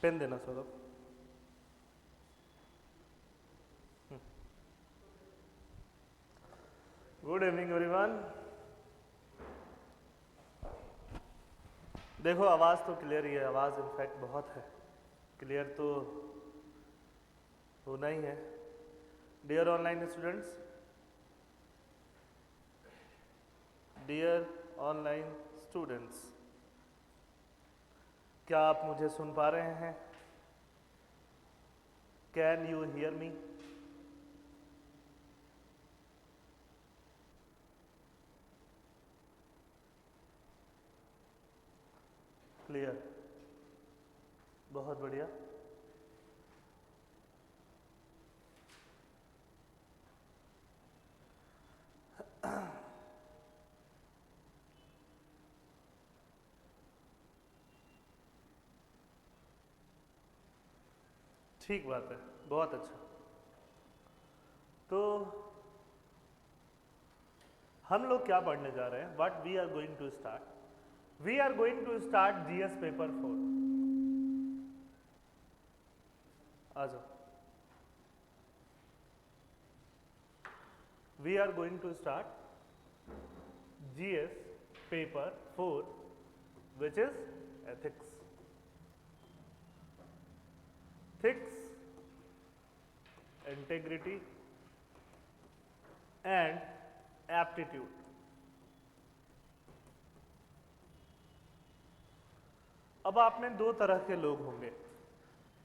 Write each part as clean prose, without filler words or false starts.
Pen देना Saurabh. Good evening everyone. देखो आवाज़ तो क्लियर ही है, आवाज़ इनफैक्ट बहुत है, क्लियर तो होना ही है। Dear online students, dear online students, क्या आप मुझे सुन पा रहे हैं? Can you hear me? Clear, बहुत बढ़िया। ठीक बात है, बहुत अच्छा। तो हम लोग क्या पढ़ने जा रहे हैं? What we are going to start? We are going to start GS paper 4। आ जाओ। We are going to start GS paper 4 which is ethics. Ethics, integrity and aptitude। अब आप में दो तरह के लोग होंगे।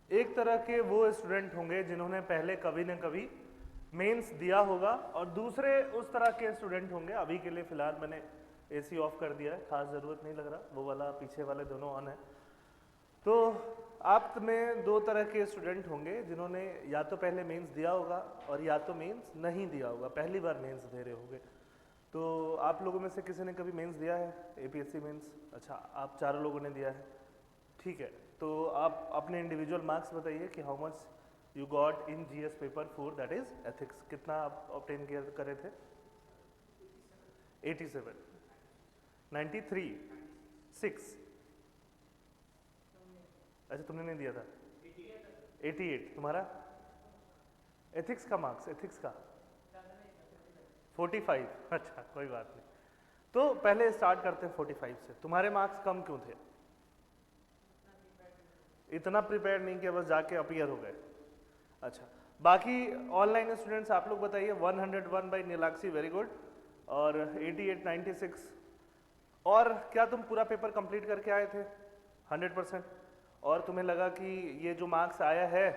एक तरह के वो स्टूडेंट होंगे जिन्होंने पहले कभी न कभी मेंस दिया होगा, और दूसरे उस तरह के स्टूडेंट होंगे, अभी के लिए फिलहाल मैंने एसी ऑफ कर दिया है, खास ज़रूरत नहीं लग रहा, वो वाला पीछे वाले दोनों ऑन है। तो आप में दो तरह के स्टूडेंट होंगे जिन्होंने या तो पहले मेंस दिया होगा और या तो मेंस नहीं दिया होगा, पहली बार मेंस दे रहे होंगे। तो आप लोगों में से किसी ने कभी मेंस दिया है, एपीएससी मेंस? अच्छा, आप चारों लोगों ने दिया है, ठीक है। तो आप अपने इंडिविजुअल मार्क्स बताइए कि how much you got in GS paper 4 that is ethics. कितना आप ऑब्टेन करे थे? 87, 93, 6। अच्छा, तुमने नहीं दिया था? 88। तुम्हारा एथिक्स का मार्क्स? एथिक्स का 45। अच्छा, कोई बात नहीं। तो पहले स्टार्ट करते हैं 45 से। तुम्हारे मार्क्स कम क्यों थे? इतना प्रिपेयर नहीं किया, बस जाके अपीयर हो गए। अच्छा, बाकी ऑनलाइन स्टूडेंट्स आप लोग बताइए। 101 बाई नीलाक्षी, वेरी गुड। और 88, 96। और क्या तुम पूरा पेपर कंप्लीट करके आए थे 100%? और तुम्हें लगा कि ये जो मार्क्स आया है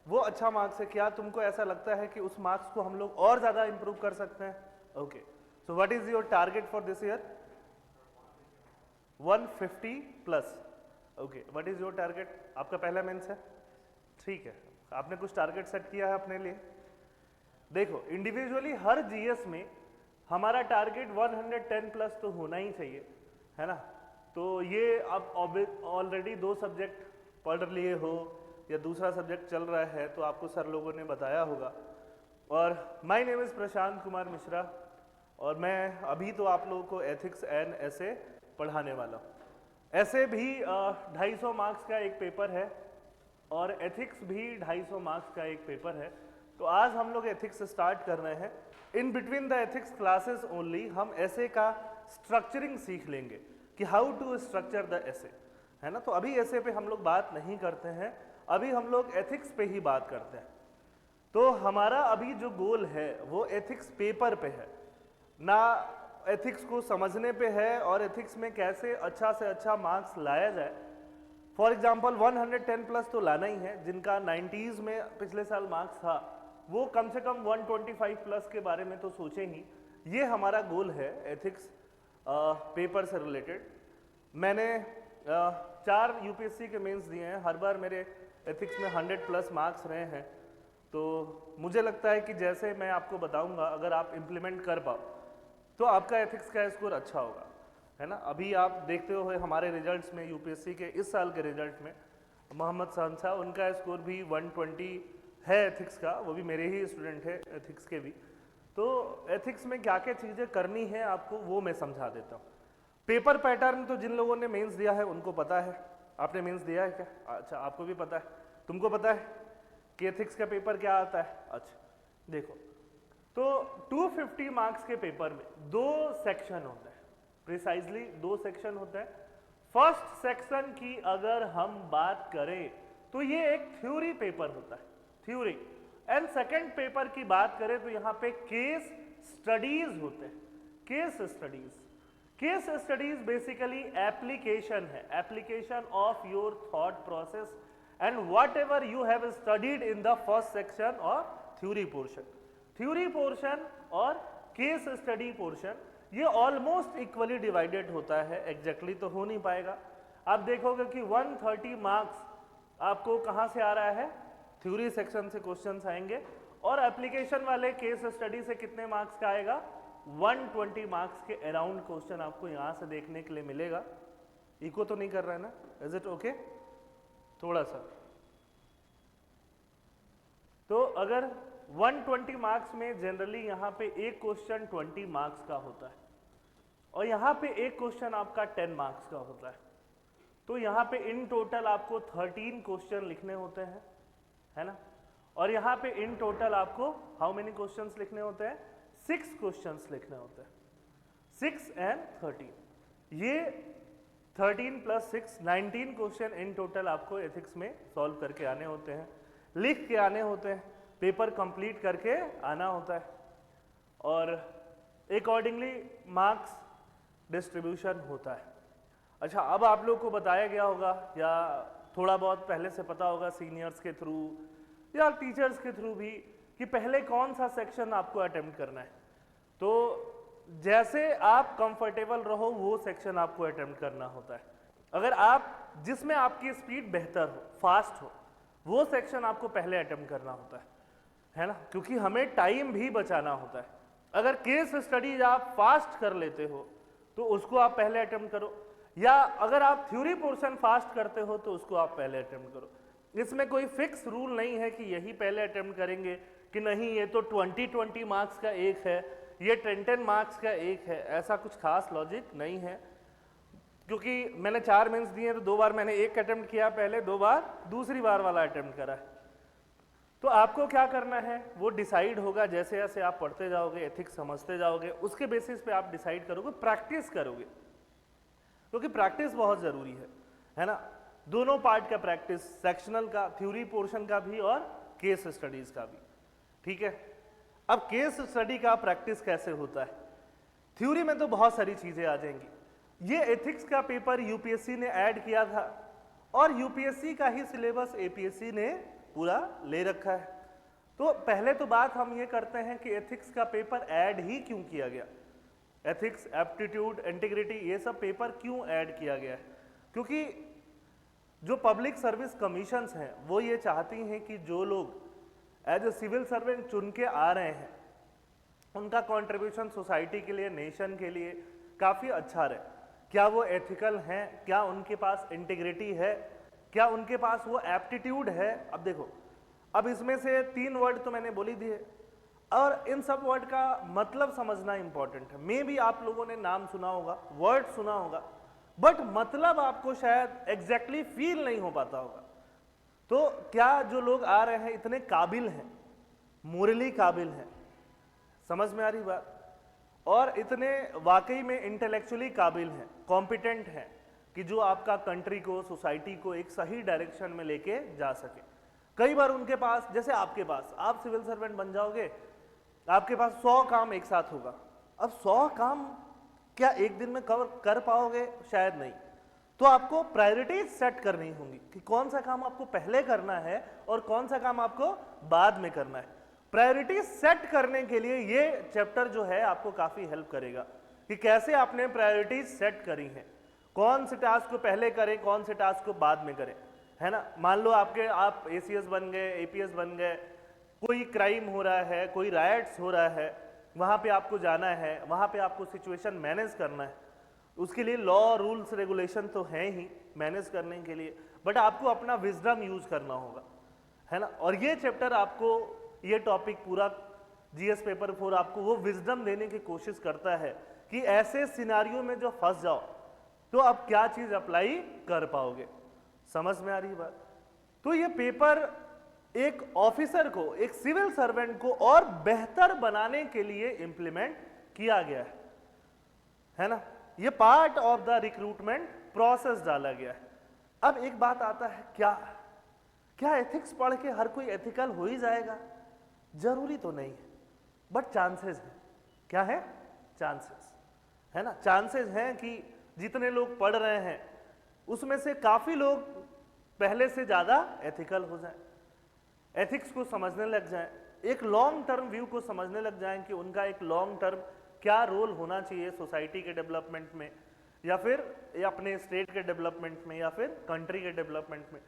वो अच्छा मार्क्स है? क्या तुमको ऐसा लगता है कि उस मार्क्स को हम लोग और ज़्यादा इंप्रूव कर सकते हैं? Okay, so what is your target for this year? 150 plus. Okay, what is your target? आपका पहला मेंस है, ठीक है। आपने कुछ टारगेट सेट किया है अपने लिए? देखो, इंडिविजुअली हर जीएस में हमारा टारगेट 110 प्लस तो होना ही चाहिए, है ना? तो ये अब ऑलरेडी 2 सब्जेक्ट पढ़ लिए हो या दूसरा सब्जेक्ट चल रहा है तो आपको सर लोगों ने बताया होगा। और my name is Prashant Kumar Mishra, और मैं अभी तो आप लोगों को एथिक्स एंड ऐसे पढ़ाने वाला हूँ। ऐसे भी 250 मार्क्स का एक पेपर है और एथिक्स भी 250 मार्क्स का एक पेपर है। तो आज हम लोग एथिक्स स्टार्ट कर रहे हैं। In between the ethics classes only हम ऐसे का स्ट्रक्चरिंग सीख लेंगे कि हाउ टू स्ट्रक्चर द ऐसे, है ना? तो अभी ऐसे पे हम लोग बात नहीं करते हैं, अभी हम लोग एथिक्स पे ही बात करते हैं। तो हमारा अभी जो गोल है वो एथिक्स पेपर पे है, ना एथिक्स को समझने पे है और एथिक्स में कैसे अच्छा से अच्छा मार्क्स लाया जाए। फॉर एग्जाम्पल 110 प्लस तो लाना ही है। जिनका 90s में पिछले साल मार्क्स था वो कम से कम 125 प्लस के बारे में तो सोचे ही। ये हमारा गोल है एथिक्स पेपर से रिलेटेड। मैंने 4 यूपीएससी के मेंस दिए हैं, हर बार मेरे एथिक्स में 100 प्लस मार्क्स रहे हैं। तो मुझे लगता है कि जैसे मैं आपको बताऊंगा अगर आप इम्प्लीमेंट कर पाओ तो आपका एथिक्स का स्कोर अच्छा होगा, है ना? अभी आप देखते हो हमारे रिजल्ट्स में, यूपीएससी के इस साल के रिजल्ट में मोहम्मद सहनसा, उनका स्कोर भी 120 है एथिक्स का, वो भी मेरे ही स्टूडेंट है एथिक्स के भी। तो एथिक्स में क्या क्या चीज़ें करनी है आपको वो मैं समझा देता हूँ। पेपर पैटर्न तो जिन लोगों ने मेंस दिया है उनको पता है। आपने मेंस दिया है क्या? अच्छा, आपको भी पता है, तुमको पता है कि एथिक्स का पेपर क्या आता है। अच्छा देखो, तो 250 मार्क्स के पेपर में 2 सेक्शन होते हैं, प्रिसाइजली 2 सेक्शन होते हैं। फर्स्ट सेक्शन की अगर हम बात करें तो ये एक थ्योरी पेपर होता है, थ्योरी। एंड सेकंड पेपर की बात करें तो यहाँ पे केस स्टडीज होते हैं, case studies. Case studies basically application है, application of your thought process and whatever you have studied in the first section और थ्योरी पोर्शन। थ्योरी पोर्शन और केस स्टडी पोर्शन ये ऑलमोस्ट इक्वली डिवाइडेड होता है, exactly तो हो नहीं पाएगा। आप देखोगे कि 130 मार्क्स आपको कहां से आ रहा है, थ्योरी सेक्शन से क्वेश्चंस आएंगे, और एप्लीकेशन वाले केस स्टडी से कितने मार्क्स का आएगा, 120 मार्क्स के अराउंड क्वेश्चन आपको यहां से देखने के लिए मिलेगा। इको तो नहीं कर रहा है ना, इज इट ओके? थोड़ा सा तो अगर 120 मार्क्स में जनरली यहाँ पे एक क्वेश्चन 20 मार्क्स का होता है और यहाँ पे एक क्वेश्चन आपका 10 मार्क्स का होता है, तो यहाँ पे इन टोटल आपको 13 क्वेश्चन लिखने होते हैं, है ना। और यहाँ पे इन टोटल आपको हाउ मेनी क्वेश्चंस लिखने होते हैं, 6 क्वेश्चंस लिखने होते हैं, 6 एंड 13, ये 13 प्लस 6 19 क्वेश्चन इन टोटल आपको एथिक्स में सॉल्व करके आने होते हैं, लिख के आने होते हैं, पेपर कंप्लीट करके आना होता है, और अकॉर्डिंगली मार्क्स डिस्ट्रीब्यूशन होता है। अच्छा, अब आप लोग को बताया गया होगा या थोड़ा बहुत पहले से पता होगा सीनियर्स के थ्रू या टीचर्स के थ्रू भी कि पहले कौन सा सेक्शन आपको अटेम्प्ट करना है। तो जैसे आप कंफर्टेबल रहो वो सेक्शन आपको अटेम्प्ट करना होता है। अगर आप जिसमें आपकी स्पीड बेहतर हो, फास्ट हो, वो सेक्शन आपको पहले अटेम्प्ट करना होता है ना, क्योंकि हमें टाइम भी बचाना होता है। अगर केस स्टडीज आप फास्ट कर लेते हो तो उसको आप पहले अटेम्प्ट करो, या अगर आप थ्योरी पोर्शन फास्ट करते हो तो उसको आप पहले अटेम्प्ट करो। इसमें कोई फिक्स रूल नहीं है कि यही पहले अटेम्प्ट करेंगे कि नहीं ये तो 20 मार्क्स का एक है, ये 10 मार्क्स का एक है, ऐसा कुछ खास लॉजिक नहीं है। क्योंकि मैंने 4 मेंस दिए तो 2 बार मैंने एक अटेम्प्ट किया पहले, 2 बार दूसरी बार वाला अटेम्प्ट करा है। तो आपको क्या करना है वो डिसाइड होगा जैसे जैसे आप पढ़ते जाओगे, एथिक्स समझते जाओगे, उसके बेसिस पे आप डिसाइड करोगे, प्रैक्टिस करोगे, क्योंकि प्रैक्टिस बहुत जरूरी है ना। दोनों पार्ट का प्रैक्टिस, सेक्शनल का, थ्योरी पोर्शन का भी और केस स्टडीज का भी, ठीक है। अब केस स्टडी का प्रैक्टिस कैसे होता है, थ्योरी में तो बहुत सारी चीजें आ जाएंगी। ये एथिक्स का पेपर यूपीएससी ने ऐड किया था और यूपीएससी का ही सिलेबस एपीएससी ने पूरा ले रखा है। तो पहले तो बात हम ये करते हैं कि एथिक्स का पेपर ऐड ही क्यों किया गया, एथिक्स, एप्टीट्यूड, इंटीग्रिटी, ये सब पेपर क्यों ऐड किया गया है। क्योंकि जो पब्लिक सर्विस कमीशंस हैं वो ये चाहती हैं कि जो लोग एज ए सिविल सर्वेंट चुन के आ रहे हैं उनका कंट्रीब्यूशन सोसाइटी के लिए, नेशन के लिए काफ़ी अच्छा रहे। क्या वो एथिकल हैं, क्या उनके पास इंटीग्रिटी है, क्या उनके पास वो एप्टीट्यूड है। अब देखो, अब इसमें से 3 वर्ड तो मैंने बोली दिए और इन सब वर्ड का मतलब समझना इंपॉर्टेंट है। मे भी आप लोगों ने नाम सुना होगा, वर्ड सुना होगा, बट मतलब आपको शायद एग्जैक्टली फील नहीं हो पाता होगा। तो क्या जो लोग आ रहे हैं इतने काबिल हैं, मोरली काबिल हैं, समझ में आ रही बात, और इतने वाकई में इंटेलेक्चुअली काबिल हैं, कॉम्पिटेंट हैं कि जो आपका कंट्री को, सोसाइटी को एक सही डायरेक्शन में लेके जा सके। कई बार उनके पास, जैसे आपके पास, आप सिविल सर्वेंट बन जाओगे, आपके पास 100 काम एक साथ होगा। अब 100 काम क्या एक दिन में कवर कर पाओगे, शायद नहीं। तो आपको प्रायोरिटीज सेट करनी होंगी कि कौन सा काम आपको पहले करना है और कौन सा काम आपको बाद में करना है। प्रायोरिटीज सेट करने के लिए ये चैप्टर जो है आपको काफी हेल्प करेगा कि कैसे आपने प्रायोरिटीज सेट करी हैं, कौन से टास्क को पहले करें, कौन से टास्क को बाद में करें, है ना। मान लो आप एसीएस बन गए, एपीएस बन गए, कोई क्राइम हो रहा है, कोई राइट्स हो रहा है, वहाँ पे आपको जाना है, वहाँ पे आपको सिचुएशन मैनेज करना है। उसके लिए लॉ, रूल्स, रेगुलेशन तो हैं ही मैनेज करने के लिए, बट आपको अपना विजडम यूज करना होगा, है ना। और ये चैप्टर आपको, ये टॉपिक पूरा जीएस पेपर 4 आपको वो विजडम देने की कोशिश करता है कि ऐसे सिनारियों में जो फंस जाओ तो अब क्या चीज अप्लाई कर पाओगे। समझ में आ रही बात। तो ये पेपर एक ऑफिसर को, एक सिविल सर्वेंट को और बेहतर बनाने के लिए इंप्लीमेंट किया गया है ना। ये part of the recruitment process डाला गया है। अब एक बात आता है, क्या एथिक्स पढ़ के हर कोई एथिकल हो ही जाएगा? जरूरी तो नहीं है, बट चांसेस है। क्या है? चांसेस है ना। चांसेस हैं कि जितने लोग पढ़ रहे हैं उसमें से काफी लोग पहले से ज्यादा एथिकल हो जाएं, एथिक्स को समझने लग जाएं, एक लॉन्ग टर्म व्यू को समझने लग जाएं कि उनका एक लॉन्ग टर्म क्या रोल होना चाहिए सोसाइटी के डेवलपमेंट में, या फिर अपने स्टेट के डेवलपमेंट में, या फिर कंट्री के डेवलपमेंट में।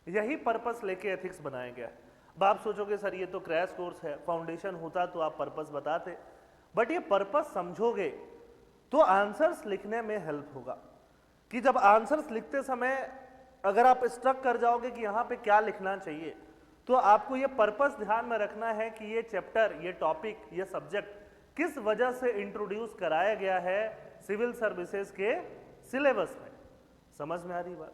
यही पर्पस लेके एथिक्स बनाया गया है। अब आप सोचोगे सर ये तो क्रैश कोर्स है, फाउंडेशन होता तो आप पर्पस बताते, बट ये पर्पस समझोगे तो आंसर्स लिखने में हेल्प होगा। कि जब आंसर्स लिखते समय अगर आप स्ट्रक कर जाओगे कि यहाँ पे क्या लिखना चाहिए, तो आपको ये पर्पस ध्यान में रखना है कि ये चैप्टर, ये टॉपिक, ये सब्जेक्ट किस वजह से इंट्रोड्यूस कराया गया है सिविल सर्विसेज के सिलेबस में। समझ में आ रही बात।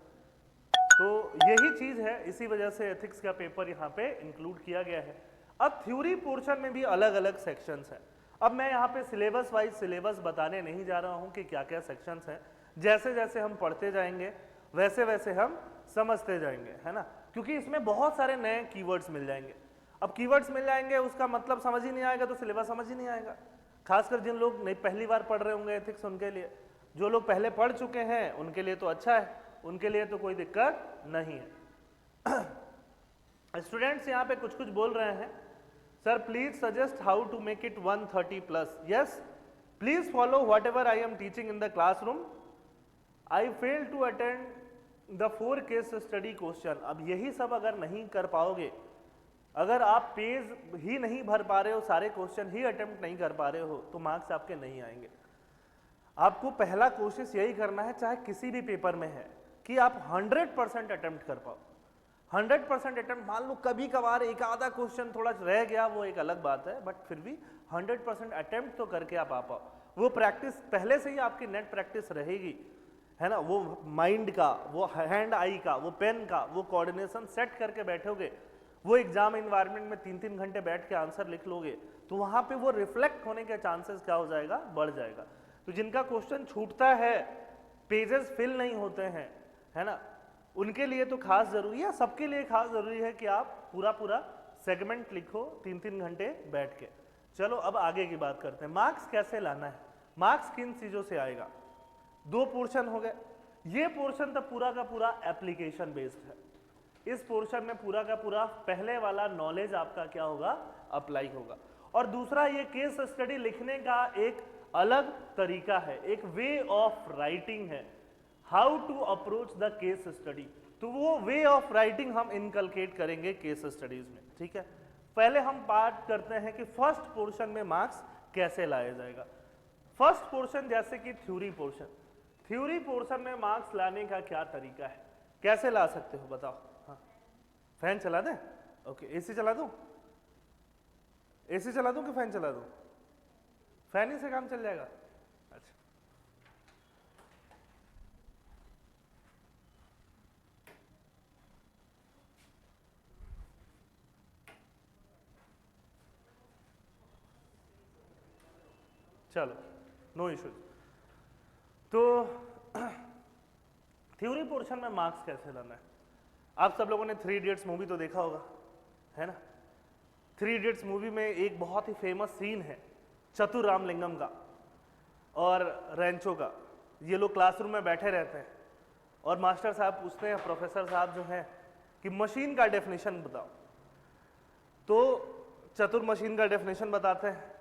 तो यही चीज है, इसी वजह से एथिक्स का पेपर यहाँ पे इंक्लूड किया गया है। अब थ्योरी पोर्शन में भी अलग अलग सेक्शंस हैं। अब मैं यहाँ पे सिलेबस वाइज सिलेबस बताने नहीं जा रहा हूँ कि क्या क्या सेक्शंस हैं। जैसे जैसे हम पढ़ते जाएंगे वैसे वैसे हम समझते जाएंगे, है ना। क्योंकि इसमें बहुत सारे नए कीवर्ड्स मिल जाएंगे। अब कीवर्ड्स मिल जाएंगे, उसका मतलब समझ ही नहीं आएगा तो सिलेबस समझ ही नहीं आएगा। खासकर जिन लोग नहीं पहली बार पढ़ रहे होंगे एथिक्स, उनके लिए। जो लोग पहले पढ़ चुके हैं उनके लिए तो अच्छा है, उनके लिए तो कोई दिक्कत नहीं है। स्टूडेंट्स यहाँ पे कुछ कुछ बोल रहे हैं, sir please suggest how to make it 130+। Yes, please follow whatever I am teaching in the classroom. I fail to attend the 4 case study question. अब यही सब अगर नहीं कर पाओगे, अगर आप पेज ही नहीं भर पा रहे हो, सारे क्वेश्चन ही अटेम्प्ट नहीं कर पा रहे हो, तो मार्क्स आपके नहीं आएंगे। आपको पहला कोशिश यही करना है, चाहे किसी भी पेपर में है, कि आप 100% अटेम्प्ट कर पाओ। 100% अटेम्प्ट, मान लो कभी कभार एक आधा क्वेश्चन थोड़ा रह गया, वो एक अलग बात है, बट फिर भी 100% अटेम्प्ट तो करके आप आ पाओ। वो प्रैक्टिस पहले से ही आपकी नेट प्रैक्टिस रहेगी, है ना। वो माइंड का, वो हैंड आई का, वो पेन का, वो कोऑर्डिनेशन सेट करके बैठोगे, वो एग्जाम इन्वायरमेंट में 3-3 घंटे बैठ के आंसर लिख लोगे, तो वहां पे वो रिफ्लेक्ट होने के चांसेस क्या हो जाएगा, बढ़ जाएगा। तो जिनका क्वेश्चन छूटता है, पेजेस फिल नहीं होते हैं, है ना, उनके लिए तो खास जरूरी है, सबके लिए खास जरूरी है कि आप पूरा सेगमेंट लिखो 3-3 घंटे बैठ के। चलो अब आगे की बात करते हैं, मार्क्स कैसे लाना है। मार्क्स किन चीजों से आएगा? 2 पोर्शन हो गए। ये पोर्शन तो पूरा का पूरा एप्लीकेशन बेस्ड है। इस पोर्शन में पूरा का पूरा पहले वाला नॉलेज आपका क्या होगा, अप्लाई होगा। और दूसरा, ये केस स्टडी लिखने का एक अलग तरीका है, एक वे ऑफ राइटिंग है, how to approach the case study. तो वो वे ऑफ राइटिंग हम इनकलकेट करेंगे केस स्टडीज में, ठीक है। पहले हम बात करते हैं कि फर्स्ट पोर्शन में मार्क्स कैसे लाया जाएगा। फर्स्ट पोर्शन जैसे कि थ्योरी पोर्शन, थ्योरी पोर्शन में मार्क्स लाने का क्या तरीका है, कैसे ला सकते हो बताओ। हाँ, फैन चला दें? ओके, एसी चला दूं? एसी चला दूं कि फैन चला दूं? फैन ही से काम चल जाएगा। अच्छा, चलो, नो इश्यूज। तो थ्योरी पोर्शन में मार्क्स कैसे लाना है। आप सब लोगों ने 3 इडियट्स मूवी तो देखा होगा, है ना। 3 इडियट्स मूवी में एक बहुत ही फेमस सीन है चतुर रामलिंगम का और रैंचो का। ये लोग क्लासरूम में बैठे रहते हैं और मास्टर साहब पूछते हैं प्रोफेसर साहब जो हैं कि मशीन का डेफिनेशन बताओ। तो चतुर मशीन का डेफिनेशन बताते हैं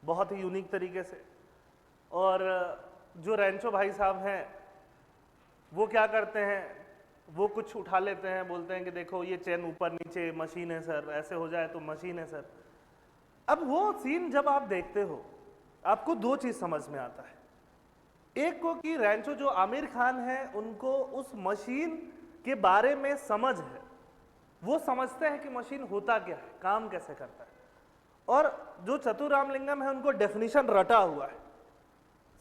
बहुत ही यूनिक तरीके से, और जो रैंचो भाई साहब हैं वो क्या करते हैं, वो कुछ उठा लेते हैं, बोलते हैं कि देखो ये चेन ऊपर नीचे मशीन है सर, ऐसे हो जाए तो मशीन है सर। अब वो सीन जब आप देखते हो आपको 2 चीज समझ में आता है। एक को कि रैंचो जो आमिर खान है उनको उस मशीन के बारे में समझ है, वो समझते हैं कि मशीन होता क्या है, काम कैसे करता है। और जो चतुर रामलिंगम है उनको डेफिनेशन रटा हुआ है।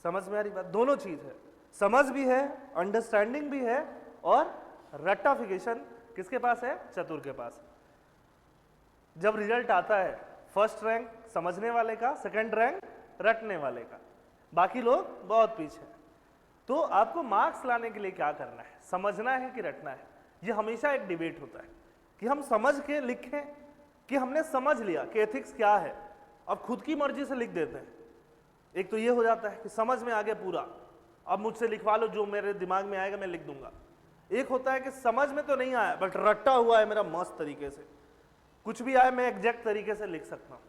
समझ में आ रही बात? दोनों चीज है। समझ भी है, अंडरस्टैंडिंग भी है, और रट्टाफिकेशन किसके पास है? चतुर के पास। जब रिजल्ट आता है फर्स्ट रैंक समझने वाले का, सेकंड रैंक रटने वाले का, बाकी लोग बहुत पीछे। तो आपको मार्क्स लाने के लिए क्या करना है? समझना है कि रटना है? ये हमेशा एक डिबेट होता है कि हम समझ के लिखें कि हमने समझ लिया कि एथिक्स क्या है, अब खुद की मर्जी से लिख देते हैं। एक तो ये हो जाता है कि समझ में आ गया पूरा, अब मुझसे लिखवा लो, जो मेरे दिमाग में आएगा मैं लिख दूंगा। एक होता है कि समझ में तो नहीं आया बट रट्टा हुआ है मेरा मस्त तरीके से, कुछ भी आए मैं एग्जैक्ट तरीके से लिख सकता हूँ।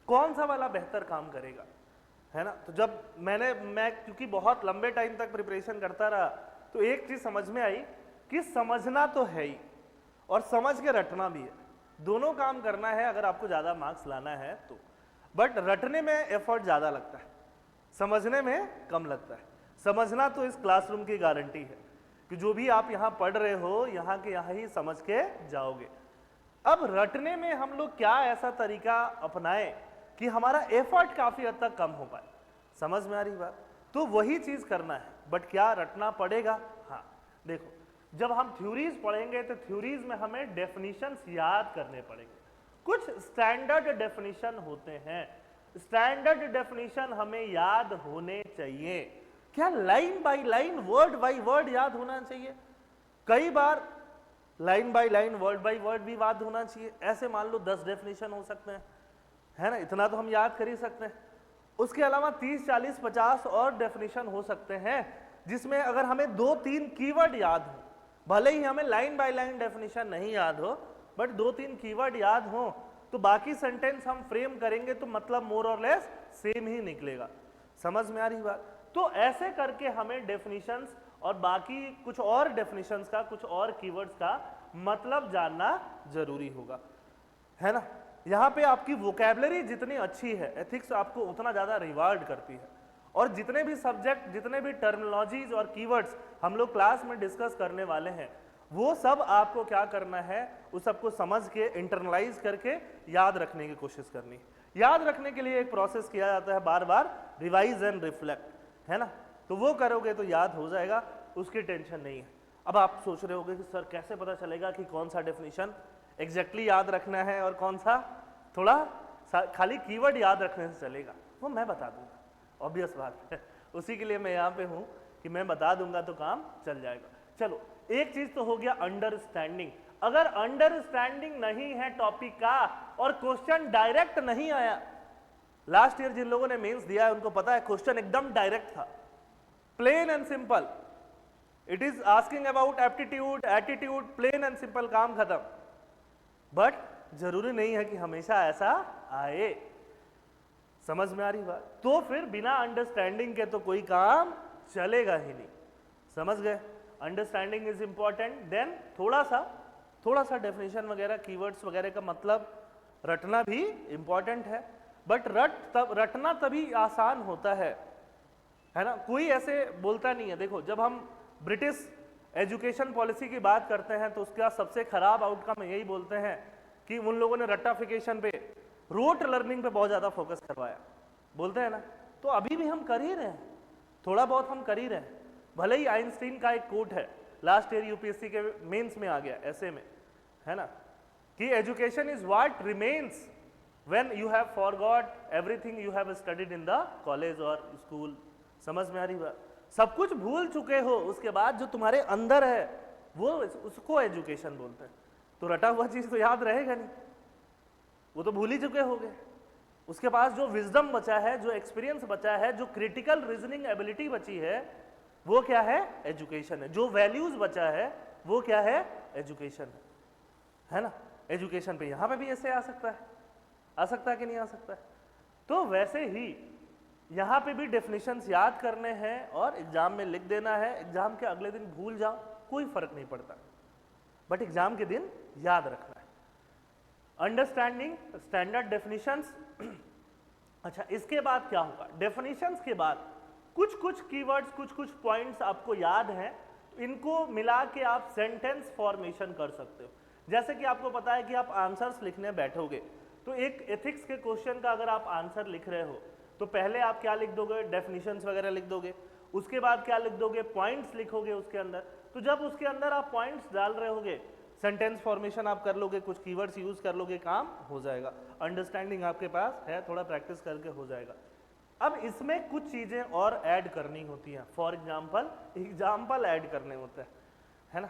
कौन सा वाला बेहतर काम करेगा, है ना? तो जब मैं क्योंकि बहुत लंबे टाइम तक प्रिपरेशन करता रहा, तो एक चीज समझ में आई कि समझना तो है ही और समझ के रटना भी है। दोनों काम करना है अगर आपको ज्यादा मार्क्स लाना है तो। बट रटने में एफर्ट ज्यादा लगता है, समझने में कम लगता है। समझना तो इस क्लासरूम की गारंटी है कि जो भी आप यहाँ पढ़ रहे हो यहाँ के यहाँ ही समझ के जाओगे। अब रटने में हम लोग क्या ऐसा तरीका अपनाएं कि हमारा एफर्ट काफी हद तक कम हो पाए? समझ में आ रही बात? तो वही चीज करना है, बट क्या रटना पड़ेगा? हाँ, देखो जब हम थ्योरीज पढ़ेंगे तो थ्योरीज में हमें डेफिनेशंस याद करने पड़ेंगे। कुछ स्टैंडर्ड डेफिनेशन होते हैं, स्टैंडर्ड डेफिनेशन हमें याद होने चाहिए। क्या line by line, word by word याद होना चाहिए? कई बार line by line, word by word भी याद होना चाहिए। ऐसे मान लो 10 डेफिनेशन हो सकते हैं, है ना? इतना तो हम याद कर ही सकते हैं। उसके अलावा 30, 40, 50 और डेफिनेशन हो सकते हैं जिसमें अगर हमें 2-3 कीवर्ड याद हो, भले ही हमें लाइन बाय लाइन डेफिनेशन नहीं याद हो, बट 2-3 कीवर्ड याद हो तो बाकी सेंटेंस हम फ्रेम करेंगे तो मतलब मोर और लेस सेम ही निकलेगा। समझ में आ रही बात? तो ऐसे करके हमें डेफिनेशंस और बाकी कुछ और डेफिनेशंस का, कुछ और कीवर्ड्स का मतलब जानना जरूरी होगा, है ना? यहाँ पे आपकी वोकैबुलरी जितनी अच्छी है, एथिक्स आपको उतना ज्यादा रिवार्ड करती है। और जितने भी सब्जेक्ट, जितने भी टर्मिनोलॉजीज और कीवर्ड्स हम लोग क्लास में डिस्कस करने वाले हैं, वो सब आपको क्या करना है, उस सबको समझ के इंटरनलाइज करके याद रखने की कोशिश करनी है। याद रखने के लिए एक प्रोसेस किया जाता है, बार बार रिवाइज एंड रिफ्लेक्ट, है ना? तो वो करोगे तो याद हो जाएगा, उसकी टेंशन नहीं है। अब आप सोच रहे होगे कि सर कैसे पता चलेगा कि कौन सा डेफिनेशन एग्जैक्टली याद रखना है और कौन सा थोड़ा खाली कीवर्ड याद रखने से चलेगा? वो मैं बता दूंगा, ऑब्वियस बात है। उसी के लिए मैं यहाँ पे हूँ कि मैं बता दूंगा तो काम चल जाएगा। चलो, एक चीज तो हो गया अंडरस्टैंडिंग। अगर अंडरस्टैंडिंग नहीं है टॉपिक का और क्वेश्चन डायरेक्ट नहीं आया, लास्ट ईयर जिन लोगों ने मेंस दिया है उनको पता है क्वेश्चन एकदम डायरेक्ट था, plain and simple. It is asking about aptitude, attitude, plain and simple, काम खत्म। बट जरूरी नहीं है कि हमेशा ऐसा आए। समझ में आ रही बात? तो फिर बिना अंडरस्टैंडिंग के तो कोई काम चलेगा ही नहीं। समझ गए? अंडरस्टैंडिंग इज इंपॉर्टेंट, देन थोड़ा सा डेफिनेशन वगैरह, कीवर्ड्स वगैरह का मतलब रटना भी इंपॉर्टेंट है। बट रटना तभी आसान होता है ना? कोई ऐसे बोलता नहीं है। देखो, जब हम ब्रिटिश एजुकेशन पॉलिसी की बात करते हैं तो उसका सबसे खराब आउटकम यही बोलते हैं कि उन लोगों ने रट्टाफिकेशन पे, रोट लर्निंग पे बहुत ज्यादा फोकस करवाया, बोलते हैं ना? तो अभी भी हम कर ही रहे हैं, थोड़ा बहुत हम कर ही रहे हैं। भले ही आइंस्टीन का एक कोट है, लास्ट ईयर यूपीएससी के मेंस में आ गया, ऐसे में, है ना, कि education is what remains when you have forgot everything you have studied in the college और स्कूल। समझ में आ रही बात? सब कुछ भूल चुके हो, उसके बाद जो तुम्हारे अंदर है वो, उसको एजुकेशन बोलते हैं। तो रटा हुआ चीज तो याद रहेगा नहीं, वो तो भूल ही चुके होगे। उसके पास जो विजडम बचा है, जो एक्सपीरियंस बचा है, जो क्रिटिकल रीजनिंग एबिलिटी बची है, वो क्या है? एजुकेशन है। जो वैल्यूज बचा है वो क्या है? एजुकेशन है ना? एजुकेशन पे यहां पे भी ऐसे आ सकता है कि नहीं आ सकता है? तो वैसे ही यहां पे भी डेफिनेशंस याद करने हैं और एग्जाम में लिख देना है। एग्जाम के अगले दिन भूल जाओ, कोई फर्क नहीं पड़ता, बट एग्जाम के दिन याद रखना है। Understanding, standard definitions. अच्छा, इसके बाद क्या होगा? डेफिनेशंस के बाद कुछ कीवर्ड्स, कुछ पॉइंट्स आपको याद हैं, इनको मिला के आप सेंटेंस फॉर्मेशन कर सकते हो। जैसे कि आपको पता है कि आप आंसर्स लिखने बैठोगे तो एक एथिक्स के क्वेश्चन का अगर आप आंसर लिख रहे हो तो पहले आप क्या लिख दोगे? डेफिनेशंस वगैरह लिख दोगे। उसके बाद क्या लिख दोगे, पॉइंट्स लिखोगे उसके अंदर। तो जब उसके अंदर आप पॉइंट्स डाल रहे होगे, सेंटेंस फॉर्मेशन आप कर लोगे, कुछ कीवर्ड्स यूज कर लोगे, काम हो जाएगा। अंडरस्टैंडिंग आपके पास है, थोड़ा प्रैक्टिस करके हो जाएगा। अब इसमें कुछ चीजें और ऐड करनी होती हैं। फॉर एग्जाम्पल ऐड करने होते हैं, है ना,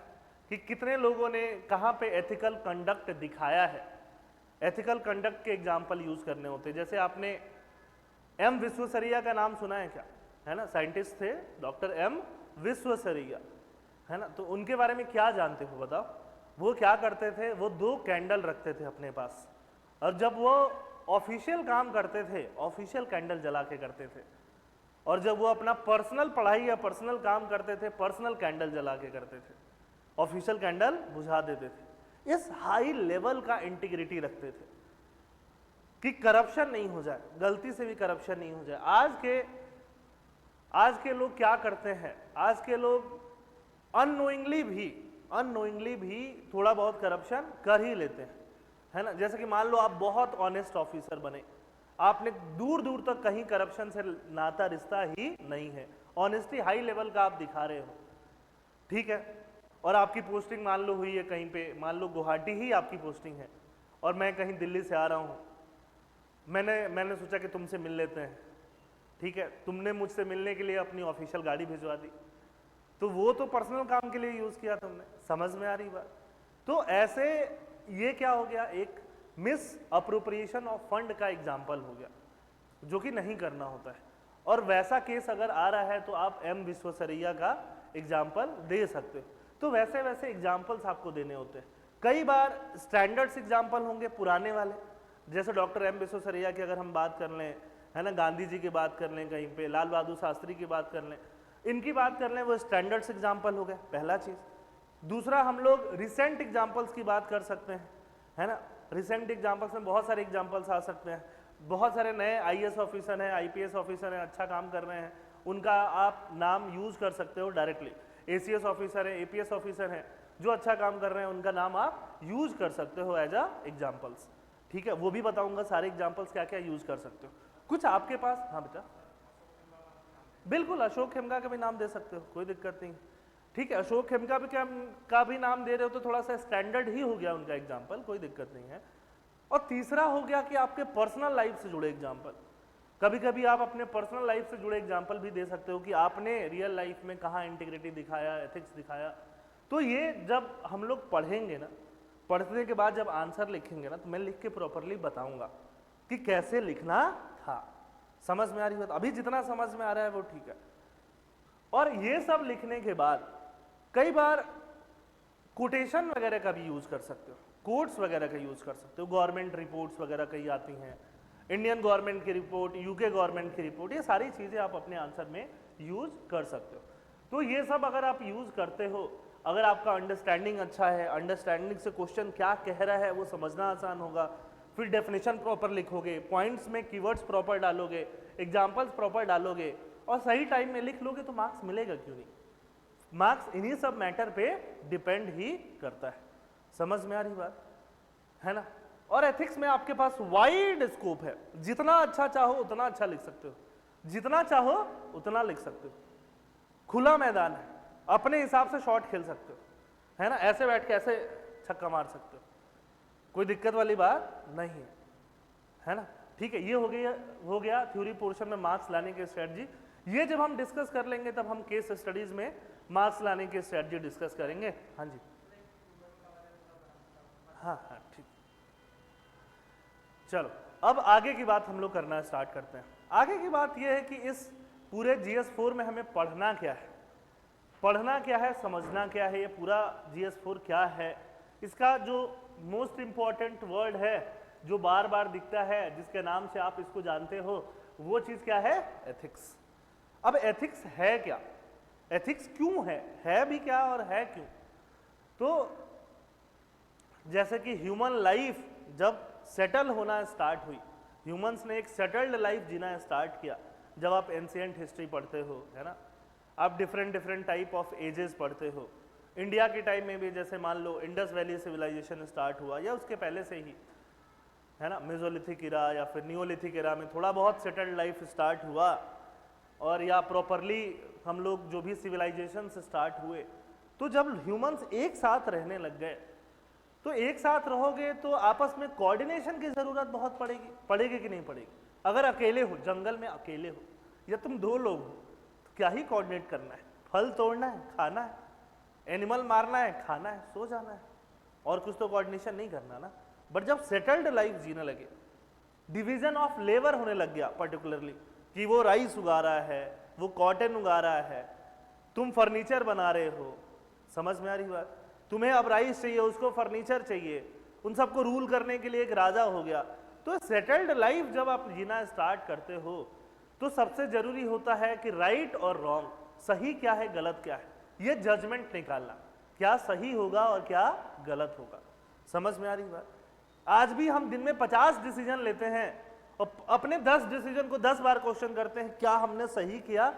कि कितने लोगों ने कहाँ पे एथिकल कंडक्ट दिखाया है। एथिकल कंडक्ट के एग्जाम्पल यूज करने होते हैं। जैसे आपने एम विश्वेश्वरैया का नाम सुना है क्या, है ना, साइंटिस्ट थे डॉक्टर एम विश्वेश्वरैया, है ना। तो उनके बारे में क्या जानते हो बताओ। वो क्या करते थे, वो 2 कैंडल रखते थे अपने पास, और जब वो ऑफिशियल काम करते थे, ऑफिशियल कैंडल जला के करते थे, और जब वो अपना पर्सनल पढ़ाई या पर्सनल काम करते थे, पर्सनल कैंडल जला के करते थे, ऑफिशियल कैंडल बुझा देते थे। इस हाई लेवल का इंटीग्रिटी रखते थे कि करप्शन नहीं हो जाए, गलती से भी करप्शन नहीं हो जाए। आज के लोग क्या करते हैं, आज के लोग अननोइंगली भी थोड़ा बहुत करप्शन कर ही लेते हैं, है ना। जैसे कि मान लो आप बहुत ऑनेस्ट ऑफिसर बने, आपने दूर दूर तक कहीं करप्शन से नाता रिश्ता ही नहीं है, ऑनेस्टी हाई लेवल का आप दिखा रहे हो, ठीक है। और आपकी पोस्टिंग मान लो हुई है कहीं पे, मान लो गुवाहाटी ही आपकी पोस्टिंग है, और मैं कहीं दिल्ली से आ रहा हूँ, मैंने सोचा कि तुमसे मिल लेते हैं, ठीक है। तुमने मुझसे मिलने के लिए अपनी ऑफिशियल गाड़ी भिजवा दी, तो वो तो पर्सनल काम के लिए यूज किया तुमने, समझ में आ रही बात। तो ऐसे ये क्या हो गया, एक मिस अप्रोप्रिएशन ऑफ फंड का एग्जाम्पल हो गया, जो कि नहीं करना होता है। और वैसा केस अगर आ रहा है तो आप एम विश्वेश्वरैया का एग्जाम्पल दे सकते हो। तो वैसे वैसे एग्जाम्पल्स आपको देने होते हैं। कई बार स्टैंडर्ड्स एग्जाम्पल होंगे पुराने वाले, जैसे डॉक्टर एम विश्वेश्वरैया की अगर हम बात कर लें, है ना, गांधी जी की बात कर लें, कहीं पे लाल बहादुर शास्त्री की बात कर लें, इनकी बात कर लें, वो स्टैंडर्ड्स एग्जाम्पल हो गए, पहला चीज। दूसरा, हम लोग रिसेंट एग्जाम्पल्स की बात कर सकते हैं, है ना। रिसेंट एग्जाम्पल्स में बहुत सारे एग्जाम्पल्स आ सकते हैं। बहुत सारे नए आईएएस ऑफिसर हैं, आईपीएस ऑफिसर हैं, अच्छा काम कर रहे हैं, उनका आप नाम यूज कर सकते हो डायरेक्टली। एसीएस ऑफिसर है, एपीएस ऑफिसर हैं जो अच्छा काम कर रहे हैं, उनका नाम आप यूज कर सकते हो एज अ एग्जाम्पल्स, ठीक है। वो भी बताऊंगा सारे एग्जाम्पल्स क्या क्या यूज कर सकते हो। कुछ आपके पास, हाँ बेटा, बिल्कुल अशोक खेमका का भी नाम दे सकते हो, कोई दिक्कत नहीं, ठीक है। अशोक खेमका का भी नाम दे रहे हो तो थोड़ा सा स्टैंडर्ड ही हो गया उनका एग्जाम्पल, कोई दिक्कत नहीं है। और तीसरा हो गया कि आपके पर्सनल लाइफ से जुड़े एग्जाम्पल। कभी कभी आप अपने पर्सनल लाइफ से जुड़े एग्जाम्पल भी दे सकते हो कि आपने रियल लाइफ में कहाँ इंटीग्रिटी दिखाया, एथिक्स दिखाया। तो ये जब हम लोग पढ़ेंगे ना, पढ़ने के बाद जब आंसर लिखेंगे ना, तो मैं लिख के प्रॉपरली बताऊंगा कि कैसे लिखना था। समझ में आ रही बात? अभी जितना समझ में आ रहा है वो ठीक है। और ये सब लिखने के बाद कई बार कोटेशन वगैरह का भी यूज कर सकते हो, कोट्स वगैरह का यूज कर सकते हो। गवर्नमेंट रिपोर्ट्स वगैरह कई आती हैं, इंडियन गवर्नमेंट की रिपोर्ट, यूके गवर्नमेंट की रिपोर्ट, ये सारी चीजें आप अपने आंसर में यूज कर सकते हो। तो ये सब अगर आप यूज करते हो, अगर आपका अंडरस्टैंडिंग अच्छा है, अंडरस्टैंडिंग से क्वेश्चन क्या कह रहा है वो समझना आसान होगा, फिर डेफिनेशन प्रॉपर लिखोगे, पॉइंट्स में कीवर्ड्स प्रॉपर डालोगे, एग्जाम्पल्स प्रॉपर डालोगे और सही टाइम में लिख लोगे, तो मार्क्स मिलेगा क्यों नहीं। मार्क्स इन्हीं सब मैटर पे डिपेंड ही करता है। समझ में आ रही बात, है ना। और एथिक्स में आपके पास वाइड स्कोप है, जितना अच्छा चाहो उतना अच्छा लिख सकते हो, जितना चाहो उतना लिख सकते हो, खुला मैदान है, अपने हिसाब से शॉट खेल सकते हो, है ना। ऐसे बैठ के ऐसे छक्का मार सकते हो, कोई दिक्कत वाली बात नहीं है ना, ठीक है। ये हो गया थ्योरी पोर्शन में मार्क्स लाने की स्ट्रेटजी। ये जब हम डिस्कस कर लेंगे तब हम केस स्टडीज में मार्क्स लाने की स्ट्रेटजी डिस्कस करेंगे। हाँ जी, हाँ हाँ ठीक। चलो अब आगे की बात हम लोग करना स्टार्ट करते हैं। आगे की बात यह है कि इस पूरे GS4 में हमें पढ़ना क्या है, पढ़ना क्या है, समझना क्या है, ये पूरा GS4 क्या है। इसका जो मोस्ट इंपॉर्टेंट वर्ड है जो बार बार दिखता है, जिसके नाम से आप इसको जानते हो, वो चीज क्या है, एथिक्स। अब एथिक्स है क्या, एथिक्स क्यों है भी क्या और है क्यों। तो जैसे कि ह्यूमन लाइफ जब सेटल होना स्टार्ट हुई, ह्यूमंस ने एक सेटल्ड लाइफ जीना स्टार्ट किया, जब आप एंशिएंट हिस्ट्री पढ़ते हो, है ना, आप डिफरेंट टाइप ऑफ एजेस पढ़ते हो। इंडिया के टाइम में भी जैसे मान लो इंडस वैली सिविलाइजेशन स्टार्ट हुआ या उसके पहले से ही, है ना, मेसोलिथिक इरा या फिर नियोलिथिक इरा में थोड़ा बहुत सेटल्ड लाइफ स्टार्ट हुआ। और या प्रॉपरली हम लोग जो भी सिविलाइजेशन से स्टार्ट हुए, तो जब ह्यूमंस एक साथ रहने लग गए, तो एक साथ रहोगे तो आपस में कोऑर्डिनेशन की जरूरत बहुत पड़ेगी कि नहीं पड़ेगी? अगर अकेले हो, जंगल में अकेले हो, या तुम दो लोग हो, तो क्या ही कोऑर्डिनेट करना है? फल तोड़ना है, खाना है, एनिमल मारना है, खाना है, सो जाना है, और कुछ तो कोऑर्डिनेशन नहीं करना ना। बट जब सेटल्ड लाइफ जीने लगे, डिवीजन ऑफ लेबर होने लग गया, पर्टिकुलरली कि वो राइस उगा रहा है, वो कॉटन उगा रहा है, तुम फर्नीचर बना रहे हो, समझ में आ रही बात? तुम्हें अब राइस चाहिए, उसको फर्नीचर चाहिए, उन सबको रूल करने के लिए एक राजा हो गया। तो सेटल्ड लाइफ जब आप जीना स्टार्ट करते हो, तो सबसे जरूरी होता है कि राइट और रॉन्ग, सही क्या है गलत क्या है, ये जजमेंट निकालना, क्या सही होगा और क्या गलत होगा। समझ में आ रही बात? आज भी हम दिन में 50 डिसीजन लेते हैं और अपने 10 डिसीजन को 10 बार क्वेश्चन करते हैं, क्या हमने सही किया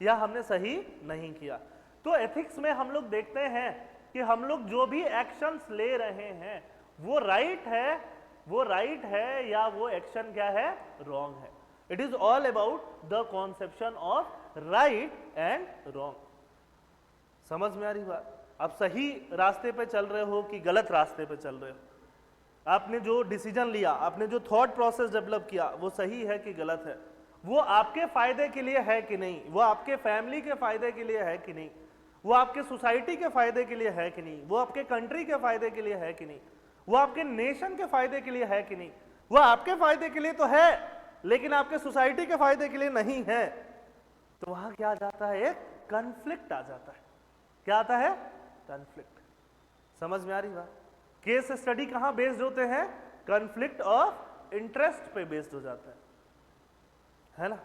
या हमने सही नहीं किया। तो एथिक्स में हम लोग देखते हैं कि हम लोग जो भी एक्शंस ले रहे हैं वो राइट है या वो एक्शन क्या है, रॉन्ग है। It is all about the conception of right and wrong. समझ में आ रही बात? आप सही रास्ते पे चल रहे हो कि गलत रास्ते पे चल रहे हो, आपने जो डिसीजन लिया, आपने जो थॉट प्रोसेस डेवलप किया, वो सही है कि गलत है, वो आपके फायदे के लिए है कि नहीं, वो आपके फैमिली के फायदे के लिए है कि नहीं, वो आपके सोसाइटी के फायदे के लिए है कि नहीं, वो आपके कंट्री के फायदे के लिए है कि नहीं, वो आपके नेशन के फायदे के लिए है कि नहीं। वो आपके फायदे के लिए तो है लेकिन आपके सोसाइटी के फायदे के लिए नहीं है, तो वहां क्या आ जाता है, एक कॉन्फ्लिक्ट आ जाता है। क्या आता है? कॉन्फ्लिक्ट। समझ में आ रही बात? केस स्टडी कहां बेस्ड होते हैं? कॉन्फ्लिक्ट ऑफ इंटरेस्ट पे बेस्ड हो जाता है ना।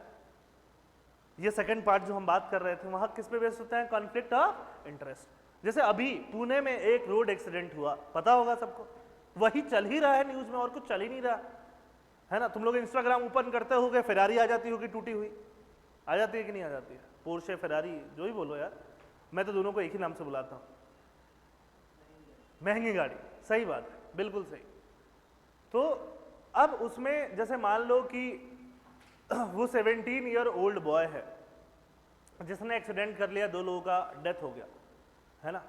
ये सेकंड पार्ट जो हम बात कर रहे थे, वहां किस पे बेस्ड होता है? Conflict of interest. जैसे अभी पुणे में एक रोड एक्सीडेंट हुआ, पता होगा सबको, वही चल ही रहा है न्यूज में, और कुछ चल ही नहीं रहा है ना। तुम लोग इंस्टाग्राम ओपन करते होगे, फेरारी आ जाती होगी टूटी हुई, आ जाती है कि नहीं आ जाती है? पोर्शे, फेरारी, जो ही बोलो यार, मैं तो दोनों को एक ही नाम से बुलाता हूं, महंगी गाड़ी। सही बात है, बिल्कुल सही। तो अब उसमें जैसे मान लो कि वो 17 ईयर ओल्ड बॉय है जिसने एक्सीडेंट कर लिया, 2 लोगों का डेथ हो गया, है ना।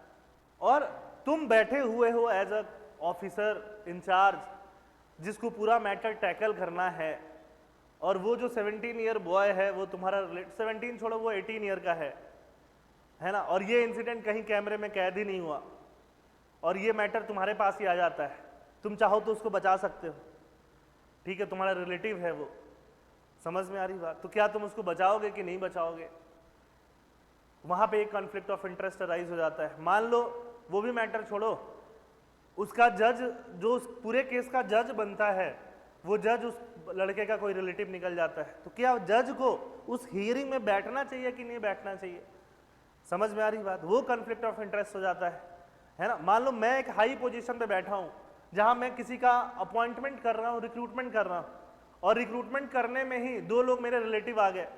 और तुम बैठे हुए हो एज अ ऑफिसर इंचार्ज, जिसको पूरा मैटर टैकल करना है, और वो जो 17 ईयर बॉय है वो तुम्हारा 17 छोड़ो, वो 18 ईयर का है ना। और ये इंसिडेंट कहीं कैमरे में कैद ही नहीं हुआ, और ये मैटर तुम्हारे पास ही आ जाता है। तुम चाहो तो उसको बचा सकते हो, ठीक है, तुम्हारा रिलेटिव है वो। समझ में आ रही बात? तो क्या तुम उसको बचाओगे कि नहीं बचाओगे? वहां पे एक कॉन्फ्लिक्ट ऑफ इंटरेस्ट अराइज हो जाता है। मान लो वो भी मैटर छोड़ो, उसका जज, जो उस पूरे केस का जज बनता है, वो जज उस लड़के का कोई रिलेटिव निकल जाता है, तो क्या जज को उस हियरिंग में बैठना चाहिए कि नहीं बैठना चाहिए? समझ में आ रही बात? वो कॉन्फ्लिक्ट ऑफ इंटरेस्ट हो जाता है ना। मान लो मैं एक हाई पोजीशन पे बैठा हूं, जहां मैं किसी का अपॉइंटमेंट कर रहा हूं, रिक्रूटमेंट कर रहा हूं, और रिक्रूटमेंट करने में ही 2 लोग मेरे रिलेटिव आ गए,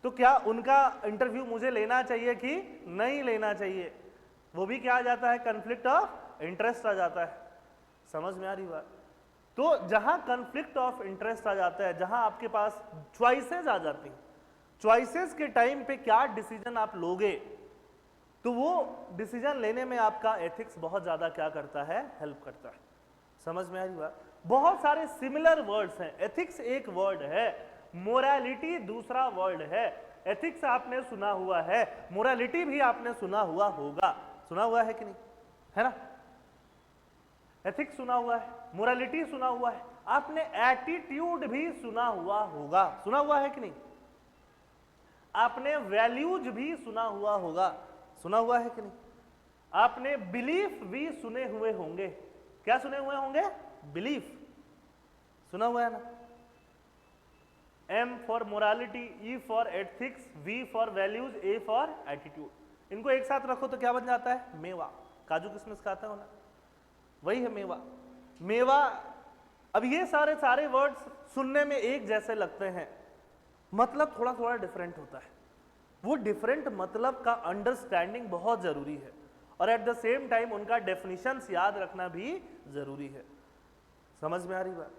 तो क्या उनका इंटरव्यू मुझे लेना चाहिए कि नहीं लेना चाहिए? वो भी क्या आ जाता है? कॉन्फ्लिक्ट ऑफ इंटरेस्ट आ जाता है। समझ में आ रही बात? तो जहां कॉन्फ्लिक्ट ऑफ इंटरेस्ट आ जाता है, जहां आपके पास चॉइसेस आ जाती हैं, चॉइसेस के टाइम पे क्या डिसीजन आप लोगे, तो वो डिसीजन लेने में आपका एथिक्स बहुत ज्यादा क्या करता है? हेल्प करता है। समझ में आ रही बात? बहुत सारे सिमिलर वर्ड्स हैं। एथिक्स एक वर्ड है, मोरालिटी दूसरा वर्ड है। एथिक्स आपने सुना हुआ है, मोरालिटी भी आपने सुना हुआ होगा, सुना हुआ है कि नहीं, है ना। एथिक्स सुना हुआ है, मोरालिटी सुना हुआ है, आपने एटीट्यूड भी सुना हुआ होगा, सुना हुआ है कि नहीं। आपने वैल्यूज भी सुना हुआ होगा, सुना हुआ है कि नहीं। आपने बिलीफ भी सुने हुए होंगे। क्या सुने हुए होंगे? बिलीफ सुना हुआ है ना। M for morality, E for ethics, V for values, A for attitude. इनको एक साथ रखो तो क्या बन जाता है? मेवा। काजू किशमिश खाता हो ना, वही है मेवा। मेवा। अब ये सारे वर्ड्स सुनने में एक जैसे लगते हैं, मतलब थोड़ा थोड़ा डिफरेंट होता है। वो डिफरेंट मतलब का अंडरस्टैंडिंग बहुत जरूरी है, और एट द सेम टाइम उनका डेफिनेशंस याद रखना भी जरूरी है। समझ में आ रही बात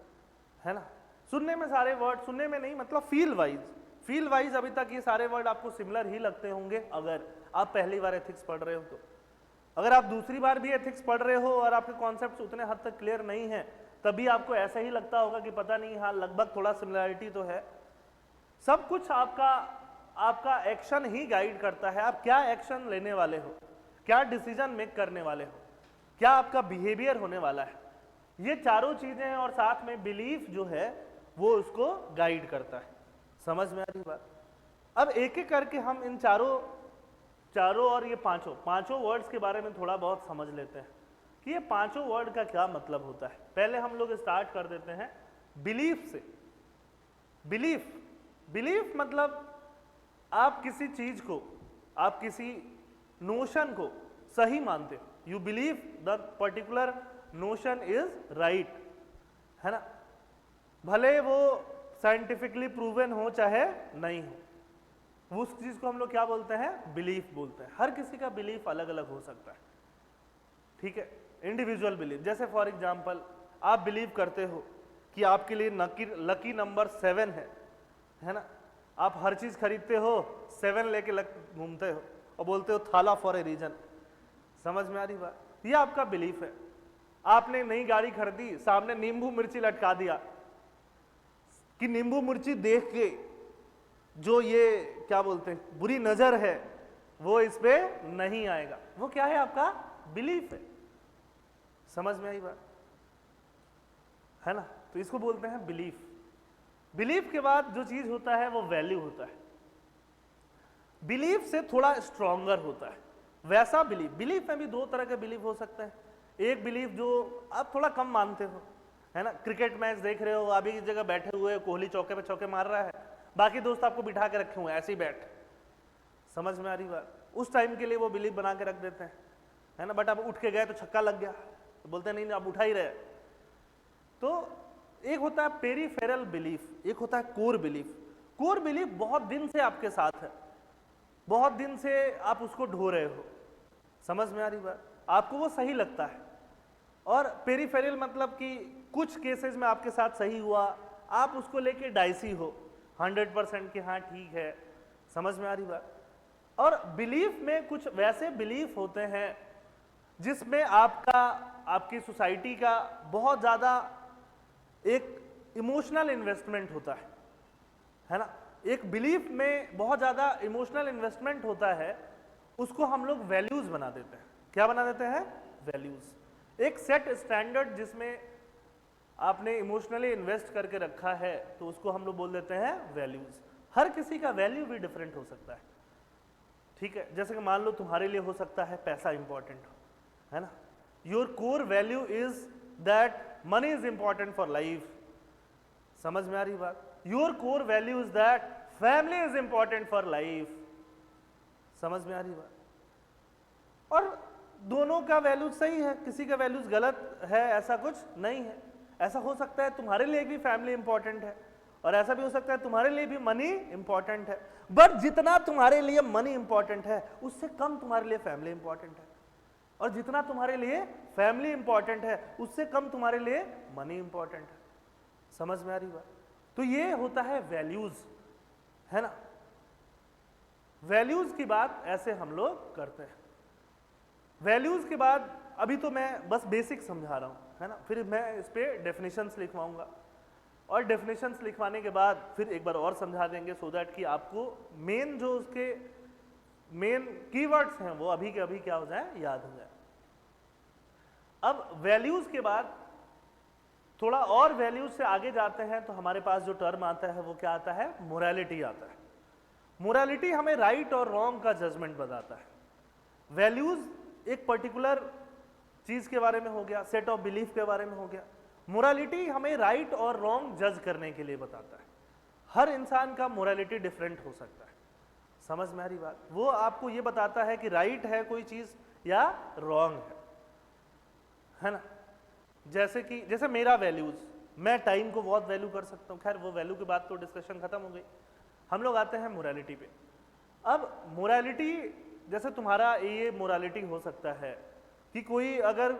है ना। सुनने में सारे वर्ड, सुनने में नहीं मतलब फील वाइज, फील वाइज अभी तक ये सारे वर्ड आपको सिमिलर ही लगते होंगे अगर आप पहली बार एथिक्स पढ़ रहे हो तो। अगर आप दूसरी बार भी एथिक्स पढ़ रहे हो और आपके कॉन्सेप्ट्स उतने हद तक क्लियर नहीं है तभी आपको ऐसा ही लगता होगा कि पता नहीं, हाँ लगभग थोड़ा सिमिलरिटी तो है। सब कुछ आपका एक्शन ही गाइड करता है, आप क्या एक्शन लेने वाले हो, क्या डिसीजन मेक करने वाले हो, क्या आपका बिहेवियर होने वाला है, ये चारों चीजें हैं और साथ में बिलीफ जो है वो उसको गाइड करता है। समझ में आ रही बात? अब एक एक करके हम इन चारों और ये पांचों वर्ड्स के बारे में थोड़ा बहुत समझ लेते हैं कि ये पांचों वर्ड का क्या मतलब होता है। पहले हम लोग स्टार्ट कर देते हैं बिलीफ से। बिलीफ मतलब आप किसी चीज को, आप किसी नोशन को सही मानते हो। You believe the particular notion is right, है ना, भले वो साइंटिफिकली प्रूवन हो चाहे नहीं हो, उस चीज को हम लोग क्या बोलते हैं? बिलीफ बोलते हैं। हर किसी का बिलीफ अलग अलग हो सकता है, ठीक है, इंडिविजुअल बिलीफ। जैसे फॉर एग्जांपल आप बिलीव करते हो कि आपके लिए लकी नंबर 7 है ना, आप हर चीज खरीदते हो 7 लेके घूमते हो और बोलते हो थाला फॉर ए रीजन। समझ में आ रही बात? ये आपका बिलीफ है। आपने नई गाड़ी खरीदी, सामने नींबू मिर्ची लटका दिया कि नींबू मिर्ची देख के जो ये क्या बोलते हैं बुरी नजर है वो इस पे नहीं आएगा, वो क्या है? आपका बिलीफ है। समझ में आई बात? है ना, तो इसको बोलते हैं बिलीफ। बिलीफ के बाद जो चीज होता है वो वैल्यू होता है। बिलीफ से थोड़ा स्ट्रॉन्गर होता है वैसा बिलीफ में भी दो तरह के बिलीफ हो सकते हैं। एक बिलीफ जो आप थोड़ा कम मानते हो, है ना, क्रिकेट मैच देख रहे हो, आप एक जगह बैठे हुए, कोहली चौके पे चौके मार रहा है, बाकी दोस्त आपको बिठा के रखे हुए ऐसे ही बैठ। समझ में आ रही बात? उस टाइम के लिए वो बिलीफ बना के रख देते हैं, है ना, बट आप उठ के गए तो छक्का लग गया तो बोलते हैं नहीं आप उठा ही रहे। तो एक होता है पेरिफेरल बिलीफ, एक होता है कोर बिलीफ। कोर बिलीफ बहुत दिन से आपके साथ है, बहुत दिन से आप उसको ढो रहे हो। समझ में आ रही बात? आपको वो सही लगता है। और पेरिफेरल मतलब कि कुछ केसेस में आपके साथ सही हुआ, आप उसको लेके डाइसी हो 100% कि हाँ ठीक है। समझ में आ रही बात? और बिलीफ में कुछ वैसे बिलीफ होते हैं जिसमें आपकी सोसाइटी का बहुत ज़्यादा एक इमोशनल इन्वेस्टमेंट होता है ना। एक बिलीफ में बहुत ज़्यादा इमोशनल इन्वेस्टमेंट होता है, उसको हम लोग वैल्यूज बना देते हैं। क्या बना देते हैं? वैल्यूज। एक सेट स्टैंडर्ड जिसमें आपने इमोशनली इन्वेस्ट करके रखा है तो उसको हम लोग बोल देते हैं वैल्यूज। हर किसी का वैल्यू भी डिफरेंट हो सकता है, ठीक है। जैसे कि मान लो तुम्हारे लिए हो सकता है पैसा इंपॉर्टेंट, है ना, your core value is that money is important for life. समझ में आ रही बात? Your core value is that family is important for life. समझ में आ रही बात? और दोनों का वैल्यूज सही है, किसी का वैल्यूज गलत है ऐसा कुछ नहीं है। ऐसा हो सकता है तुम्हारे लिए भी फैमिली इंपॉर्टेंट है और ऐसा भी हो सकता है तुम्हारे लिए भी मनी इंपॉर्टेंट है, बट जितना तुम्हारे लिए मनी इंपॉर्टेंट है उससे कम तुम्हारे लिए फैमिली इंपॉर्टेंट है, और जितना तुम्हारे लिए फैमिली इंपॉर्टेंट है उससे कम तुम्हारे लिए मनी इंपॉर्टेंट है। समझ में आ रही बात? तो ये होता है वैल्यूज, है ना। वैल्यूज की बात ऐसे हम लोग करते हैं। वैल्यूज के बाद अभी तो मैं बस बेसिक समझा रहा हूं, है ना, फिर मैं इस पे डेफिनेशंस लिखवाऊंगा और डेफिनेशंस लिखवाने के बाद फिर एक बार और समझा देंगे सो दैट कि आपको मेन जो उसके मेन कीवर्ड्स हैं वो अभी के अभी क्या हो जाए, याद हो जाए। अब वैल्यूज के बाद थोड़ा और वैल्यूज से आगे जाते हैं तो हमारे पास जो टर्म आता है वो क्या आता है? मोरालिटी आता है। मोरालिटी हमें राइट और रॉन्ग का जजमेंट बताता है। वैल्यूज एक पर्टिकुलर चीज के बारे में हो गया, सेट ऑफ बिलीफ के बारे में हो गया। मोरालिटी हमें राइट और रॉन्ग जज करने के लिए बताता है। हर इंसान का मोरालिटी डिफरेंट हो सकता है। समझ में आ रही बात? वो आपको ये बताता है कि राइट है कोई चीज या रॉन्ग है ना। जैसे मेरा वैल्यूज, मैं टाइम को बहुत वैल्यू कर सकता हूँ, खैर वो वैल्यू के बाद तो डिस्कशन खत्म हो गई। हम लोग आते हैं मोरालिटी पे। अब मोरालिटी, जैसे तुम्हारा ये मोरालिटी हो सकता है कि कोई अगर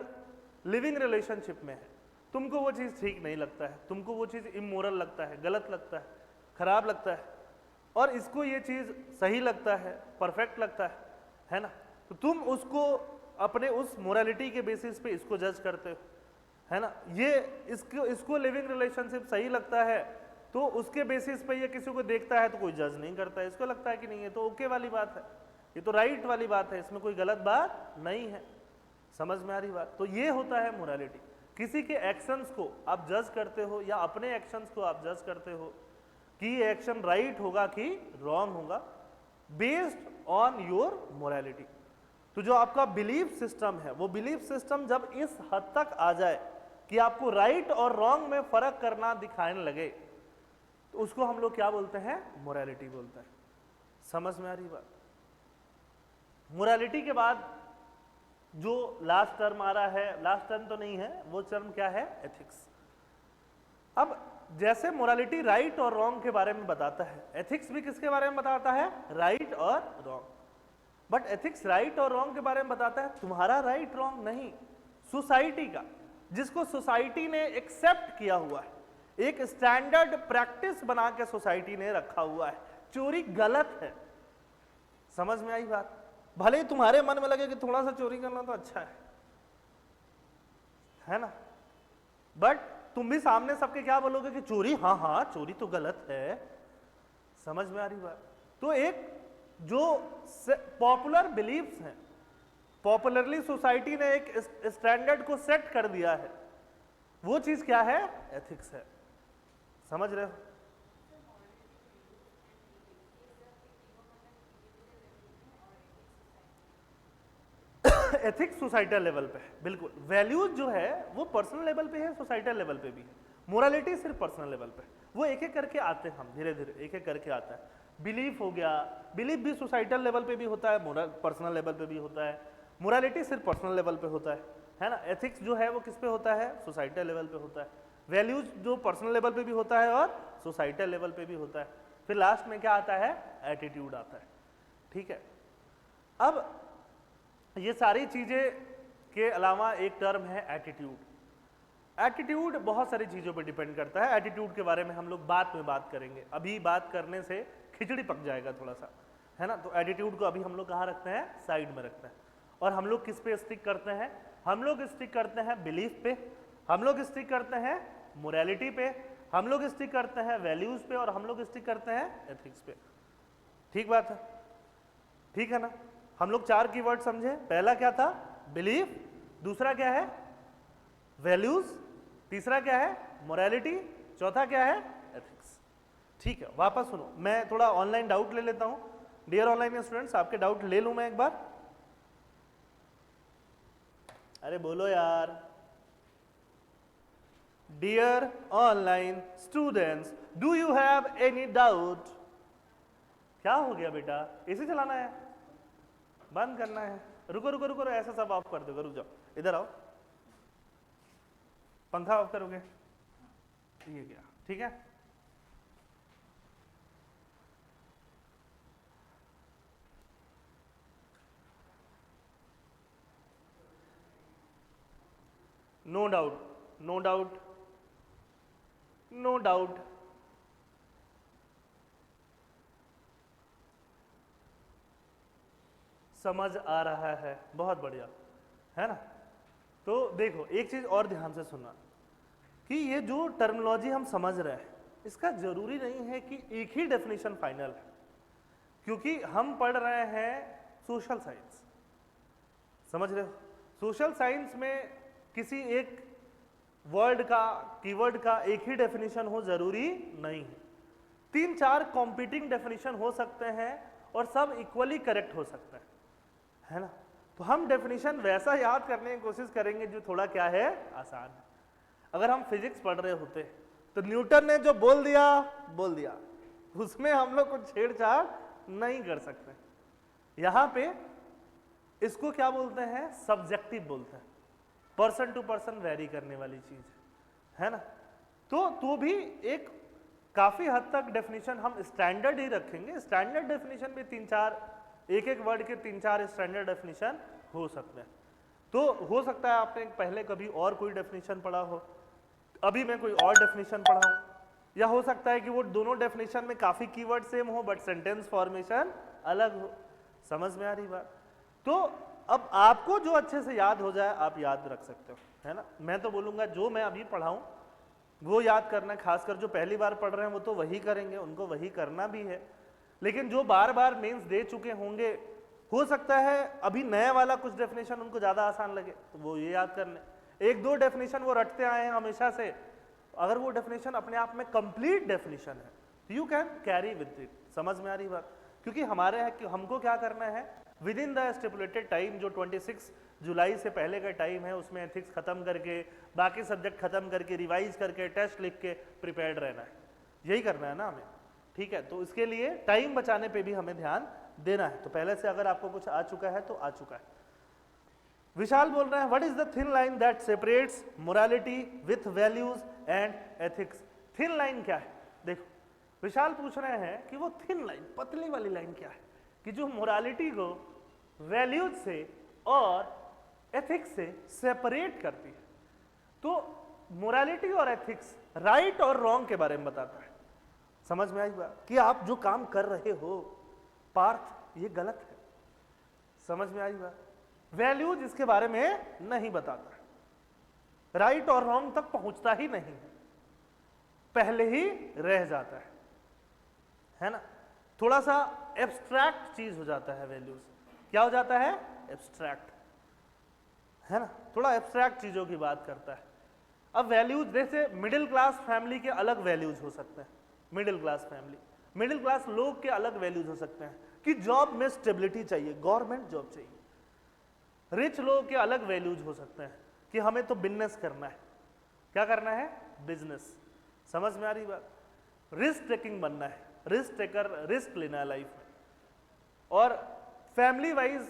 लिविंग रिलेशनशिप में है, तुमको वो चीज़ ठीक नहीं लगता है, तुमको वो चीज़ इमोरल लगता है, गलत लगता है, खराब लगता है, और इसको ये चीज सही लगता है, परफेक्ट लगता है ना, तो तुम उसको अपने उस मोरालिटी के बेसिस पे इसको जज करते हो, है ना। ये इसको लिविंग रिलेशनशिप सही लगता है तो उसके बेसिस पे ये किसी को देखता है तो कोई जज नहीं करता है, इसको लगता है कि नहीं ये तो ओके वाली बात है, ये तो राइट वाली बात है, इसमें कोई गलत बात नहीं है। समझ में आ रही बात? तो ये होता है मोरालिटी। किसी के एक्शंस को आप जज करते हो या अपने एक्शंस को आप जज करते हो कि ये एक्शन राइट होगा कि रॉन्ग होगा बेस्ड ऑन योर मोरालिटी। तो जो आपका बिलीफ सिस्टम है वो बिलीफ सिस्टम जब इस हद तक आ जाए कि आपको राइट और रॉन्ग में फर्क करना दिखाने लगे तो उसको हम लोग क्या बोलते हैं? मोरालिटी बोलते हैं। समझ में आ रही बात? मोरालिटी के बाद जो लास्ट टर्म आ रहा है, लास्ट टर्म तो नहीं है, वो टर्म क्या है? एथिक्स। अब जैसे मोरालिटी राइट और रॉन्ग के बारे में बताता है, एथिक्स भी किसके बारे में बताता है? राइट और रॉन्ग। बट एथिक्स राइट और रॉन्ग के बारे में बताता है तुम्हारा राइट रॉन्ग नहीं, सोसाइटी का, जिसको सोसाइटी ने एक्सेप्ट किया हुआ है, एक स्टैंडर्ड प्रैक्टिस बना के सोसाइटी ने रखा हुआ है। चोरी गलत है। समझ में आई बात? भले ही तुम्हारे मन में लगे कि थोड़ा सा चोरी करना तो अच्छा है ना, बट तुम भी सामने सबके क्या बोलोगे कि चोरी, हाँ हाँ चोरी तो गलत है। समझ में आ रही बात? तो एक जो पॉपुलर बिलीफ्स हैं, पॉपुलरली सोसाइटी ने एक स्टैंडर्ड को सेट कर दिया है, वो चीज क्या है? एथिक्स है। समझ रहे हो? एथिक्स सोसाइटल लेवल पे है, बिल्कुल। वैल्यूज जो है वो पर्सनल लेवल पे है, सोसाइटल लेवल पे भी है। मोरालिटी सिर्फ पर्सनल लेवल पे, वो एक एक करके आते हैं, हम धीरे धीरे एक एक करके आता है। बिलीफ हो गया, बिलीफ भी सोसाइटल लेवल पे भी होता है, पर्सनल लेवल पे भी होता है। मोरालिटी सिर्फ पर्सनल लेवल पे होता है ना। एथिक्स जो है वो किस पे होता है? सोसाइटल लेवल पे होता है। वैल्यूज जो पर्सनल लेवल पे भी होता है और सोसाइटल लेवल पे भी होता है। फिर लास्ट में क्या आता है? एटीट्यूड आता है। ठीक है। अब ये सारी चीजें के अलावा एक टर्म है एटीट्यूड। एटीट्यूड बहुत सारी चीजों पर डिपेंड करता है। एटीट्यूड के बारे में हम लोग बाद में बात करेंगे, अभी बात करने से खिचड़ी पक जाएगा थोड़ा सा, है ना। तो एटीट्यूड को अभी हम लोग कहाँ रखते हैं? साइड में रखते हैं। और हम लोग किस पे स्टिक करते हैं? हम लोग स्टिक करते हैं बिलीफ पे, हम लोग स्टिक करते हैं मोरालिटी पे, हम लोग स्टिक करते हैं वैल्यूज पे, और हम लोग स्टिक करते हैं एथिक्स पे। ठीक बात है? ठीक है ना। हम लोग 4 कीवर्ड समझे। पहला क्या था? बिलीफ। दूसरा क्या है? वैल्यूज। तीसरा क्या है? मोरालिटी। चौथा क्या है? एथिक्स। ठीक है, वापस सुनो, मैं थोड़ा ऑनलाइन डाउट ले लेता हूं। डियर ऑनलाइन स्टूडेंट्स, आपके डाउट ले लूं मैं एक बार? अरे बोलो यार। Dear online students, do you have any doubt? क्या हो गया बेटा? एसी चलाना है? बंद करना है? रुको रुको रुको, ऐसा सब ऑफ कर दो। रुक जाओ, इधर आओ। पंखा ऑफ करोगे? ये क्या? ठीक है। No doubt, no doubt, no doubt. समझ आ रहा है, बहुत बढ़िया, है ना। तो देखो एक चीज और ध्यान से सुनना कि ये जो टर्मिनोलॉजी हम समझ रहे हैं इसका जरूरी नहीं है कि एक ही डेफिनेशन फाइनल है, क्योंकि हम पढ़ रहे हैं सोशल साइंस। समझ रहे हो? सोशल साइंस में किसी एक वर्ड का, कीवर्ड का एक ही डेफिनेशन हो जरूरी नहीं है। 3-4 कॉम्पिटिंग डेफिनेशन हो सकते हैं और सब इक्वली करेक्ट हो सकते हैं, है ना। तो हम डेफिनेशन वैसा याद करने की कोशिश करेंगे जो थोड़ा क्या है? आसान है। अगर हम फिजिक्स पढ़ रहे होते तो न्यूटन ने जो बोल दिया, उसमें हम लोग कुछ छेड़छाड़ नहीं कर सकते। यहां पे इसको क्या बोलते हैं? सब्जेक्टिव बोलते हैं, पर्सन टू पर्सन वेरी करने वाली चीज है ना। तो भी एक काफी हद तक डेफिनेशन हम स्टैंडर्ड ही रखेंगे। स्टैंडर्ड डेफिनेशन में 3-4, एक एक वर्ड के 3-4 स्टैंडर्ड डेफिनेशन हो सकते हैं। तो हो सकता है आपने पहले कभी और कोई डेफिनेशन पढ़ा हो, अभी मैं कोई और डेफिनेशन पढ़ाऊं, या हो सकता है कि वो दोनों डेफिनेशन में काफी कीवर्ड सेम हो बट सेंटेंस फॉर्मेशन अलग हो। समझ में आ रही बात? तो अब आपको जो अच्छे से याद हो जाए आप याद रख सकते हो, है ना। मैं तो बोलूंगा जो मैं अभी पढ़ाऊं वो याद करना है, खासकर जो पहली बार पढ़ रहे हैं वो तो वही करेंगे, उनको वही करना भी है। लेकिन जो बार बार मेंस दे चुके होंगे, हो सकता है अभी नया वाला कुछ डेफिनेशन उनको ज़्यादा आसान लगे तो वो ये याद कर लें। एक दो डेफिनेशन वो रटते आए हैं हमेशा से, अगर वो डेफिनेशन अपने आप में कंप्लीट डेफिनेशन है तो you can carry with it. समझ में आ रही बात? क्योंकि हमारे है कि हमको क्या करना है, with in the stipulated time जो 26 जुलाई से पहले का टाइम है उसमें एथिक्स खत्म करके, बाकी सब्जेक्ट खत्म करके, रिवाइज करके, टेस्ट लिख के प्रिपेयर्ड रहना है। यही करना है ना हमें, ठीक है। तो इसके लिए टाइम बचाने पे भी हमें ध्यान देना है। तो पहले से अगर आपको कुछ आ चुका है तो आ चुका है। विशाल बोल रहे हैं what is the thin line that separates morality with values and ethics. Thin line क्या है? देखो विशाल पूछ रहे हैं कि वो थिन लाइन, पतली वाली लाइन क्या है कि जो मोरालिटी को वैल्यूज से और एथिक्स से सेपरेट करती है। तो मोरालिटी और एथिक्स राइट और रॉन्ग के बारे में बताता है। समझ में आई बात? कि आप जो काम कर रहे हो पार्थ ये गलत है। समझ में आई बात? वैल्यूज इसके बारे में नहीं बताता, राइट और रॉन्ग तक पहुंचता ही नहीं है, पहले ही रह जाता है ना। थोड़ा सा एब्स्ट्रैक्ट चीज हो जाता है वैल्यूज। क्या हो जाता है? एब्स्ट्रैक्ट, है ना, थोड़ा एब्स्ट्रैक्ट चीजों की बात करता है। अब वैल्यूज जैसे मिडिल क्लास फैमिली के अलग वैल्यूज हो सकते हैं, middle class family, middle class लोग के अलग वैल्यूज हो सकते हैं कि जॉब में स्टेबिलिटी चाहिए, गवर्नमेंट जॉब चाहिए। रिच लोग के अलग वैल्यूज हो सकते हैं कि हमें तो बिजनेस करना है। क्या करना है? बिजनेस। समझ में आ रही बात? रिस्क टेकिंग बनना है, रिस्क टेकर, रिस्क लेना है लाइफ में। और family wise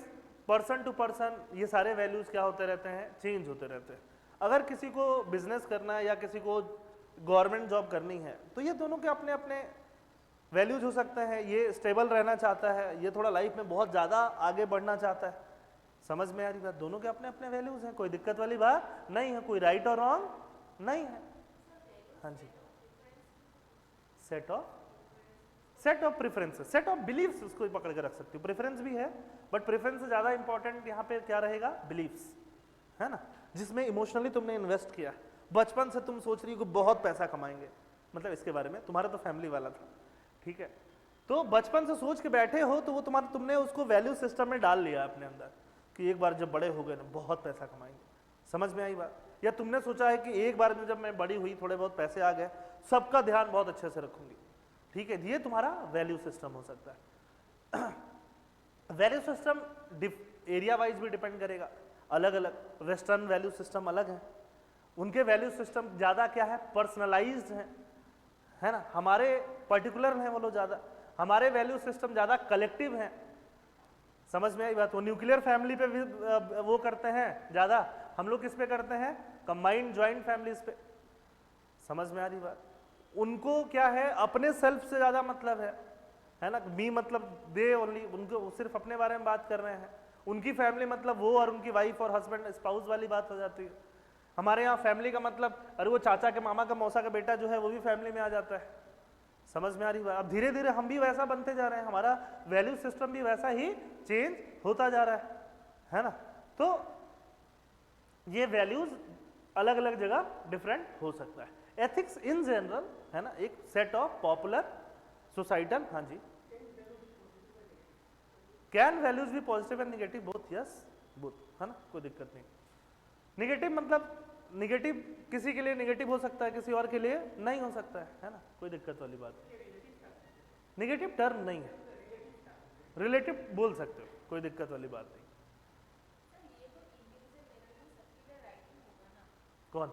person to person ये सारे वैल्यूज क्या होते रहते हैं? चेंज होते रहते हैं। अगर किसी को बिजनेस करना है या किसी को गवर्नमेंट जॉब करनी है तो ये दोनों के अपने अपने वैल्यूज हो सकते हैं। ये स्टेबल रहना चाहता है, ये थोड़ा लाइफ में बहुत ज़्यादा आगे बढ़ना चाहता है। समझ में आ रही बात? दोनों के अपने अपने वैल्यूज हैं, कोई दिक्कत वाली बात नहीं है, कोई राइट और रॉन्ग नहीं है। हाँ जी, set of preferences, set of beliefs उसको पकड़ के रख सकती हो। प्रेफरेंस भी है बट प्रेफरेंस से ज़्यादा इंपॉर्टेंट यहाँ पे क्या रहेगा? बिलीव्स, है ना, जिसमें इमोशनली तुमने इन्वेस्ट किया। बचपन से तुम सोच रही हो कि बहुत पैसा कमाएंगे, मतलब इसके बारे में, तुम्हारा तो फैमिली वाला था, ठीक है, तो बचपन से सोच के बैठे हो तो वो तुमने उसको वैल्यू सिस्टम में डाल लिया अपने अंदर कि एक बार जब बड़े हो गए ना बहुत पैसा कमाएंगे। समझ में आई बात? या तुमने सोचा है कि एक बार में जब मैं बड़ी हुई, थोड़े बहुत पैसे आ गए, सबका ध्यान बहुत अच्छे से रखूंगी, ठीक है। ये तुम्हारा वैल्यू सिस्टम हो सकता है। वैल्यू सिस्टम एरिया वाइज भी डिपेंड करेगा, अलग अलग। वेस्टर्न वैल्यू सिस्टम अलग है, उनके वैल्यू सिस्टम ज़्यादा क्या है? पर्सनलाइज्ड है ना। हमारे पर्टिकुलर हैं वो लोग ज़्यादा, हमारे वैल्यू सिस्टम ज़्यादा कलेक्टिव हैं। समझ में आई बात? वो न्यूक्लियर फैमिली पे भी वो करते हैं ज़्यादा, हम लोग किस पे करते हैं? कंबाइंड ज्वाइंट फैमिलीज पे। समझ में आ रही बात? उनको क्या है? अपने सेल्फ से ज़्यादा मतलब है ना। मी मतलब दे ओनली, उनको सिर्फ अपने बारे में बात कर रहे हैं। उनकी फैमिली मतलब वो और उनकी वाइफ और हस्बैंड स्पाउस वाली बात हो जाती है। हमारे यहाँ फैमिली का मतलब अरे वो चाचा के मामा का मौसा का बेटा जो है वो भी फैमिली में आ जाता है। समझ में आ रही बात? अब धीरे धीरे हम भी वैसा बनते जा रहे हैं, हमारा वैल्यू सिस्टम भी वैसा ही चेंज होता जा रहा है ना। तो ये वैल्यूज अलग अलग जगह डिफरेंट हो सकता है। एथिक्स इन जनरल है ना, एक सेट ऑफ पॉपुलर सोसाइटल, हाँ जी, कैन वैल्यूज भी positive and negative both, yes both, है ना, कोई दिक्कत नहीं। निगेटिव मतलब निगेटिव किसी के लिए निगेटिव हो सकता है, किसी और के लिए नहीं हो सकता है ना, कोई दिक्कत वाली बात। निगेटिव टर्म नहीं है, रिलेटिव बोल सकते हो, कोई दिक्कत वाली बात नहीं। कौन?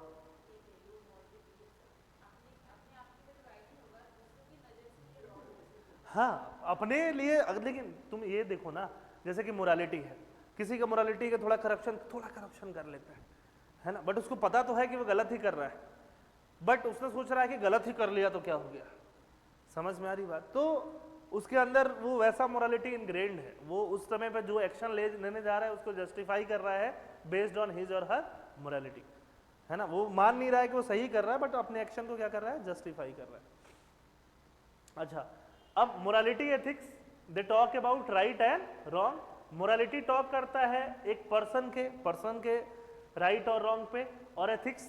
हाँ अपने लिए, लेकिन तुम ये देखो ना, जैसे कि मोरालिटी है, किसी का मोरालिटी का थोड़ा करप्शन कर लेता है ना, बट उसको पता तो है कि वो गलत ही कर रहा है, बट उसने सोच रहा है कि गलत ही कर लिया तो क्या हो गया। समझ में आ रही बात? तो उसके अंदर वो वैसा मोरालिटी इनग्रेन्ड है, वो उस समय पर जो एक्शन लेने जा रहा है उसको जस्टिफाई कर रहा है बेस्ड ऑन हिज और हर मोरालिटी, है ना। वो मान नहीं रहा है कि वो सही कर रहा है बट अपने एक्शन को क्या कर रहा है? जस्टिफाई कर रहा है। अच्छा, अब morality ethics they talk about right and wrong. Morality talk करता है एक पर्सन के राइट और रॉन्ग पे, और एथिक्स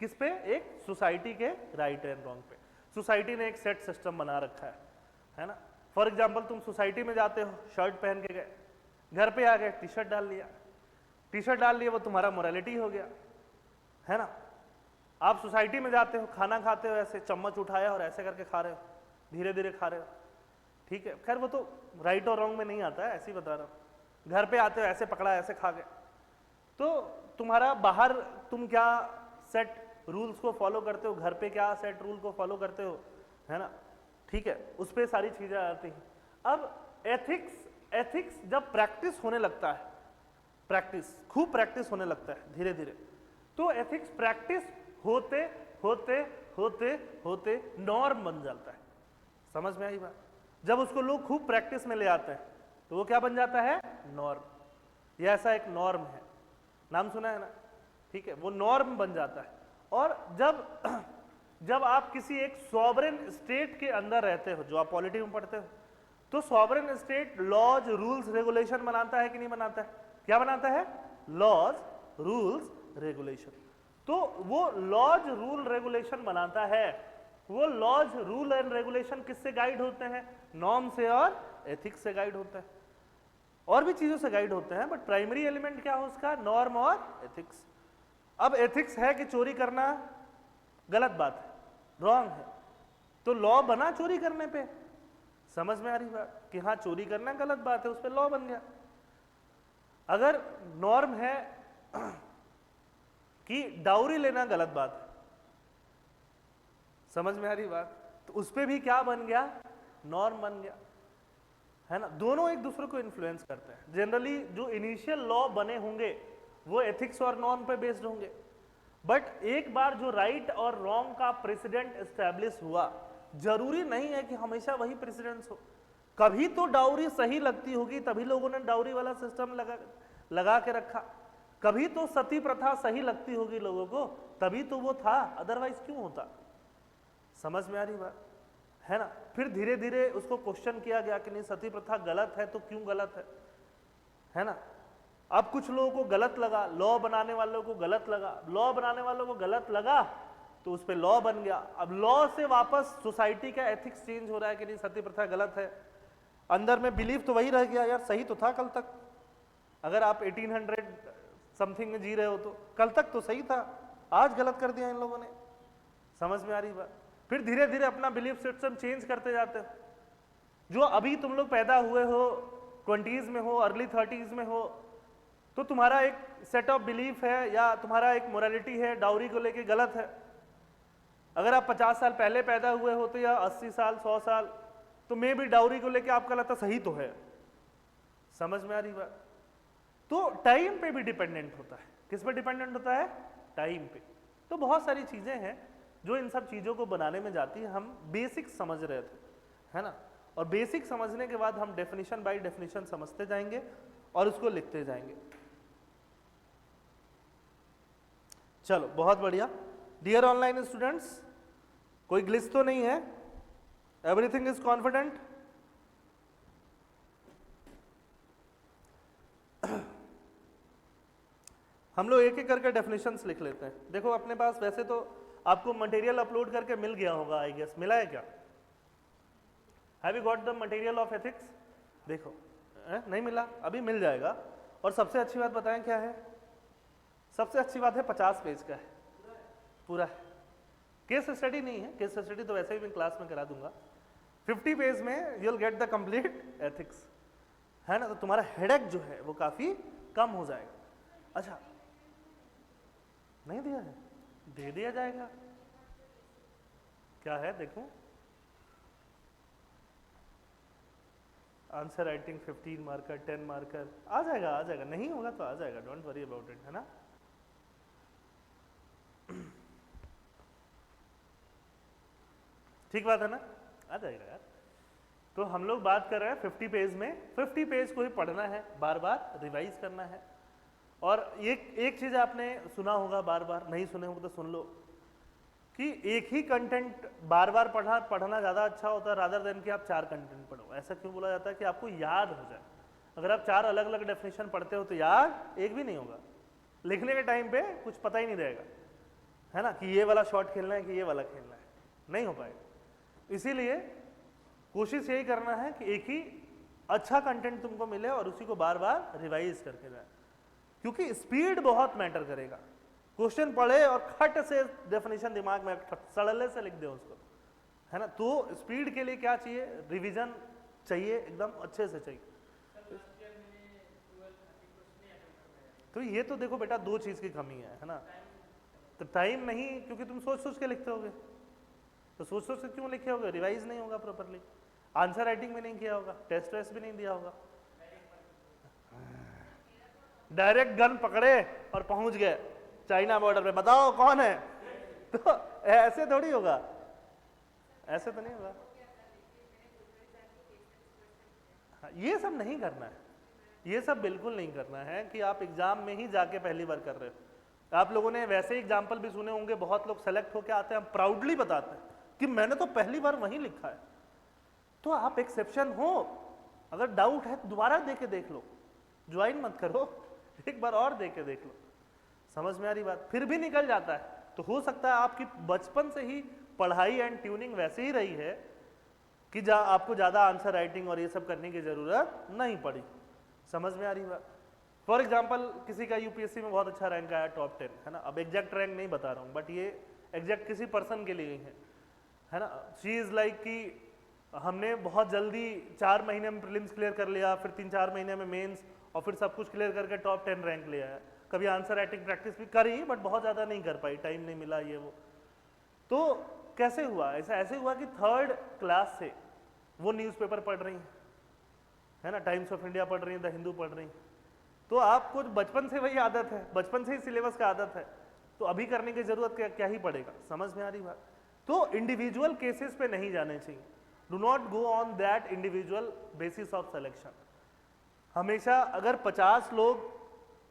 किस पे, एक सोसाइटी के राइट एंड रॉन्ग पे। सोसाइटी ने एक सेट सिस्टम बना रखा है ना। फॉर एग्जाम्पल तुम सोसाइटी में जाते हो, शर्ट पहन के गए, घर पे आ गए टी शर्ट डाल लिया, वो तुम्हारा मोरालिटी हो गया, है ना। आप सोसाइटी में जाते हो, खाना खाते हो, ऐसे चम्मच उठाया और ऐसे करके खा रहे हो, धीरे धीरे खा रहे हो, ठीक है, खैर वो तो राइट और रॉन्ग में नहीं आता है, ऐसे ही बता रहा हूँ। घर पे आते हो, ऐसे पकड़ा, ऐसे खा गए, तो तुम्हारा बाहर तुम क्या सेट रूल्स को फॉलो करते हो, घर पे क्या सेट रूल को फॉलो करते हो, है ना, ठीक है, उस पर सारी चीजें आती हैं। अब एथिक्स जब प्रैक्टिस होने लगता है, खूब प्रैक्टिस होने लगता है धीरे धीरे, तो एथिक्स प्रैक्टिस होते होते होते होते नॉर्म बन जाता है। समझ में आई बात? जब उसको लोग खूब प्रैक्टिस में ले आते हैं तो वो क्या बन जाता है, नॉर्म। ये ऐसा एक नॉर्म है, नाम सुना है ना, ठीक है, वो नॉर्म बन जाता है। और जब आप किसी एक सॉवरेन स्टेट के अंदर रहते हो, जो आप पॉलिटी में पढ़ते हो, तो sovereign state laws rules regulation बनाता है कि नहीं बनाता है? क्या बनाता है? Laws rules regulation. तो वो लॉज रूल रेगुलेशन बनाता है। वो लॉज रूल एंड रेगुलेशन किससे गाइड होते हैं? नॉर्म से और एथिक्स से गाइड होता है, और भी चीजों से गाइड होते हैं, बट प्राइमरी एलिमेंट क्या हो उसका? नॉर्म और एथिक्स। अब एथिक्स है कि चोरी करना गलत बात है, रॉन्ग है, तो लॉ बना चोरी करने पे। समझ में आ रही बात कि हाँ चोरी करना गलत बात है, उस पर लॉ बन गया। अगर नॉर्म है कि डाउरी लेना गलत बात है, समझ में आ रही बात, तो उस पर भी क्या बन गया? नॉर्म बन गया, है ना। दोनों एक दूसरे को इन्फ्लुएंस करते हैं। जनरली जो इनिशियल लॉ बने होंगे वो एथिक्स और नॉर्म पे बेस्ड होंगे, बट एक बार जो राइट और रॉन्ग का प्रेसिडेंट एस्टैब्लिश हुआ, जरूरी नहीं है कि हमेशा वही प्रेसिडेंट हो। कभी तो डाउरी सही लगती होगी, तभी लोगों ने डाउरी वाला सिस्टम लगा के रखा। कभी तो सती प्रथा सही लगती होगी लोगों को, तभी तो वो था, अदरवाइज क्यों होता? समझ में आ रही बात, है ना। फिर धीरे धीरे उसको क्वेश्चन किया गया कि नहीं सती प्रथा गलत है तो क्यों गलत है ना। अब कुछ लोगों को गलत लगा, लॉ बनाने वालों को गलत लगा, तो उस पर लॉ बन गया। अब लॉ से वापस सोसाइटी का एथिक्स चेंज हो रहा है कि नहीं सती प्रथा गलत है। अंदर में बिलीफ तो वही रह गया, यार सही तो था कल तक। अगर आप 1800 समथिंग में जी रहे हो तो कल तक तो सही था, आज गलत कर दिया इन लोगों ने। समझ में आ रही बात। फिर धीरे धीरे अपना बिलीफ सिस्टम चेंज करते जाते हो। जो अभी तुम लोग पैदा हुए हो, 20s में हो, अर्ली 30s में हो, तो तुम्हारा एक सेट ऑफ बिलीफ है या तुम्हारा एक मोरालिटी है डाउरी को लेके गलत है। अगर आप 50 साल पहले पैदा हुए हो तो या 80 साल 100 साल, तो मे भी डाउरी को लेके आपका लगता सही तो है। समझ में आ रही बात। तो टाइम पे भी डिपेंडेंट होता है। किस पे डिपेंडेंट होता है? टाइम पे। तो बहुत सारी चीजें हैं जो इन सब चीजों को बनाने में जाती है। हम बेसिक समझ रहे थे, है ना, और बेसिक समझने के बाद हम डेफिनेशन बाय डेफिनेशन समझते जाएंगे और उसको लिखते जाएंगे। चलो बहुत बढ़िया। डियर ऑनलाइन स्टूडेंट्स, कोई ग्लिच तो नहीं है? Everything is confident? हम लोग एक एक करके डेफिनेशंस लिख लेते हैं। देखो अपने पास वैसे तो आपको मटेरियल अपलोड करके मिल गया होगा, आई गेस। मिला है क्या? Have you got the material of ethics? देखो नहीं मिला, अभी मिल जाएगा। और सबसे अच्छी बात बताएं क्या है? सबसे अच्छी बात है 50 पेज का है पूरा। केस स्टडी नहीं है, केस स्टडी तो वैसे ही मैं क्लास में करा दूंगा। 50 पेज में you will get the complete ethics, है ना। तो तुम्हारा हेडेक जो है वो काफी कम हो जाएगा। अच्छा नहीं दिया है? दे दिया जाएगा। क्या है देखो, आंसर राइटिंग 15 मार्कर, 10 मार्कर, आ जाएगा। नहीं होगा तो आ जाएगा, डोंट वरी अबाउट इट, है ना। ठीक बात है ना, आ जाएगा यार। तो हम लोग बात कर रहे हैं 50 पेज में। 50 पेज को ही पढ़ना है, बार बार रिवाइज करना है। और एक चीज आपने सुना होगा, बार बार नहीं सुने होंगे तो सुन लो, कि एक ही कंटेंट बार बार पढ़ना ज़्यादा अच्छा होता है रादर देन कि आप 4 कंटेंट पढ़ो। ऐसा क्यों बोला जाता है? कि आपको याद हो जाए। अगर आप 4 अलग अलग डेफिनेशन पढ़ते हो तो याद एक भी नहीं होगा, लिखने के टाइम पे कुछ पता ही नहीं रहेगा, है ना, कि ये वाला शॉट खेलना है कि ये वाला खेलना है, नहीं हो पाएगा। इसीलिए कोशिश यही करना है कि एक ही अच्छा कंटेंट तुमको मिले और उसी को बार बार रिवाइज करके जाए, क्योंकि स्पीड बहुत मैटर करेगा। क्वेश्चन पढ़े और खट से डेफिनेशन दिमाग में सड़ले से लिख दे उसको, है ना। तो स्पीड के लिए क्या चाहिए? रिवीजन चाहिए, एकदम अच्छे से चाहिए। तो ये तो देखो बेटा 2 चीज़ की कमी है ना। तो टाइम नहीं, क्योंकि तुम सोच सोच के लिखते होगे, तो सोच सोच के क्यों लिखे होगे? रिवाइज नहीं होगा प्रॉपरली, आंसर राइटिंग भी नहीं किया होगा, टेस्ट वेस्ट भी नहीं दिया होगा, डायरेक्ट गन पकड़े और पहुंच गए चाइना बॉर्डर पे, बताओ कौन है। तो ऐसे थोड़ी होगा, ऐसे तो नहीं होगा। हाँ, ये सब नहीं करना है, ये सब बिल्कुल नहीं करना है कि आप एग्जाम में ही जाके पहली बार कर रहे हो। आप लोगों ने वैसे एग्जाम्पल भी सुने होंगे, बहुत लोग सेलेक्ट होके आते हैं, प्राउडली बताते हैं कि मैंने तो पहली बार वहीं लिखा है। तो आप एक्सेप्शन हो, अगर डाउट है तो दोबारा दे के देख लो, ज्वाइन मत करो, एक बार और दे के देख लो। समझ में आ रही बात? फिर भी निकल जाता है तो हो सकता है आपकी बचपन से ही पढ़ाई एंड ट्यूनिंग वैसे ही रही है कि आपको ज़्यादा आंसर राइटिंग और ये सब करने की ज़रूरत नहीं पड़ी। समझ में आ रही बात? फॉर एग्जाम्पल किसी का यूपीएससी में बहुत अच्छा रैंक आया, टॉप 10, है ना। अब एग्जैक्ट रैंक नहीं बता रहा हूँ, बट ये एग्जैक्ट किसी पर्सन के लिए है ना। शी इज़ लाइक कि हमने बहुत जल्दी 4 महीने में प्रीलिम्स क्लियर कर लिया, फिर 3-4 महीने में मेंस, और फिर सब कुछ क्लियर करके टॉप 10 रैंक लिया है। कभी आंसर राइटिंग प्रैक्टिस भी करी बट बहुत ज़्यादा नहीं कर पाई, टाइम नहीं मिला ये वो। तो कैसे हुआ? ऐसे हुआ कि 3rd क्लास से वो न्यूज़पेपर पढ़ रही है ना, टाइम्स ऑफ इंडिया पढ़ रही हैं, द हिंदू पढ़ रही हैं। तो आपको बचपन से वही आदत है, बचपन से ही सिलेबस का आदत है, तो अभी करने की जरूरत क्या ही पड़ेगा। समझ में आ रही बात? तो इंडिविजुअल केसेस पे नहीं जाने चाहिए, do not go on that individual basis of selection. हमेशा अगर 50 लोग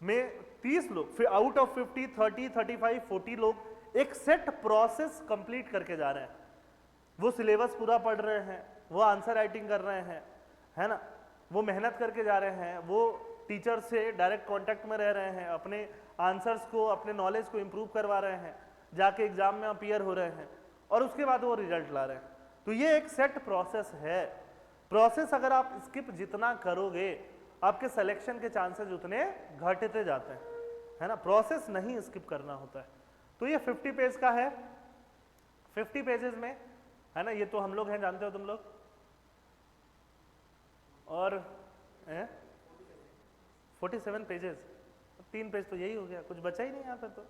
में 30 लोग, फिर आउट ऑफ 50, 30, 35, 40 लोग एक सेट प्रोसेस कंप्लीट करके जा रहे हैं, वो सिलेबस पूरा पढ़ रहे हैं, वो आंसर राइटिंग कर रहे हैं, है ना, वो मेहनत करके जा रहे हैं, वो टीचर से डायरेक्ट कांटेक्ट में रह रहे हैं, अपने आंसर्स को, अपने नॉलेज को इम्प्रूव करवा रहे हैं, जाके एग्जाम में अपीयर हो रहे हैं, और उसके बाद वो रिजल्ट ला रहे हैं। तो ये एक सेट प्रोसेस है। प्रोसेस अगर आप स्किप जितना करोगे, आपके सिलेक्शन के चांसेस उतने घटते जाते हैं, है ना। प्रोसेस नहीं स्किप करना होता है। तो ये 50 पेज का है, 50 पेजेस में, है ना। ये तो हम लोग हैं, जानते हो तुम लोग, और 47 पेजेस, 3 पेज तो यही हो गया, कुछ बचा ही नहीं यहाँ पे। तो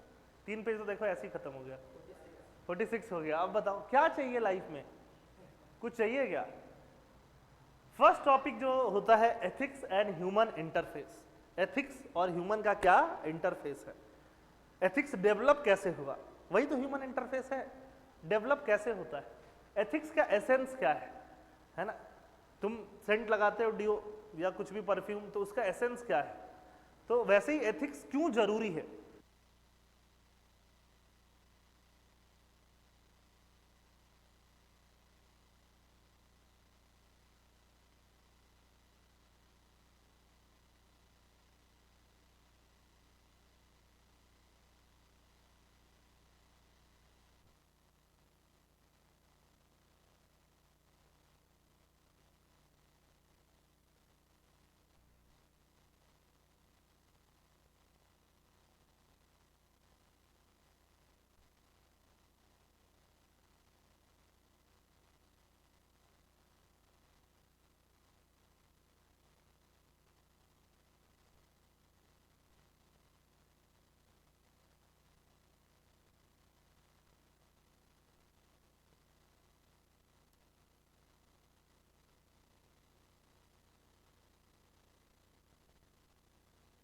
3 पेज तो देखो ऐसे ही खत्म हो गया, 46 हो गया। अब बताओ क्या चाहिए लाइफ में? कुछ चाहिए क्या? फर्स्ट टॉपिक जो होता है ethics and human interface. Ethics और ह्यूमन का क्या इंटरफेस है? एथिक्स डेवलप कैसे हुआ? वही तो ह्यूमन इंटरफेस है। डेवलप कैसे होता है? एथिक्स का एसेंस क्या है ना। तुम सेंट लगाते हो, डिओ या कुछ भी परफ्यूम, तो उसका एसेंस क्या है? तो वैसे ही एथिक्स क्यों जरूरी है?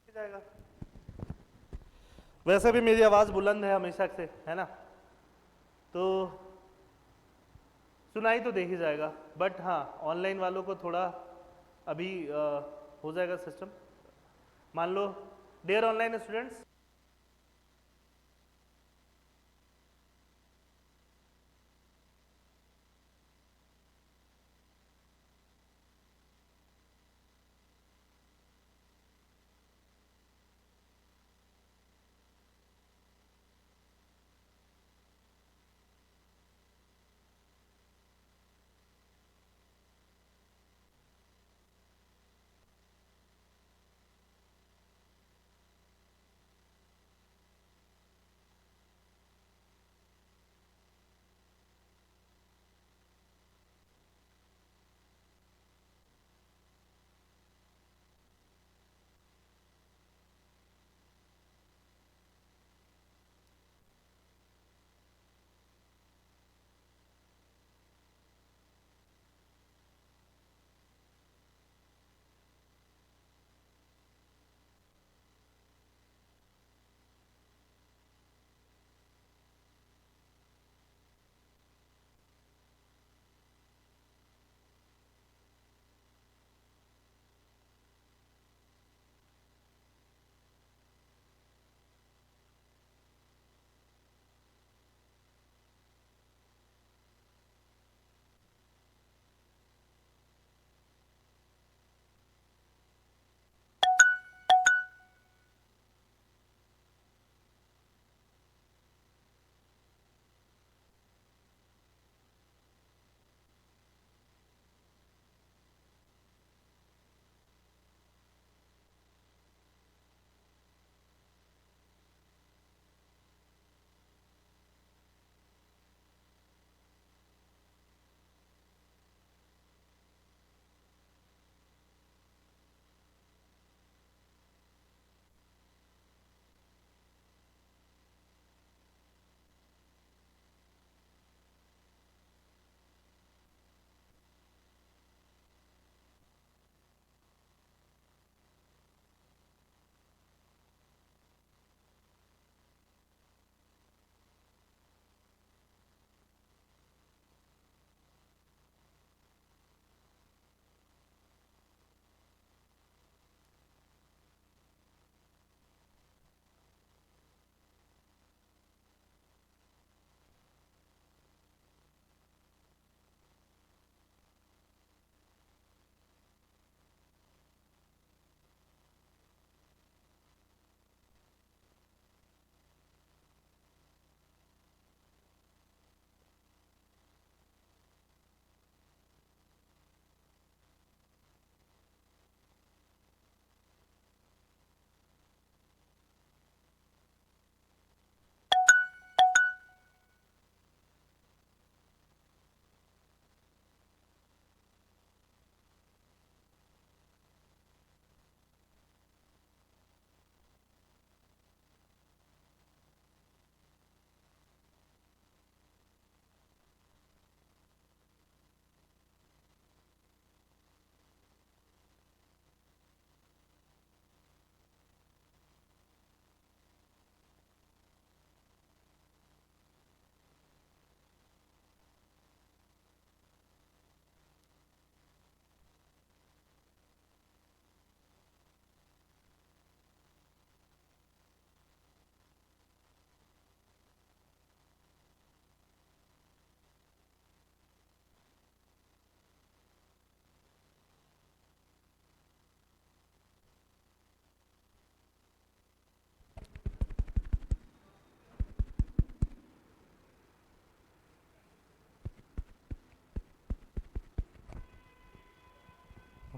जाएगा। वैसे भी मेरी आवाज बुलंद है हमेशा से, है ना, तो सुनाई तो दे ही जाएगा। बट हाँ, ऑनलाइन वालों को थोड़ा अभी हो जाएगा सिस्टम। मान लो dear online students,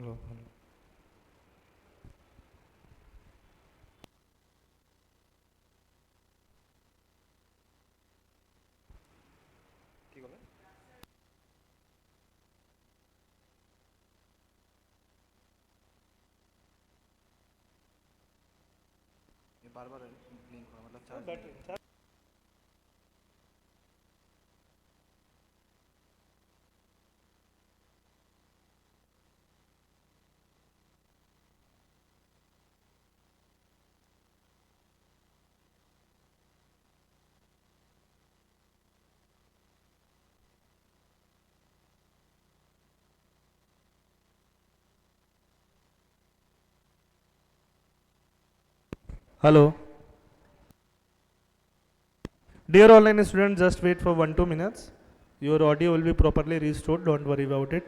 hello hello কি ক'লে ये बार बार ब्लिंक हो रहा मतलब चार्ज नहीं बैटरी है Hello. Dear online students, just wait for 1 2 minutes. Your audio will be properly restored. Don't worry about it.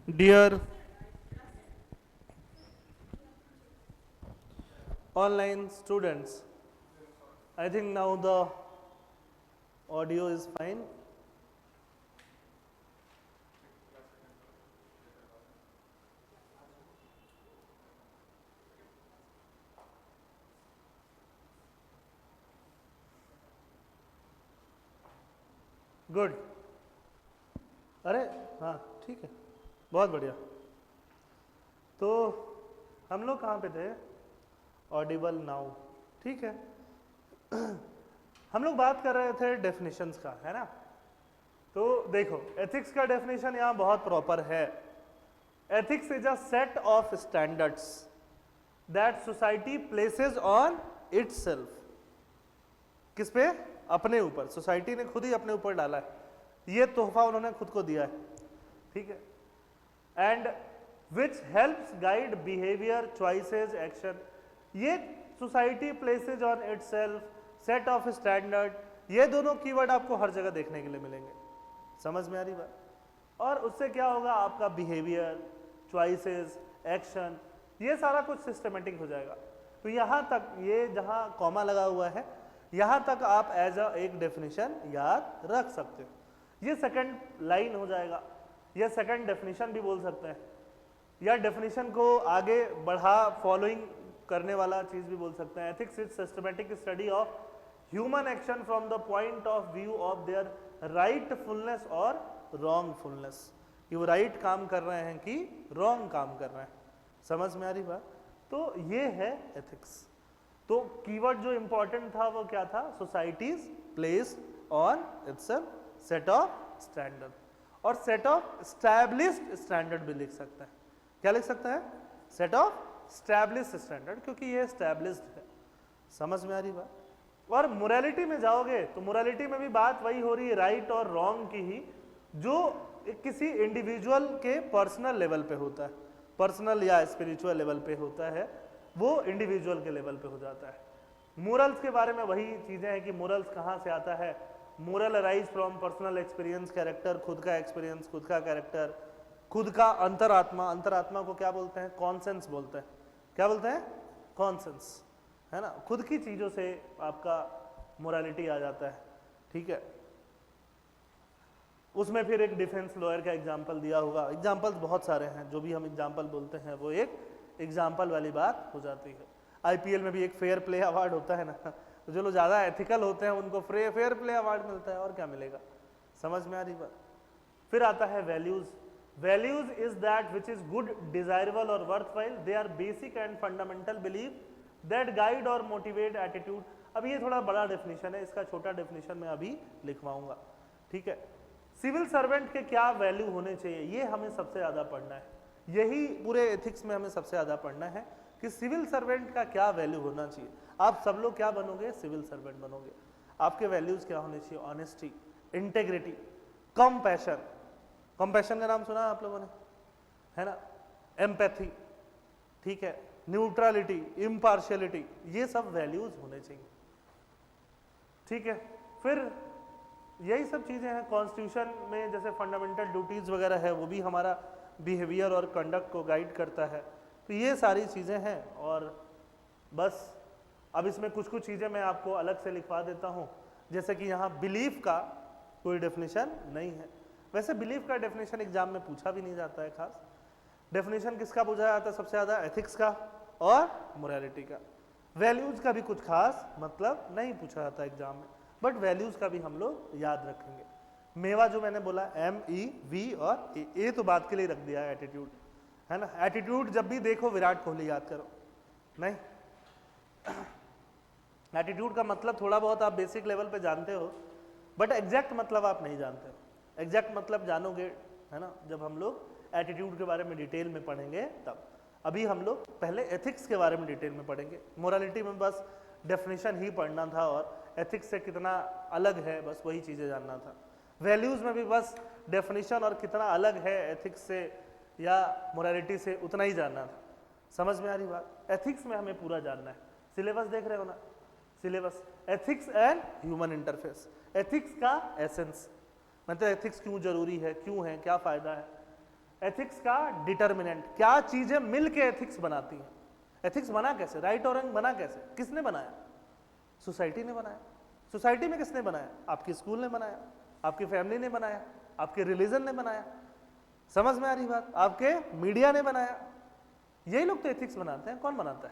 Dear online students, I think now the audio is fine. Good. अरे हाँ ठीक है, बहुत बढ़िया। तो हम लोग कहाँ पे थे? ऑडिबल नाउ, ठीक है। हम लोग बात कर रहे थे डेफिनेशंस का, है ना। तो देखो एथिक्स का डेफिनेशन यहाँ बहुत प्रॉपर है। Ethics is a set of standards that society places on itself. किस पे? अपने ऊपर। सोसाइटी ने खुद ही अपने ऊपर डाला है, ये तोहफा उन्होंने खुद को दिया है, ठीक है। And which helps guide behaviour, choices, action. ये society places on itself, set of standard, ये दोनों कीवर्ड आपको हर जगह देखने के लिए मिलेंगे। समझ में आ रही बात? और उससे क्या होगा? आपका बिहेवियर, चॉइसेस, एक्शन, ये सारा कुछ सिस्टमेटिक हो जाएगा। तो यहाँ तक, ये जहाँ कॉमा लगा हुआ है, यहाँ तक आप एज अ एक डेफिनेशन याद रख सकते हो। ये सेकंड लाइन हो जाएगा, या सेकंड डेफिनेशन भी बोल सकते हैं, या डेफिनेशन को आगे बढ़ा फॉलोइंग करने वाला चीज भी बोल सकते हैं। Ethics is systematic study of human action from the point of view of their rightfulness और रॉन्गफुलनेस, कि वो राइट काम कर रहे हैं कि रॉन्ग काम कर रहे हैं। समझ में आ रही बात? तो ये है एथिक्स। तो कीवर्ड जो इंपॉर्टेंट था वो क्या था? Societies placed on itself set of standard, और सेट ऑफ स्टैब्लिश्ड स्टैंडर्ड भी लिख सकता है। क्या लिख सकता है? सेट ऑफ स्टैब्लिश्ड स्टैंडर्ड, क्योंकि ये स्टैब्लिश्ड है। समझ में आ रही बात? और मोरालिटी में जाओगे तो मोरालिटी में भी बात वही हो रही है, राइट और रॉन्ग की ही, जो किसी इंडिविजुअल के पर्सनल लेवल पे होता है, पर्सनल या स्पिरिचुअल लेवल पे होता है, वो इंडिविजुअल के लेवल पे हो जाता है। मोरल्स के बारे में वही चीजें हैं कि मोरल्स कहाँ से आता है? Moral arise from personal experience, character, खुद का एक्सपीरियंस, खुद का कैरेक्टर, खुद का अंतरात्मा। अंतरात्मा को क्या बोलते हैं? कॉन्सेंस बोलते हैं। क्या बोलते हैं? कॉन्सेंस, है ना। खुद की चीजों से आपका मोरालिटी आ जाता है, ठीक है। उसमें फिर एक डिफेंस लॉयर का एग्जाम्पल दिया होगा। एग्जाम्पल्स बहुत सारे हैं, जो भी हम एग्जाम्पल बोलते हैं वो एक एग्जाम्पल वाली बात हो जाती है। आईपीएल में भी एक फेयर प्ले अवार्ड होता है ना, तो जो लोग ज़्यादा एथिकल होते हैं उनको फेयर प्ले अवार्ड मिलता है, और क्या मिलेगा। समझ में आ रही बात? फिर आता है values. Values is that which is good, desirable और worthwhile. They are basic and fundamental belief that guide और मोटिवेट एटीट्यूड। अब ये थोड़ा बड़ा डेफिनेशन है, इसका छोटा डेफिनेशन मैं अभी लिखवाऊंगा, ठीक है। सिविल सर्वेंट के क्या वैल्यू होने चाहिए, ये हमें सबसे ज़्यादा पढ़ना है। यही पूरे एथिक्स में हमें सबसे ज़्यादा पढ़ना है कि सिविल सर्वेंट का क्या वैल्यू होना चाहिए। आप सब लोग क्या बनोगे? सिविल सर्वेंट बनोगे। आपके वैल्यूज क्या होने चाहिए? Honesty, integrity, compassion. कंपैशन का नाम सुना है आप लोगों ने, है ना। एम्पैथी, ठीक है, न्यूट्रलिटी, इम्पार्शियलिटी, ये सब वैल्यूज होने चाहिए, ठीक है। फिर यही सब चीज़ें हैं। कॉन्स्टिट्यूशन में जैसे फंडामेंटल ड्यूटीज़ वगैरह है, वो भी हमारा बिहेवियर और कंडक्ट को गाइड करता है। तो ये सारी चीज़ें हैं, और बस अब इसमें कुछ कुछ चीज़ें मैं आपको अलग से लिखवा देता हूँ। जैसे कि यहाँ बिलीफ का कोई डेफिनेशन नहीं है। वैसे बिलीफ का डेफिनेशन एग्जाम में पूछा भी नहीं जाता है खास। डेफिनेशन किसका पूछा जाता है सबसे ज़्यादा? एथिक्स का और मोरालिटी का। वैल्यूज़ का भी कुछ खास मतलब नहीं पूछा जाता एग्जाम में, बट वैल्यूज़ का भी हम लोग याद रखेंगे। मेवा जो मैंने बोला, MEV और ए तो बात के लिए रख दिया है, एटीट्यूड, है ना। एटीट्यूड जब भी देखो विराट कोहली याद करो, नहीं। एटीट्यूड का मतलब थोड़ा बहुत आप बेसिक लेवल पे जानते हो, बट एग्जैक्ट मतलब आप नहीं जानते हो। एग्जैक्ट मतलब जानोगे, है ना, जब हम लोग एटीट्यूड के बारे में डिटेल में पढ़ेंगे तब। अभी हम लोग पहले एथिक्स के बारे में डिटेल में पढ़ेंगे। मोरालिटी में बस डेफिनेशन ही पढ़ना था, और एथिक्स से कितना अलग है बस वही चीज़ें जानना था। वैल्यूज़ में भी बस डेफिनेशन और कितना अलग है एथिक्स से या मोरालिटी से उतना ही जानना था। समझ में आ रही बात? एथिक्स में हमें पूरा जानना है। सिलेबस देख रहे हो ना, syllabus ethics and human interface. Ethics का एसेंस, मतलब एथिक्स क्यों जरूरी है, क्यों है, क्या फ़ायदा है, एथिक्स का डिटर्मिनेंट, क्या चीजें मिलके एथिक्स बनाती हैं। एथिक्स बना कैसे, राइट और रंग बना कैसे, किसने बनाया? सोसाइटी ने बनाया। सोसाइटी में किसने बनाया? आपकी स्कूल ने बनाया, आपकी फैमिली ने बनाया, आपके रिलीजन ने बनाया। समझ में आ रही बात? आपके मीडिया ने बनाया। यही लोग तो एथिक्स बनाते हैं। कौन बनाता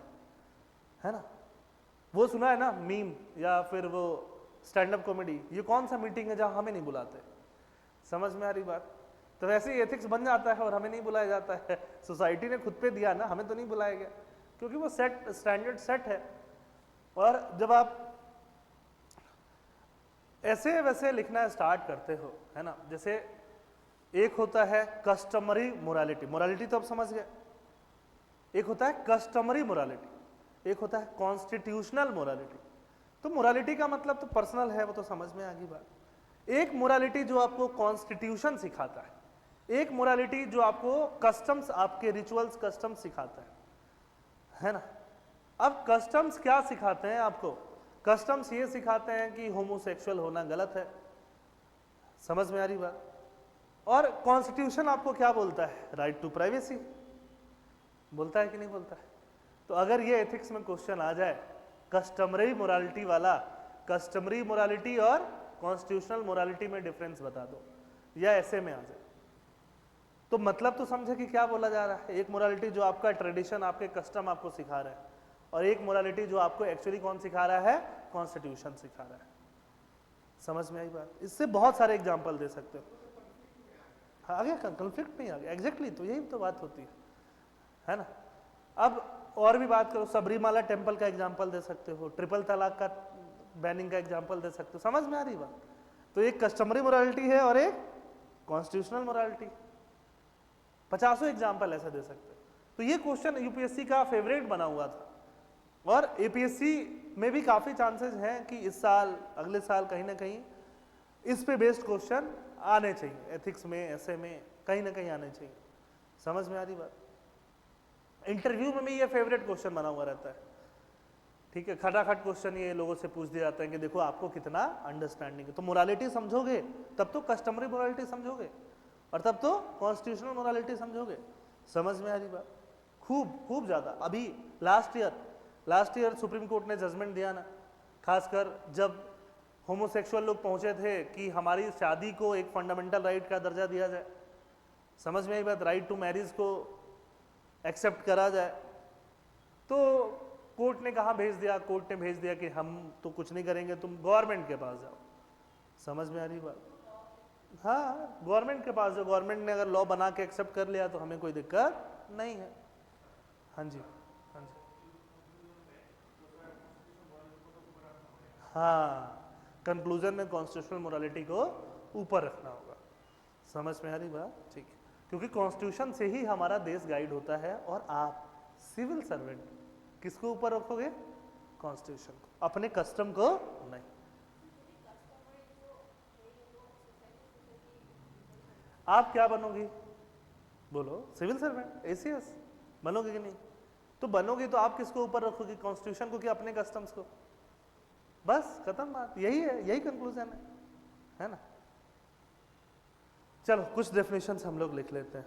है ना? वो सुना है ना मीम या फिर वो स्टैंड अप कॉमेडी, ये कौन सा मीटिंग है जहां हमें नहीं बुलाते? समझ में आ रही बात? तो वैसे ही एथिक्स बन जाता है और हमें नहीं बुलाया जाता है। सोसाइटी ने खुद पे दिया ना, हमें तो नहीं बुलाया गया, क्योंकि वो सेट स्टैंडर्ड सेट है। और जब आप ऐसे वैसे लिखना स्टार्ट करते हो, है ना, जैसे एक होता है कस्टमरी मोरालिटी, मोरालिटी तो आप समझ गए। एक होता है कस्टमरी मोरालिटी, एक होता है कॉन्स्टिट्यूशनल मोरालिटी। तो मोरालिटी का मतलब तो पर्सनल है, वो तो समझ में आ गई बात। एक मोरालिटी जो आपको कॉन्स्टिट्यूशन सिखाता है, एक मोरालिटी जो आपको कस्टम्स, आपके रिचुअल्स कस्टम्स सिखाता है ना। अब कस्टम्स क्या सिखाते हैं आपको? कस्टम्स ये सिखाते हैं कि होमोसेक्सुअल होना गलत है। समझ में आ रही बात? और कॉन्स्टिट्यूशन आपको क्या बोलता है? राइट टू प्राइवेसी बोलता है कि नहीं बोलता है? तो अगर ये एथिक्स में क्वेश्चन आ जाए कस्टमरी मोरालिटी वाला, कस्टमरी मोरालिटी और कॉन्स्टिट्यूशनल मोरालिटी में डिफरेंस बता दो, या ऐसे में आ जाए, तो मतलब तो समझे कि क्या बोला जा रहा है। एक मोरालिटी जो आपका ट्रेडिशन, आपके कस्टम आपको सिखा रहा है, और एक मोरालिटी जो आपको एक्चुअली कौन सिखा रहा है? कॉन्स्टिट्यूशन सिखा रहा है। समझ में आई बात? इससे बहुत सारे एग्जाम्पल दे सकते हो। हाँ, आ गया, कंफ्लिक्ट नहीं आ गया। एग्जैक्टली, तो यही तो बात होती है ना। अब और भी बात करो, सबरीमाला टेम्पल का एग्जाम्पल दे सकते हो, ट्रिपल तलाक का बैनिंग का एग्जाम्पल दे सकते हो। समझ में आ रही बात? तो एक कस्टमरी मोरालिटी है और एक कॉन्स्टिट्यूशनल मोरालिटी। 50 एग्जाम्पल ऐसा दे सकते हो। तो ये क्वेश्चन यूपीएससी का फेवरेट बना हुआ था, और एपीएससी में भी काफी चांसेस हैं कि इस साल, अगले साल कहीं ना कहीं इस पे बेस्ड क्वेश्चन आने चाहिए। एथिक्स में, ऐसे में कहीं ना कहीं आने चाहिए। समझ में आ रही बात? इंटरव्यू में भी ये फेवरेट क्वेश्चन बना हुआ रहता है। ठीक है, खटाखट क्वेश्चन ये लोगों से पूछ दिया जाता है कि देखो आपको कितना अंडरस्टैंडिंग है। तो मोरालिटी समझोगे तब तो कस्टमरी मोरालिटी समझोगे, और तब तो कॉन्स्टिट्यूशनल मोरालिटी समझोगे। समझ में आ रही बात? खूब खूब ज्यादा। अभी लास्ट ईयर सुप्रीम कोर्ट ने जजमेंट दिया ना, खासकर जब होमोसेक्सुअल लोग पहुंचे थे कि हमारी शादी को एक फंडामेंटल राइट का दर्जा दिया जाए। समझ में आई बात? राइट टू मैरिज को एक्सेप्ट करा जाए। तो कोर्ट ने कहाँ भेज दिया? कोर्ट ने भेज दिया कि हम तो कुछ नहीं करेंगे, तुम गवर्नमेंट के पास जाओ। समझ में आ रही बात? हाँ, गवर्नमेंट के पास जाओ। गवर्नमेंट ने अगर लॉ बना के एक्सेप्ट कर लिया तो हमें कोई दिक्कत नहीं है। हाँ जी, हाँ जी, हाँ, कंक्लूजन में कॉन्स्टिट्यूशनल मोरालिटी को ऊपर रखना होगा। समझ में आ रही बात? ठीक है, क्योंकि कॉन्स्टिट्यूशन से ही हमारा देश गाइड होता है। और आप सिविल सर्वेंट किसको ऊपर रखोगे? कॉन्स्टिट्यूशन को, अपने कस्टम को नहीं। आप क्या बनोगी? बोलो, सिविल सर्वेंट, एसीएस बनोगे कि नहीं? तो बनोगे तो आप किसको ऊपर रखोगे? कॉन्स्टिट्यूशन को कि अपने कस्टम्स को? बस खत्म बात, यही है, यही कंक्लूजन है ना। चलो कुछ डेफिनेशंस हम लोग लिख लेते हैं।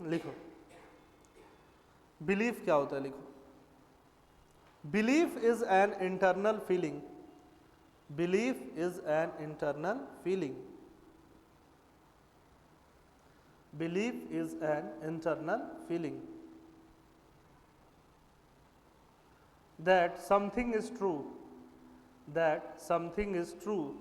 लिखो, बिलीफ क्या होता है? लिखो, belief is an internal feeling. Belief is an internal feeling. Belief is an internal feeling that something is true, that something is true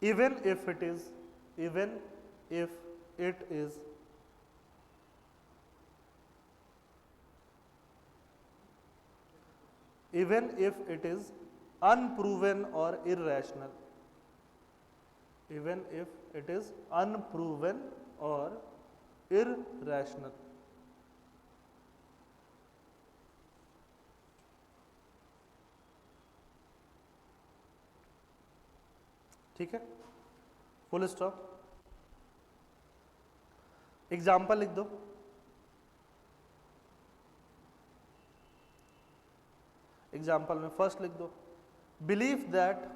even if it is, even if it is even if it is unproven और irrational, even if it is unproven और irrational. ठीक है, full stop. Example लिख दो। Example में first लिख दो, believe that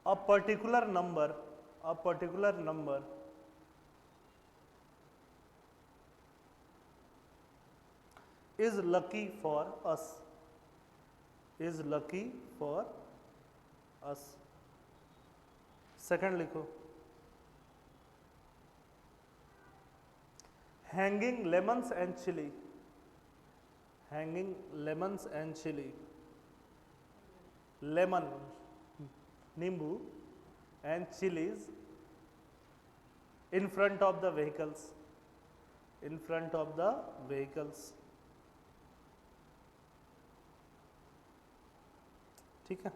a particular number is lucky for us, is lucky for us। Second लिखो, hanging lemons and chili, hanging lemons and chili, lemon नींबू and chilies in front of the vehicles, in front of the vehicles। ठीक है,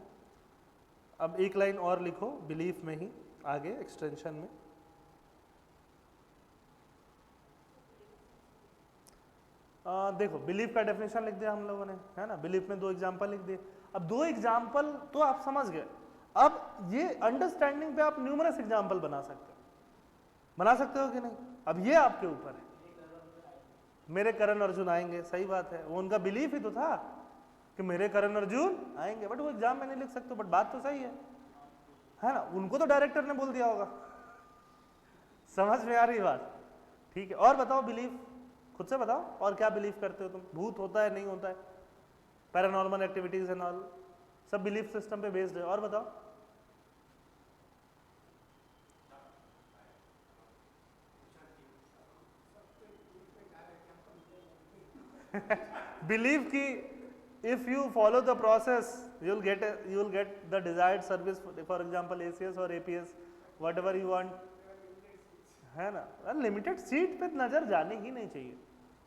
अब एक line और लिखो belief में ही आगे एक्सटेंशन में। देखो बिलीफ का डेफिनेशन लिख दिया हम लोगों ने, है ना। बिलीफ में 2 एग्जाम्पल लिख दिए। अब 2 एग्जाम्पल तो आप समझ गए। अब ये अंडरस्टैंडिंग पे आप न्यूमरस एग्जाम्पल बना सकते हो कि नहीं? अब ये आपके ऊपर है। मेरे करण अर्जुन आएंगे, सही बात है, वो उनका बिलीफ ही तो था कि मेरे करण अर्जुन आएंगे, बट वो एग्जाम में नहीं लिख सकते। बट बात तो सही है ना। उनको तो डायरेक्टर ने बोल दिया होगा। समझ में आ रही बात? ठीक है, और बताओ बिलीफ खुद से बताओ, और क्या बिलीव करते हो तुम? भूत होता है, नहीं होता है? पैरानॉर्मल एक्टिविटीज एंड ऑल सब बिलीफ सिस्टम पे बेस्ड है। और बताओ। बिलीव की if you follow the process you will get the desired service, for example ACS और APS whatever you want, है ना। लिमिटेड सीट पे नजर जानी ही नहीं चाहिए।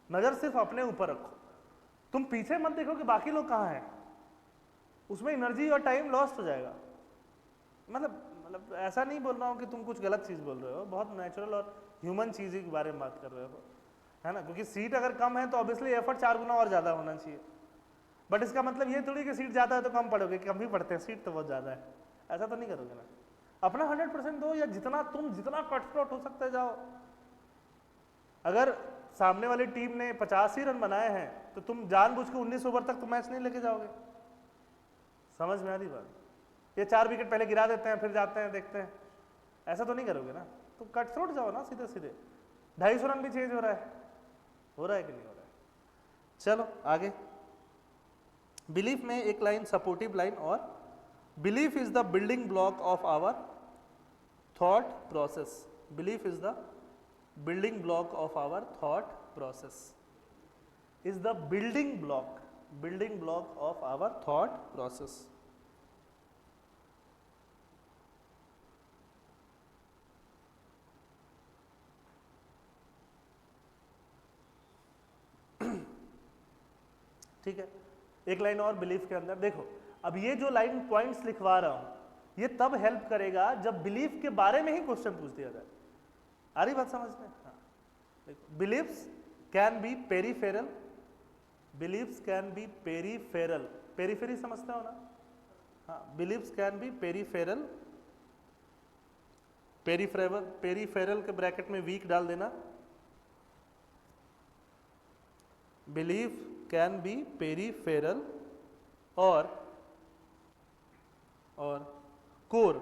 नजर सिर्फ अपने ऊपर रखो। तुम पीछे मत देखो कि बाकी लोग कहाँ हैं, उसमें एनर्जी और टाइम लॉस्ट हो जाएगा। मतलब ऐसा नहीं बोल रहा हूँ कि तुम कुछ गलत चीज बोल रहे हो, बहुत नेचुरल और ह्यूमन चीज के बारे में बात कर रहे हो, है ना। क्योंकि सीट अगर कम है तो ऑब्वियसली एफर्ट 4 गुना और ज्यादा होना चाहिए। बट इसका मतलब ये थोड़ी कि सीट ज्यादा है तो कम पढ़ोगे, कम ही पढ़ते हैं, सीट तो बहुत ज्यादा है, ऐसा तो नहीं करोगे ना। अपना 100% दो, या जितना कट थ्रू हो सकता है जाओ। अगर सामने वाली टीम ने 85 ही रन बनाए हैं तो तुम जानबूझ के 19 ओवर तक तो मैच नहीं लेके जाओगे। समझ में आ रही बात? ये 4 विकेट पहले गिरा देते हैं, फिर जाते हैं देखते हैं, ऐसा तो नहीं करोगे ना। तो कट थ्रोट जाओ ना सीधे सीधे। 250 रन भी चेंज हो रहा है कि नहीं हो रहा है? चलो आगे। बिलीफ में एक लाइन सपोर्टिव लाइन, और belief is the building block of our thought process. Belief is the building block of our thought process, is the building block of our thought process। ठीक है, एक लाइन और belief के अंदर देखो। अब ये जो लाइन पॉइंट्स लिखवा रहा हूं ये तब हेल्प करेगा जब बिलीफ के बारे में ही क्वेश्चन पूछ दिया जाए। आ रही बात समझ में? हाँ देखो, beliefs can be peripheral, beliefs can be peripheral, periphery समझते हो ना? हाँ, beliefs can be peripheral, peripheral के ब्रैकेट में वीक डाल देना। बिलीव कैन बी पेरीफेरल और core.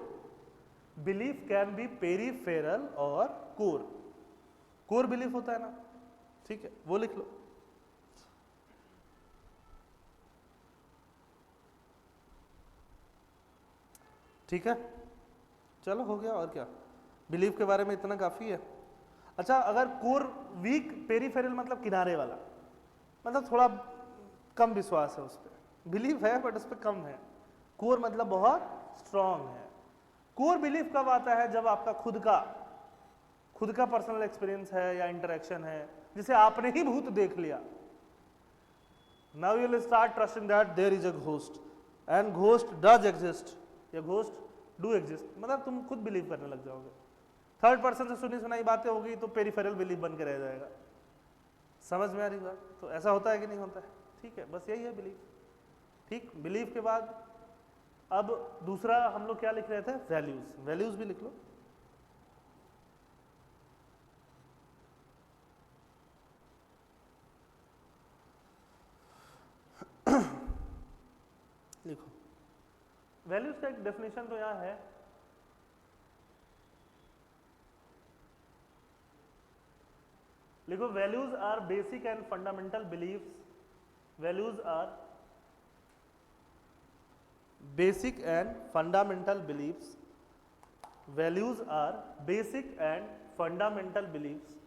Belief can be peripheral और कोर बिलीफ होता है ना, ठीक है, वो लिख लो। ठीक है, चलो हो गया। और क्या, बिलीफ के बारे में इतना काफी है। अच्छा, अगर कोर वीक, पेरीफेरल मतलब किनारे वाला, मतलब थोड़ा कम विश्वास है उस पर। बिलीफ है बट उस पर कम है। कोर मतलब बहुत स्ट्रांग है। कोर बिलीफ कब आता है? जब आपका खुद का खुद का पर्सनल एक्सपीरियंस है या इंटरेक्शन है जिसे आपने ही भूत देख लिया. Now you will start trusting that there is a ghost and ghost does exist या घोस्ट डू एग्जिस्ट. मतलब तुम खुद बिलीव करने लग जाओगे. थर्ड पर्सन से सुनी सुनाई बातें होगी तो पेरिफेरल बिलीव बन के रह जाएगा. समझ में आ रही बात? तो ऐसा होता है कि नहीं होता है? ठीक है, बस यही है बिलीव. ठीक, बिलीव के बाद अब दूसरा हम लोग क्या लिख रहे थे? वैल्यूज. वैल्यूज भी लिख लो. लिखो. वैल्यूज का एक डेफिनेशन तो यहां है. लिखो, values are basic and fundamental beliefs. Values are basic and fundamental beliefs. Values are basic and fundamental beliefs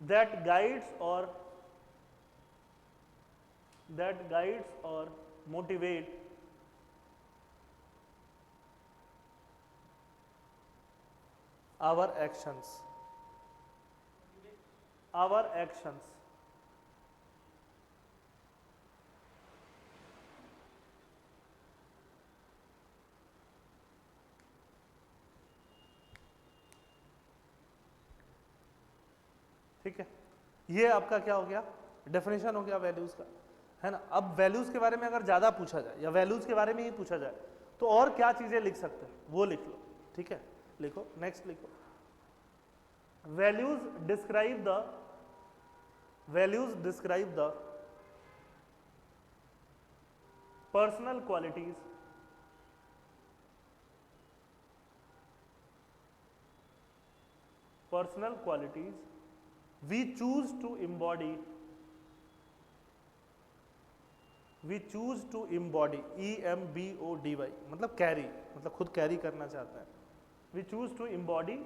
that guides or motivate our actions. ठीक है, ये आपका क्या हो गया? डेफिनेशन हो गया वैल्यूज का, है ना. अब वैल्यूज के बारे में अगर ज्यादा पूछा जाए या वैल्यूज के बारे में ही पूछा जाए तो और क्या चीजें लिख सकते हैं वो लिख लो. ठीक है, लिखो. नेक्स्ट लिखो. Values describe the personal qualities we choose to embody EMBODY. मतलब कैरी, मतलब खुद कैरी करना चाहता है. we choose to embody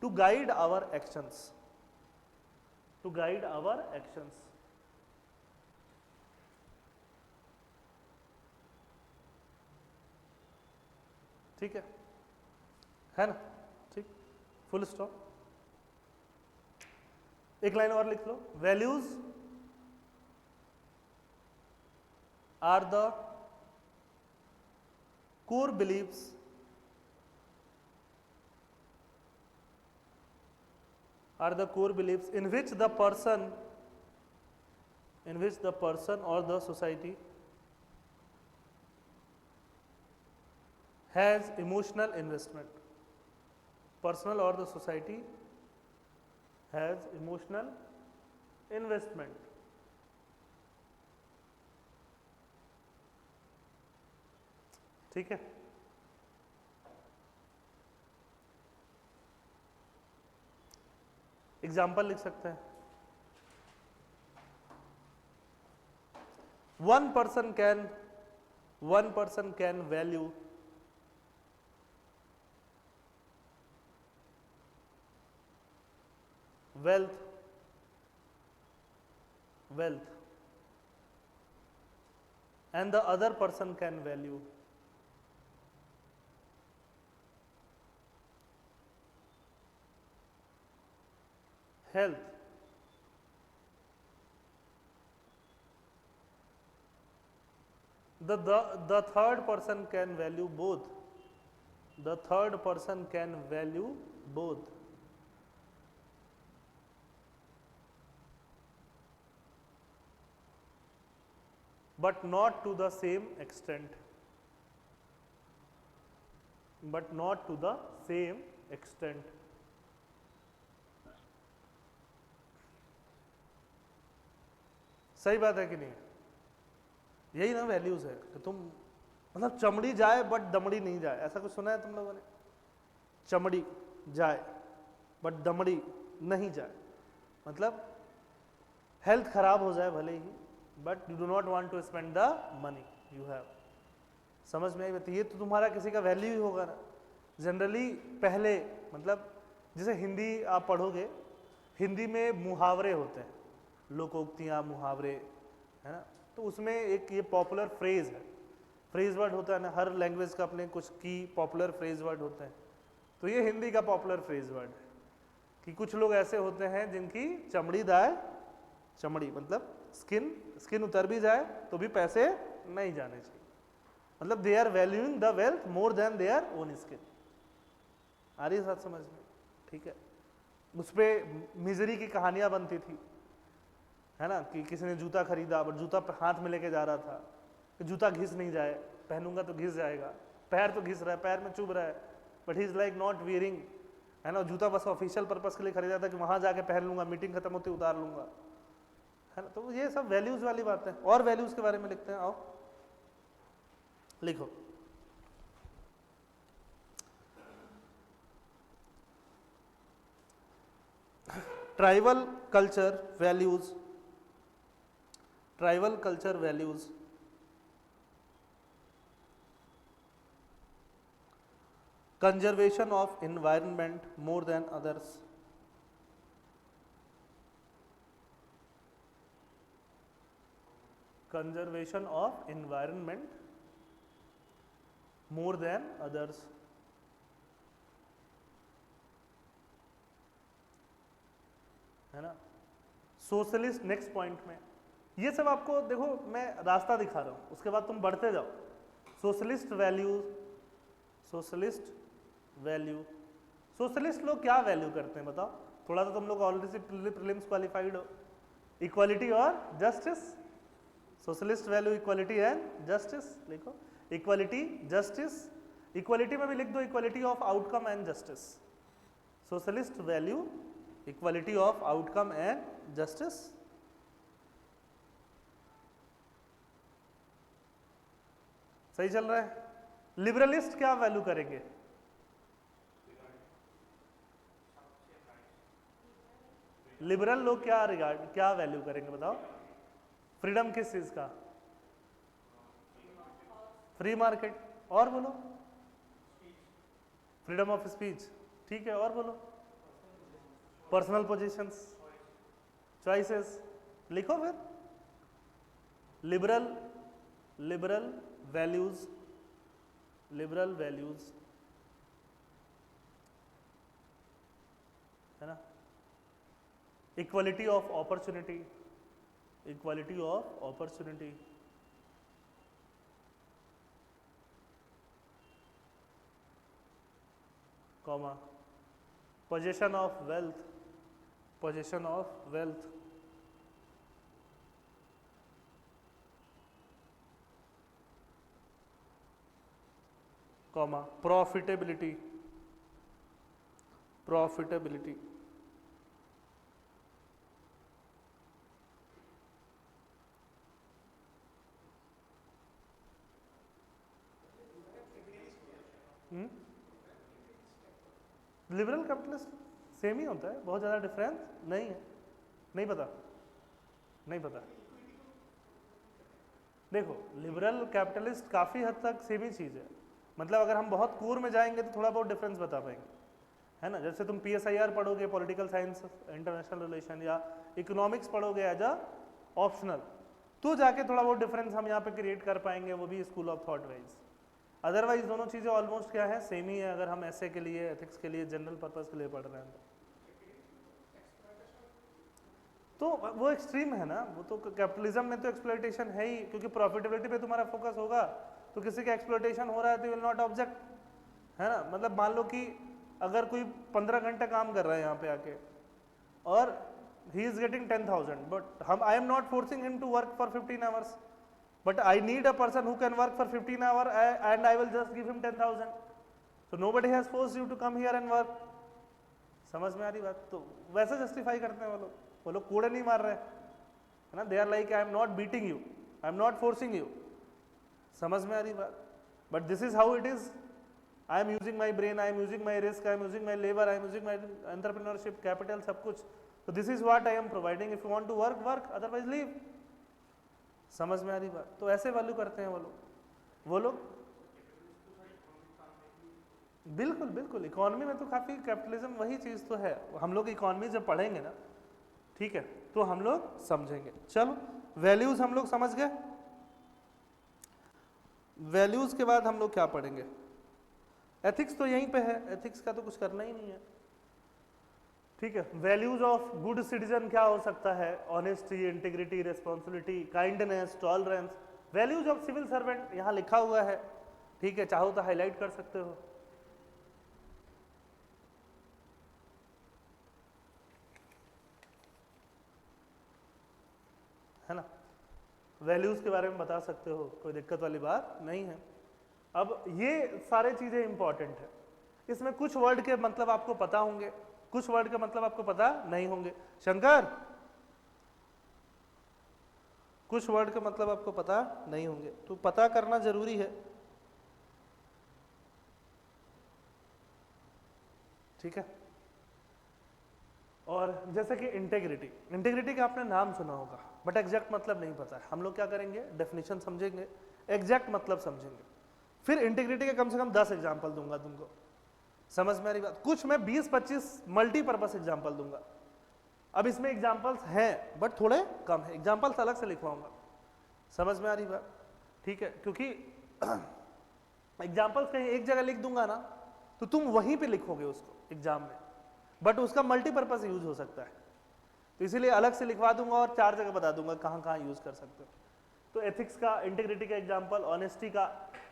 to guide our actions. ठीक है ना. ठीक, फुल स्टॉप. एक लाइन और लिख लो. Values are the core beliefs in which the person or the society has emotional investment. Personal or the society has emotional investment. ठीक है. एग्जाम्पल लिख सकते हैं. one person can value wealth and the other person can value health. The third person can value both. But not to the same extent. सही बात है कि नहीं? यही ना वैल्यूज है कि तुम मतलब चमड़ी जाए बट दमड़ी नहीं जाए. ऐसा कुछ सुना है तुम लोगों ने? चमड़ी जाए बट दमड़ी नहीं जाए. मतलब हेल्थ खराब हो जाए भले ही, but you do not want to spend the money you have. समझ में आई बात? ये तो तुम्हारा किसी का वैल्यू ही होगा ना. जनरली पहले मतलब जैसे हिंदी आप पढ़ोगे, हिंदी में मुहावरे होते हैं. लोकोक्तियाँ, मुहावरे, है ना। तो उसमें एक ये पॉपुलर फ्रेज है, फ्रेज वर्ड होता है ना, हर लैंग्वेज का अपने कुछ की पॉपुलर फ्रेज वर्ड होते हैं। तो ये हिंदी का पॉपुलर फ्रेज वर्ड है कि कुछ लोग ऐसे होते हैं जिनकी चमड़ी दाए, चमड़ी मतलब स्किन उतर भी जाए तो भी पैसे नहीं जाने चाहिए, मतलब they are valuing the wealth more than their own skin. आ रही है बात समझ में? ठीक है। उस पर मिजरी की कहानियां बनती थी, है ना, कि किसी ने जूता खरीदा बट जूता हाथ में लेके जा रहा था कि जूता घिस नहीं जाए, पहनूंगा तो घिस जाएगा, पैर तो घिस रहा है, पैर में चुभ रहा है, but he is like not wearing, है ना। जूता बस ऑफिशियल पर्पस के लिए खरीदा था कि वहां जाके पहन लूंगा, मीटिंग खत्म होती उतार लूंगा, है ना। तो ये सब वैल्यूज वाली बात है। और वैल्यूज के बारे में लिखते हैं, आओ लिखो। Tribal culture values, tribal culture values conservation of environment more than others, conservation of environment more than others, है ना। सोशलिस्ट नेक्स्ट पॉइंट में, ये सब आपको देखो मैं रास्ता दिखा रहा हूं, उसके बाद तुम बढ़ते जाओ। Socialist values, socialist value, socialist लोग क्या वैल्यू करते हैं बताओ, थोड़ा तो तुम लोग ऑलरेडी प्रीलिम्स क्वालिफाइड हो। इक्वालिटी और justice, socialist value equality and justice, लिखो इक्वालिटी जस्टिस, इक्वालिटी में भी लिख दो equality of outcome and justice. Socialist value equality of outcome and justice. सही चल रहा है। लिबरलिस्ट क्या वैल्यू करेंगे? लिबरल लोग क्या रिगार्ड, क्या वैल्यू करेंगे बताओ? फ्रीडम किस चीज का? Free market. और बोलो? फ्रीडम ऑफ स्पीच, ठीक है। और बोलो? पर्सनल पोजीशंस, चॉइसेस, लिखो फिर। Liberal, liberal values, liberal values, है ना। Equality of opportunity, equality of opportunity, comma position of wealth, position of wealth, comma profitability, profitability, liberal capitalist same ही होता है, बहुत ज़्यादा डिफरेंस नहीं है। नहीं पता? नहीं पता? देखो लिबरल कैपिटलिस्ट काफ़ी हद तक सेम ही चीज़ है, मतलब अगर हम बहुत कोर में जाएंगे तो थोड़ा बहुत डिफरेंस बता पाएंगे, है ना। जैसे तुम PSIR पढ़ोगे, पॉलिटिकल साइंस इंटरनेशनल रिलेशन, या इकोनॉमिक्स पढ़ोगे एज अ ऑप्शनल, तो जाके थोड़ा बहुत डिफरेंस हम यहाँ पे क्रिएट कर पाएंगे, वो भी school of thought wise. Otherwise दोनों चीज़ें ऑलमोस्ट क्या है, सेम ही है, अगर हम ऐसे के लिए, एथिक्स के लिए, जनरल पर्पस के लिए पढ़ रहे हैं तो वो एक्सट्रीम है ना। वो तो कैपिटलिज्म में तो एक्सप्लॉयटेशन है ही, क्योंकि प्रॉफिटेबिलिटी पे तुम्हारा फोकस होगा, तो किसी का एक्सप्लॉयटेशन हो रहा है तो विल नॉट ऑब्जेक्ट, है ना। मतलब मान लो कि अगर कोई 15 घंटे काम कर रहा है यहाँ पे आके और he is getting 10,000, but hmm I am not forcing him to work for 15 hours, but I need a person who can work for 15 hours and I will just give him 10,000. So nobody has forced you to come here and work. समझ में आ रही बात? तो वैसे justify करते हैं वो लोग कूड़े नहीं मार रहे, है ना। They are like I am not beating you, I am not forcing you. समझ में आ रही बात? But this is how it is. I am using my brain, I am using my risk, I am using my labour, I am using my entrepreneurship capital, सब कुछ। तो this is what I am providing. If you want to work work, otherwise leave. समझ में आ रही बात? तो ऐसे वैल्यू करते हैं वो लोग बिल्कुल बिल्कुल। इकोनॉमी में तो काफ़ी कैपिटलिज्म वही चीज़ तो है। हम लोग इकोनॉमी जब पढ़ेंगे ना ठीक है, तो हम लोग समझेंगे। चलो वैल्यूज हम लोग समझ गए। वैल्यूज के बाद हम लोग क्या पढ़ेंगे? एथिक्स तो यहीं पे है, एथिक्स का तो कुछ करना ही नहीं है। ठीक है, वैल्यूज ऑफ गुड सिटीजन क्या हो सकता है? Honesty, integrity, responsibility, kindness, tolerance. Values of civil servant यहाँ लिखा हुआ है, ठीक है, चाहो तो हाईलाइट कर सकते हो। है ना, वैल्यूज के बारे में बता सकते हो, कोई दिक्कत वाली बात नहीं है। अब ये सारे चीजें इंपॉर्टेंट है, इसमें कुछ वर्ड के मतलब आपको पता होंगे, कुछ वर्ड के मतलब आपको पता नहीं होंगे। शंकर, कुछ वर्ड के मतलब आपको पता नहीं होंगे, तो पता करना जरूरी है। ठीक है, और जैसे कि इंटेग्रिटी, इंटेग्रिटी का आपने नाम सुना होगा बट एग्जैक्ट मतलब नहीं पता है। हम लोग क्या करेंगे, डेफिनेशन समझेंगे, एग्जैक्ट मतलब समझेंगे, फिर इंटेग्रिटी के कम से कम 10 एग्जाम्पल दूंगा तुमको। समझ में आ रही बात? कुछ मैं 20-25 मल्टीपर्पस एग्जाम्पल दूंगा। अब इसमें एग्जाम्पल्स हैं बट थोड़े कम है, एग्जाम्पल्स अलग से लिखवाऊंगा। समझ में आ रही बात? ठीक है, क्योंकि एग्जाम्पल्स कहीं एक जगह लिख दूंगा ना तो तुम वहीं पे लिखोगे उसको एग्जाम में, बट उसका मल्टीपर्पस यूज हो सकता है, तो इसीलिए अलग से लिखवा दूंगा और 4 जगह बता दूंगा कहाँ कहाँ यूज कर सकते हो। तो एथिक्स का, इंटीग्रिटी का एग्जाम्पल, ऑनेस्टी का।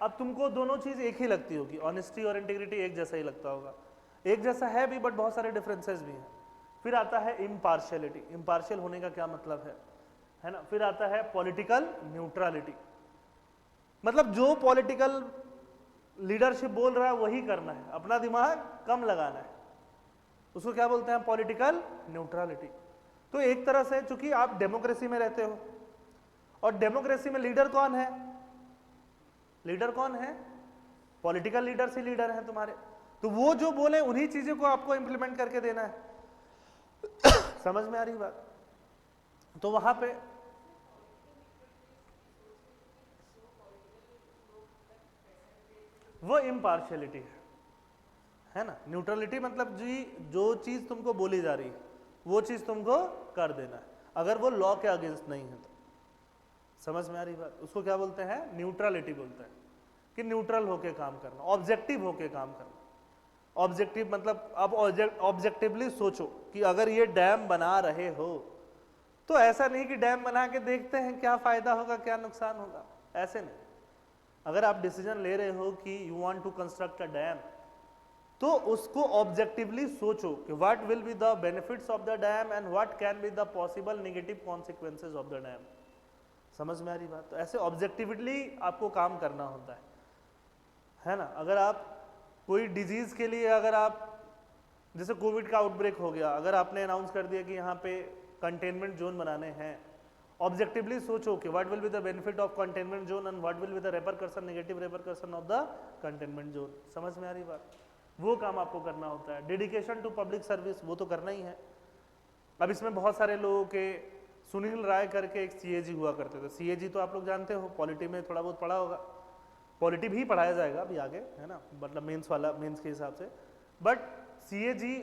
अब तुमको दोनों चीज एक ही लगती होगी, ऑनेस्टी और इंटीग्रिटी एक जैसा ही लगता होगा, एक जैसा है भी बट बहुत सारे डिफरेंसेस भी हैं। फिर आता है इम्पार्शियलिटी, इम्पार्शियल होने का क्या मतलब है ना। फिर आता है पॉलिटिकल न्यूट्रलिटी, मतलब जो पॉलिटिकल लीडरशिप बोल रहा है वही करना है, अपना दिमाग कम लगाना है, उसको क्या बोलते हैं? Political neutrality. तो एक तरह से चूंकि आप डेमोक्रेसी में रहते हो और डेमोक्रेसी में लीडर कौन है? लीडर कौन है? पॉलिटिकल लीडर्स ही लीडर हैं तुम्हारे, तो वो जो बोले उन्हीं चीजों को आपको इंप्लीमेंट करके देना है। समझ में आ रही बात? तो वहां पे वो इम्पार्शियलिटी है ना। न्यूट्रलिटी मतलब जी जो चीज तुमको बोली जा रही है वो चीज तुमको कर देना है, अगर वो लॉ के अगेंस्ट नहीं है तो। समझ में आ रही बात? उसको क्या बोलते हैं? न्यूट्रलिटी बोलते हैं, कि न्यूट्रल होके काम करना, ऑब्जेक्टिव होके काम करना। ऑब्जेक्टिव मतलब अब ऑब्जेक्टिवली सोचो कि अगर ये डैम बना रहे हो तो ऐसा नहीं कि डैम बना के देखते हैं क्या फायदा होगा क्या नुकसान होगा, ऐसे नहीं। अगर आप डिसीजन ले रहे हो कि you want to construct a dam, तो उसको ऑब्जेक्टिवली सोचो कि what will be the benefits of the dam and what can be the possible negative consequences of the dam. समझ में आ रही बात? तो ऐसे ऑब्जेक्टिवली आपको काम करना होता है ना। अगर आप कोई डिजीज के लिए, अगर आप जैसे कोविड का आउटब्रेक हो गया, अगर आपने अनाउंस कर दिया कि यहाँ पे कंटेनमेंट जोन बनाने हैं, ऑब्जेक्टिवली सोचो कि what will be the benefit of containment zone and what will be the repercussion, negative repercussion of the containment zone. समझ में आ रही बात? वो काम आपको करना होता है। डेडिकेशन टू पब्लिक सर्विस वो तो करना ही है। अब इसमें बहुत सारे लोगों के, सुनील राय करके एक सीएजी हुआ करते थे, सीएजी तो आप लोग जानते हो, पॉलिटी में थोड़ा बहुत पढ़ा होगा, पॉलिटी भी पढ़ाया जाएगा अभी आगे, है ना, मतलब मेंस वाला, मेंस के हिसाब से। बट सीएजी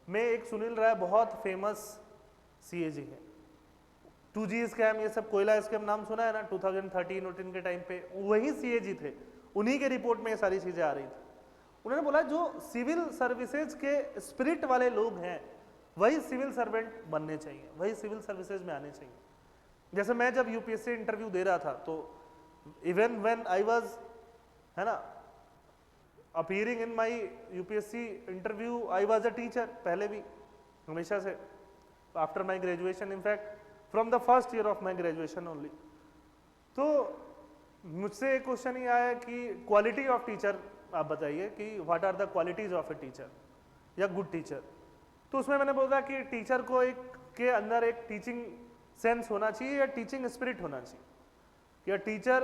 में एक सुनील राय बहुत फेमस सीएजी है। 2G स्कैम, ये सब कोयला स्कैम नाम सुना है ना, 2013-14 के टाइम पे वही सीएजी थे, उन्हीं के रिपोर्ट में ये सारी चीजें आ रही थी। उन्होंने बोला जो सिविल सर्विसेज के स्पिरिट वाले लोग हैं वही सिविल सर्वेंट बनने चाहिए, वही सिविल सर्विसेज में आने चाहिए। जैसे मैं जब यूपीएससी इंटरव्यू दे रहा था तो इवन व्हेन आई वाज, है ना, appearing in my UPSC interview, I was a teacher पहले भी, हमेशा से, after my graduation, in fact from the first year of my graduation only. तो मुझसे एक क्वेश्चन ही आया कि क्वालिटी ऑफ टीचर आप बताइए कि what are the qualities of a teacher या गुड टीचर। तो उसमें मैंने बोला कि टीचर को एक के अंदर एक टीचिंग सेंस होना चाहिए या टीचिंग स्पिरिट होना चाहिए, कि a teacher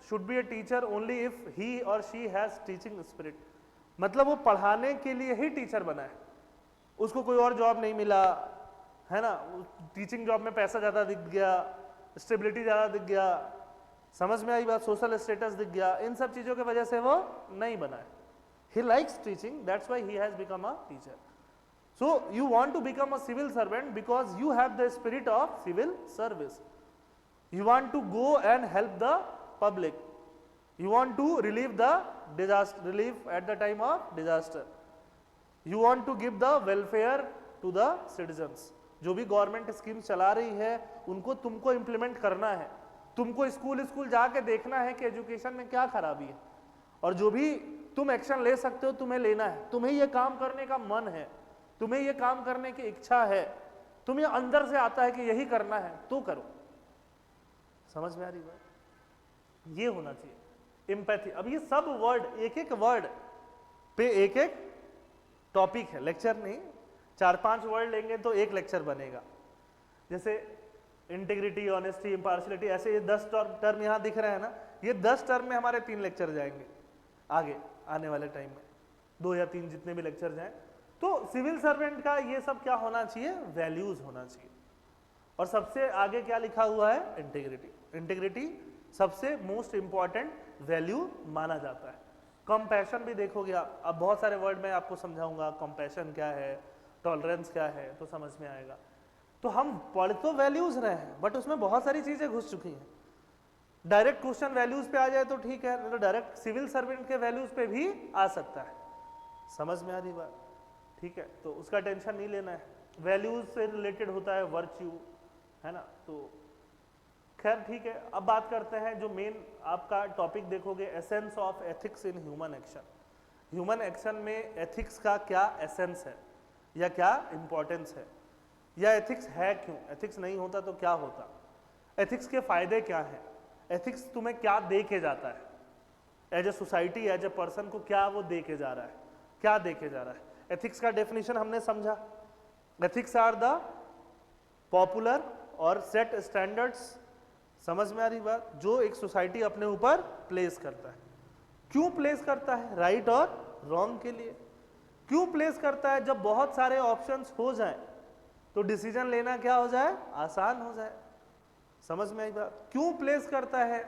should be a teacher only if he or she has teaching spirit। मतलब वो पढ़ाने के लिए ही टीचर बना है, उसको कोई और जॉब नहीं मिला, है ना, टीचिंग जॉब में पैसा ज़्यादा दिख गया, स्टेबिलिटी ज़्यादा दिख गया, समझ में आई बात, सोशल स्टेटस दिख गया, इन सब चीज़ों की वजह से वो नहीं बना है। He likes teaching, that's why he has become a teacher. So you want to become a civil servant because you have the spirit of civil service. You want to go and help the public. You want to relieve the disaster, relief at the time of disaster. You want to give the welfare to the citizens. जो भी government scheme चला रही है उनको तुमको implement करना है. तुमको स्कूल जाके देखना है कि एजुकेशन में क्या खराबी है, और जो भी तुम एक्शन ले सकते हो तुम्हें लेना है. तुम्हें ये काम करने का मन है, तुम्हें ये काम करने की इच्छा है, तुम्हें अंदर से आता है कि यही करना है तो करो. समझ में आ रही बात? ये होना चाहिए एम्पैथी. अब ये सब वर्ड, एक एक वर्ड पे एक एक टॉपिक है, लेक्चर नहीं. 4-5 वर्ड लेंगे तो एक लेक्चर बनेगा. जैसे इंटीग्रिटी, ऑनेस्टी, इम्पार्शियलिटी, ऐसे ये 10 टर्म यहाँ दिख रहे हैं ना, ये 10 टर्म में हमारे 3 लेक्चर जाएंगे आगे आने वाले टाइम में, 2 या 3 जितने भी लेक्चर जाएं. तो सिविल सर्वेंट का ये सब क्या होना चाहिए? वैल्यूज होना चाहिए. और सबसे आगे क्या लिखा हुआ है? इंटीग्रिटी. इंटीग्रिटी सबसे मोस्ट इंपॉर्टेंट वैल्यू माना जाता है. कंपैशन भी देखोगे आप, अब बहुत सारे वर्ड में आपको समझाऊंगा. कंपैशन क्या है, टॉलरेंस क्या है, तो समझ में आएगा. तो हम पढ़ तो वैल्यूज रहे हैं बट उसमें बहुत सारी चीजें घुस चुकी हैं. डायरेक्ट क्वेश्चन वैल्यूज पे आ जाए तो ठीक है, नहीं तो डायरेक्ट सिविल सर्वेंट के वैल्यूज पे भी आ सकता है. समझ में आ रही बात? ठीक है, तो उसका टेंशन नहीं लेना है. वैल्यूज से रिलेटेड होता है वर्च्यू, है ना. तो खैर ठीक है, अब बात करते हैं जो मेन आपका टॉपिक देखोगे, essence of ethics in human action. Human action में एथिक्स का क्या एसेंस है या क्या इंपॉर्टेंस है, या एथिक्स है क्यों, एथिक्स नहीं होता तो क्या होता, एथिक्स के फायदे क्या हैं, एथिक्स तुम्हें क्या दे के जाता है, as a society, as a person को क्या वो दे के जा रहा है, क्या दे के जा रहा है. एथिक्स का डेफिनेशन हमने समझा. एथिक्स आर द पॉपुलर और सेट स्टैंडर्ड्स. समझ में आ रही बात? जो एक सोसाइटी अपने ऊपर प्लेस करता है. क्यों प्लेस करता है? राइट और रॉन्ग के लिए. क्यों प्लेस करता है? जब बहुत सारे ऑप्शंस हो जाएं तो डिसीजन लेना क्या हो जाए? आसान हो जाए. समझ में आई बात? क्यों प्लेस करता है?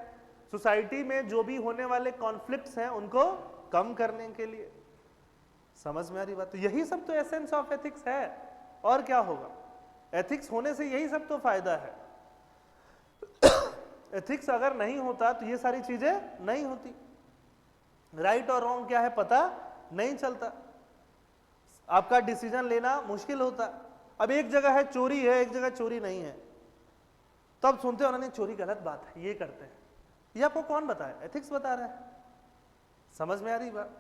सोसाइटी में जो भी होने वाले कॉन्फ्लिक्ट्स हैं उनको कम करने के लिए. समझ में आ रही बात? तो यही सब तो एसेंस ऑफ एथिक्स है. और क्या होगा? एथिक्स होने से यही सब तो फायदा है. एथिक्स अगर नहीं होता तो ये सारी चीजें नहीं होती. राइट और रॉन्ग क्या है पता नहीं चलता, आपका डिसीजन लेना मुश्किल होता. अब एक जगह है चोरी है, एक जगह चोरी नहीं है, तब सुनते हो ना, नहीं चोरी गलत बात है, ये करते हैं. ये आपको कौन बताया? एथिक्स बता रहा है. समझ में आ रही बात?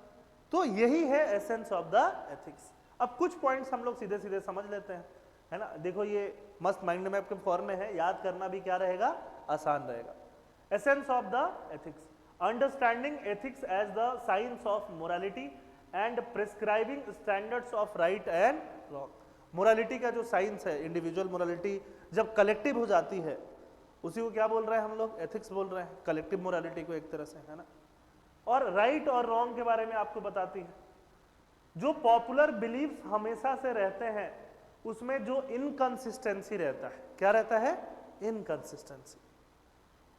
तो यही है एसेंस ऑफ द एथिक्स. अब कुछ पॉइंट्स हम लोग सीधे सीधे समझ लेते हैं, है ना. देखो ये मस्त माइंड मैप के फॉर्म में है, याद करना भी क्या रहेगा? आसान रहेगा. Essence of the ethics, understanding ethics as the science of morality and prescribing standards of right and wrong. Morality का जो साइंस है, इंडिविजुअल मोरालिटी जब कलेक्टिव हो जाती है उसी को क्या बोल रहे हैं हम लोग? एथिक्स बोल रहे हैं, कलेक्टिव मोरालिटी को एक तरह से, है ना. और राइट और रॉन्ग के बारे में आपको बताती है. जो पॉपुलर बिलीव्स हमेशा से रहते हैं उसमें जो इनकंसिस्टेंसी रहता है, क्या रहता है? इनकंसिस्टेंसी.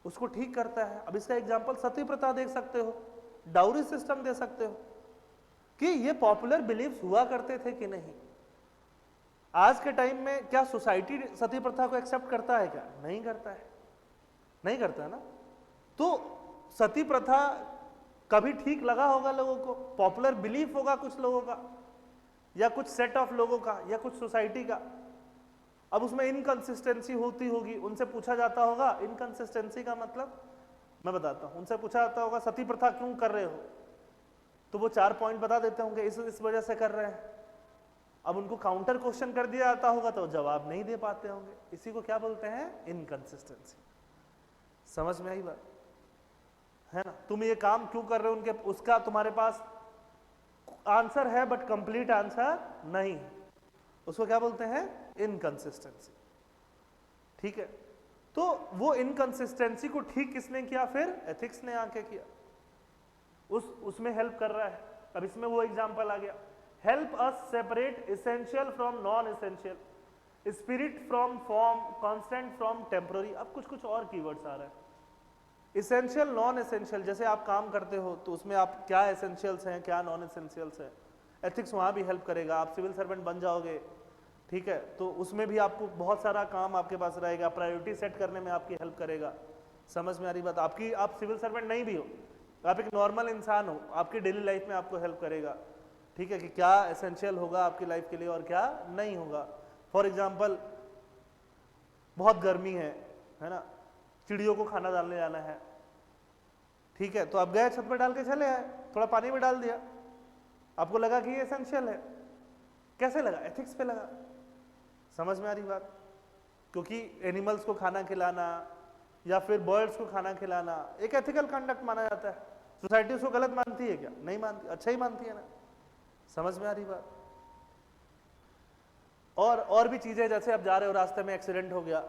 उसको ठीक करता है. अब इसका एग्जांपल सती प्रथा देख सकते हो, डाउरी सिस्टम दे सकते हो, कि ये पॉपुलर बिलीव्स हुआ करते थे कि नहीं. आज के टाइम में क्या सोसाइटी सती प्रथा को एक्सेप्ट करता है? क्या नहीं करता है? नहीं करता है ना. तो सती प्रथा कभी ठीक लगा होगा लोगों को, पॉपुलर बिलीफ होगा कुछ लोगों का या कुछ सेट ऑफ लोगों का या कुछ सोसाइटी का. अब उसमें इनकंसिस्टेंसी होती होगी, उनसे पूछा जाता होगा इनकंसिस्टेंसी का मतलब मैं बताता हूं. उनसे पूछा जाता होगा सती प्रथा क्यों कर रहे हो, तो वो 4 पॉइंट बता देते होंगे, इस वजह से कर रहे हैं. अब उनको काउंटर क्वेश्चन कर दिया जाता होगा तो जवाब नहीं दे पाते होंगे. इसी को क्या बोलते हैं? इनकंसिस्टेंसी. समझ में आई बात? है ना. तुम ये काम क्यों कर रहे हो, उनके उसका तुम्हारे पास आंसर है बट कंप्लीट आंसर नहीं है, उसको क्या बोलते हैं? इनकंसिस्टेंसी. ठीक है. तो वो इनकंसिस्टेंसी को ठीक किसने किया? फिर एथिक्स ने आके किया. उसमें हेल्प कर रहा है. अब इसमें वो एग्जांपल आ गया, help us separate essential from non essential, spirit from form, constant from temporary. अब कुछ कुछ और कीवर्ड्स आ रहे हैं. Essential, non essential. जैसे आप काम करते हो तो उसमें आप क्या एसेंशियल्स हैं, क्या नॉन एसेंशियल्स हैं. एथिक्स वहाँ भी हेल्प करेगा। आप सिविल सर्वेंट बन जाओगे, ठीक है, तो उसमें भी आपको बहुत सारा काम आपके पास रहेगा, प्रायोरिटी सेट करने में आपकी हेल्प करेगा। समझ में आ रही बात? आप सिविल सर्वेंट नहीं भी हो, आप एक नॉर्मल इंसान हो, आपकी डेली लाइफ में आपको हेल्प करेगा, ठीक है, कि क्या एसेंशियल होगा आपकी लाइफ के लिए और क्या नहीं होगा। फॉर एग्जाम्पल, बहुत गर्मी है ना, चिड़ियों को खाना डालने जाना है, ठीक है, तो आप गए छत पर डाल के चले आए, थोड़ा पानी में डाल दिया, आपको लगा कि ये एसेंशियल है। कैसे लगा? एथिक्स पे लगा। समझ में आ रही बात? क्योंकि एनिमल्स को खाना खिलाना या फिर बर्ड्स को खाना खिलाना एक एथिकल कंडक्ट माना जाता है। सोसाइटी उसको गलत मानती है क्या? नहीं मानती, अच्छा ही मानती है ना। समझ में आ रही बात? और भी चीजें, जैसे आप जा रहे हो, रास्ते में एक्सीडेंट हो गया,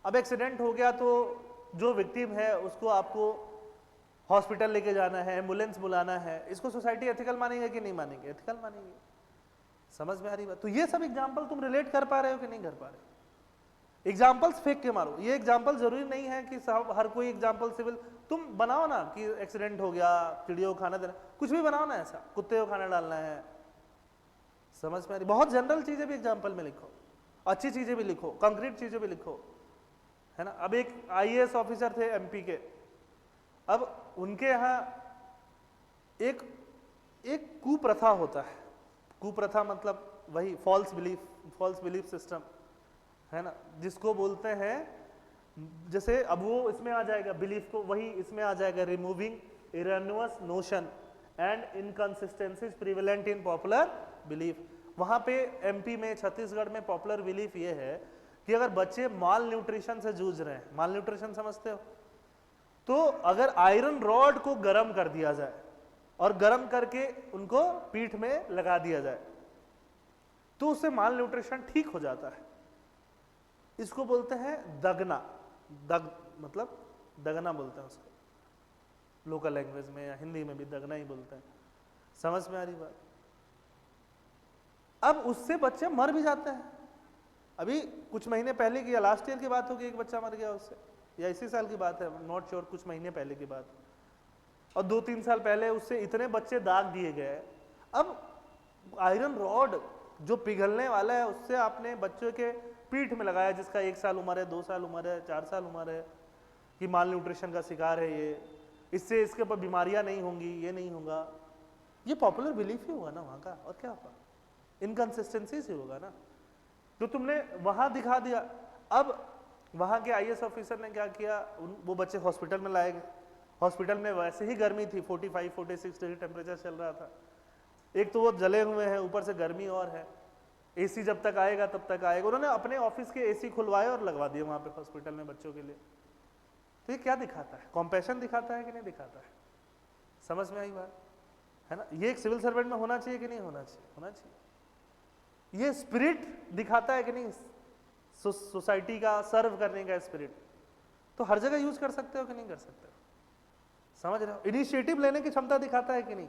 अब एक्सीडेंट हो गया तो जो विक्टिम है उसको आपको हॉस्पिटल लेके जाना है, एम्बुलेंस बुलाना है, इसको सोसाइटी एथिकल मानेंगे कि नहीं मानेंगे? एथिकल मानेंगे। समझ में आ रही बात? तो ये सब एग्जाम्पल तुम रिलेट कर पा रहे हो कि नहीं कर पा रहे हो? एग्जाम्पल्स फेंक के मारो। ये एग्जाम्पल जरूरी नहीं है कि साहब हर कोई एग्जाम्पल सिविल, तुम बनाओ ना कि एक्सीडेंट हो गया, चिड़ियों को खाना देना, कुछ भी बनाओ ना ऐसा, कुत्ते को खाना डालना है। समझ में आ रही? बहुत जनरल चीजें भी एग्जाम्पल में लिखो, अच्छी चीजें भी लिखो, कंक्रीट चीजें भी लिखो, है ना। अब एक आईएएस ऑफिसर थे एमपी के, अब उनके यहाँ एक कुप्रथा होता है। कुप्रथा मतलब वही फॉल्स बिलीफ सिस्टम, है ना, जिसको बोलते हैं, जैसे अब वो इसमें आ जाएगा, बिलीफ को वही इसमें आ जाएगा, removing erroneous notion and inconsistencies prevalent in popular belief. वहां पे एमपी में, छत्तीसगढ़ में पॉपुलर बिलीफ ये है कि अगर बच्चे माल न्यूट्रिशन से जूझ रहे हैं, माल न्यूट्रिशन समझते हो, तो अगर आयरन रॉड को गर्म कर दिया जाए और गर्म करके उनको पीठ में लगा दिया जाए तो उससे माल न्यूट्रिशन ठीक हो जाता है। इसको बोलते हैं दगना, मतलब दगना बोलते हैं उसको, लोकल लैंग्वेज में या हिंदी में भी दगना ही बोलते हैं। समझ में आ रही बात? अब उससे बच्चे मर भी जाते हैं। अभी कुछ महीने पहले की या लास्ट ईयर की बात होगी, एक बच्चा मर गया उससे, या इसी साल की बात है, नॉट श्योर, कुछ महीने पहले की बात। और 2-3 साल पहले उससे इतने बच्चे दाग दिए गए। अब आयरन रॉड जो पिघलने वाला है उससे आपने बच्चों के पीठ में लगाया, जिसका 1 साल उम्र है, 2 साल उम्र है, 4 साल उम्र है, कि माल न्यूट्रिशन का शिकार है ये, इससे इसके ऊपर बीमारियां नहीं होंगी, ये नहीं होगा। ये पॉपुलर बिलीफ ही होगा ना वहाँ का, और क्या होगा? इनकंसिस्टेंसी से होगा ना। तो तुमने वहाँ दिखा दिया। अब वहाँ के आईएएस ऑफिसर ने क्या किया, वो बच्चे हॉस्पिटल में लाए गए। हॉस्पिटल में वैसे ही गर्मी थी, 45-46 डिग्री टेम्परेचर चल रहा था। एक तो वो जले हुए हैं, ऊपर से गर्मी और है, एसी जब तक आएगा तब तक आएगा। उन्होंने अपने ऑफिस के एसी खुलवाए और लगवा दिए वहाँ पे हॉस्पिटल में बच्चों के लिए। तो ये क्या दिखाता है? कॉम्पैशन दिखाता है कि नहीं दिखाता है? समझ में आई बात, है ना। ये एक सिविल सर्वेंट में होना चाहिए कि नहीं होना चाहिए? होना चाहिए। ये स्पिरिट दिखाता है कि नहीं, सोसाइटी का सर्व करने का स्पिरिट, तो हर जगह यूज कर सकते हो कि नहीं कर सकते हो? समझ रहे हो? इनिशिएटिव लेने की क्षमता दिखाता है कि नहीं,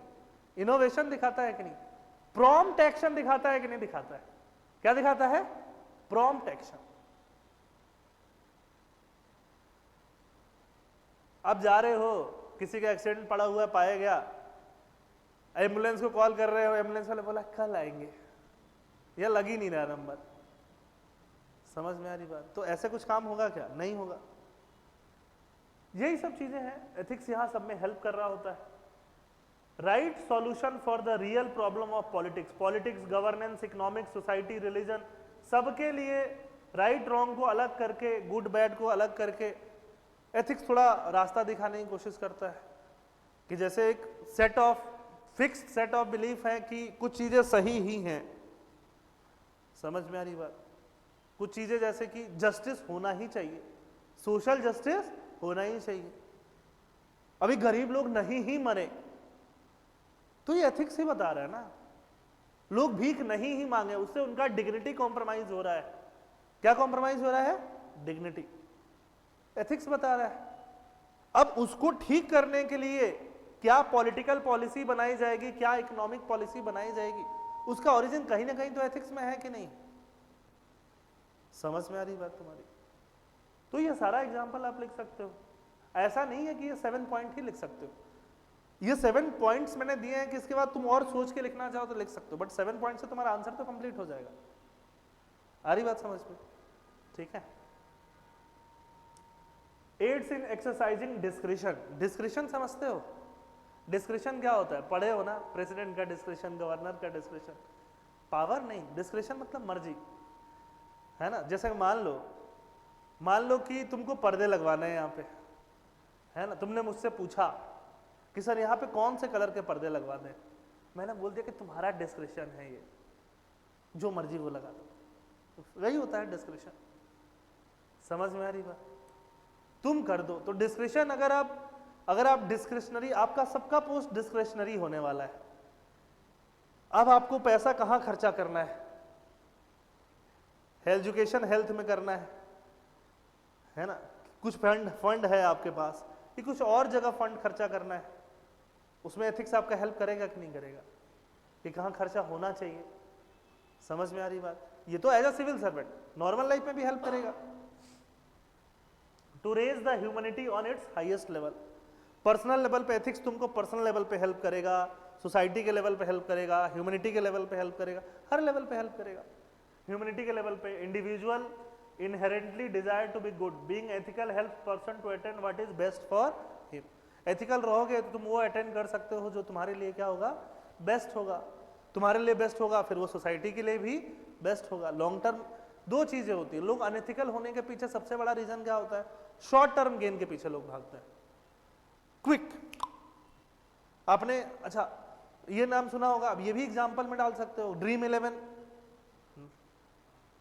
इनोवेशन दिखाता है कि नहीं, प्रॉम्प्ट एक्शन दिखाता है कि नहीं दिखाता है? क्या दिखाता है? Prompt action. आप जा रहे हो, किसी का एक्सीडेंट पड़ा हुआ पाया गया, एम्बुलेंस को कॉल कर रहे हो, एम्बुलेंस वाले बोला कल आएंगे, या लग ही नहीं रहा नंबर। समझ में आ रही बात? तो ऐसे कुछ काम होगा क्या? नहीं होगा। यही सब चीजें हैं, एथिक्स यहां सब में हेल्प कर रहा होता है। Right solution for the real problem of politics, governance, economics, society, religion, सबके लिए राइट रॉन्ग को अलग करके, गुड बैड को अलग करके एथिक्स थोड़ा रास्ता दिखाने की कोशिश करता है। कि जैसे एक फिक्स्ड सेट ऑफ बिलीफ है कि कुछ चीजें सही ही हैं। समझ में आ रही बात? कुछ चीजें जैसे कि जस्टिस होना ही चाहिए, सोशल जस्टिस होना ही चाहिए। अभी गरीब लोग नहीं ही मरे, तो ये एथिक्स ही बता रहा है ना। लोग भीख नहीं ही मांगे, उससे उनका डिग्निटी कॉम्प्रोमाइज हो रहा है। क्या कॉम्प्रोमाइज हो रहा है? डिग्निटी। एथिक्स बता रहा है। अब उसको ठीक करने के लिए क्या पॉलिटिकल पॉलिसी बनाई जाएगी, क्या इकोनॉमिक पॉलिसी बनाई जाएगी, उसका ओरिजिन कहीं ना कहीं तो एथिक्स में है कि नहीं? समझ में आ रही बात तुम्हारी? तो ये सारा एग्जाम्पल आप लिख सकते हो। ऐसा नहीं है कि ये 7 पॉइंट ही लिख सकते हो, ये 7 पॉइंट्स मैंने दिए हैं कि इसके बाद तुम और सोच के लिखना चाहो तो लिख सकते हो, बट 7 पॉइंट से तुम्हारा आंसर तो कंप्लीट हो जाएगा। आ रही बात समझ में? ठीक है। Aids in exercising discretion. Discretion समझते हो? डिस्क्रिशन क्या होता है? पढ़े हो ना, प्रेसिडेंट का डिस्क्रिशन, गवर्नर का डिस्क्रिशन। पावर नहीं, डिस्क्रिशन मतलब मर्जी, है ना। जैसे मान लो कि तुमको पर्दे लगवाने हैं यहाँ पे, है ना। तुमने मुझसे पूछा कि सर यहाँ पे कौन से कलर के पर्दे लगवाने हैं, मैंने बोल दिया कि तुम्हारा डिस्क्रिशन है ये, जो मर्जी वो लगा दो। तो वही होता है डिस्क्रिशन। समझ में आ रही बात? तुम कर दो तो डिस्क्रिशन। अगर आप डिस्क्रिशनरी, आपका सबका पोस्ट डिस्क्रिशनरी होने वाला है। अब आपको पैसा कहाँ खर्चा करना है? एजुकेशन हेल्थ में करना है ना। कुछ फंड है आपके पास, कि कुछ और जगह फंड खर्चा करना है, उसमें एथिक्स आपका हेल्प करेगा कि नहीं करेगा, कि कहाँ खर्चा होना चाहिए। समझ में आ रही बात? ये तो as a civil servant, normal life में भी हेल्प करेगा। To raise the humanity on its highest level. Personal level पे एथिक्स तुमको पर्सनल लेवल पे हेल्प करेगा, सोसाइटी के लेवल पे हेल्प करेगा, ह्यूमैनिटी के लेवल पे हेल्प करेगा, हर लेवल पे हेल्प करेगा। ह्यूमैनिटी के लेवल पे individual inherently desire to be good, being ethical helps person to attain what is best for him। Ethical रहोगे तो तुम वो अटेंड कर सकते हो जो तुम्हारे लिए क्या होगा, बेस्ट होगा। तुम्हारे लिए बेस्ट होगा, फिर वो सोसाइटी के लिए भी बेस्ट होगा। लॉन्ग टर्म दो चीजें होती है। लोग अनएथिकल होने के पीछे सबसे बड़ा रीजन क्या होता है? शॉर्ट टर्म गेन के पीछे लोग भागते हैं, क्विक। आपने अच्छा ये नाम सुना होगा, अब ये भी एग्जाम्पल में डाल सकते हो, ड्रीम 11।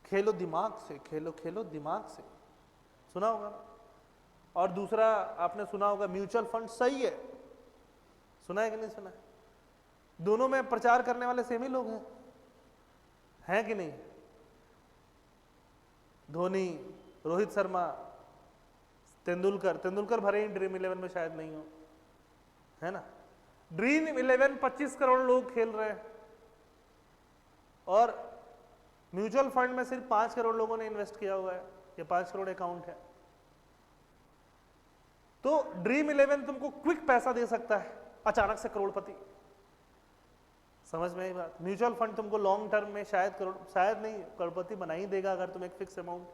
खेलो दिमाग से, खेलो खेलो दिमाग से, सुना होगा। और दूसरा आपने सुना होगा म्यूचुअल फंड। सही है, सुना है कि नहीं सुना है? दोनों में प्रचार करने वाले सेम ही लोग हैं कि नहीं? धोनी, रोहित शर्मा, तेंदुलकर भरे ही ड्रीम 11 में शायद नहीं हो, है ना। ड्रीम 11 25 करोड़ लोग खेल रहे हैं और म्यूचुअल फंड में सिर्फ 5 करोड़ लोगों ने इन्वेस्ट किया हुआ है, या 5 करोड़ अकाउंट है। तो ड्रीम 11 तुमको क्विक पैसा दे सकता है, अचानक से करोड़पति। समझ में आई बात? म्यूचुअल फंड तुमको लॉन्ग टर्म में शायद नहीं करोड़पति बना ही देगा, अगर तुम एक फिक्स अमाउंट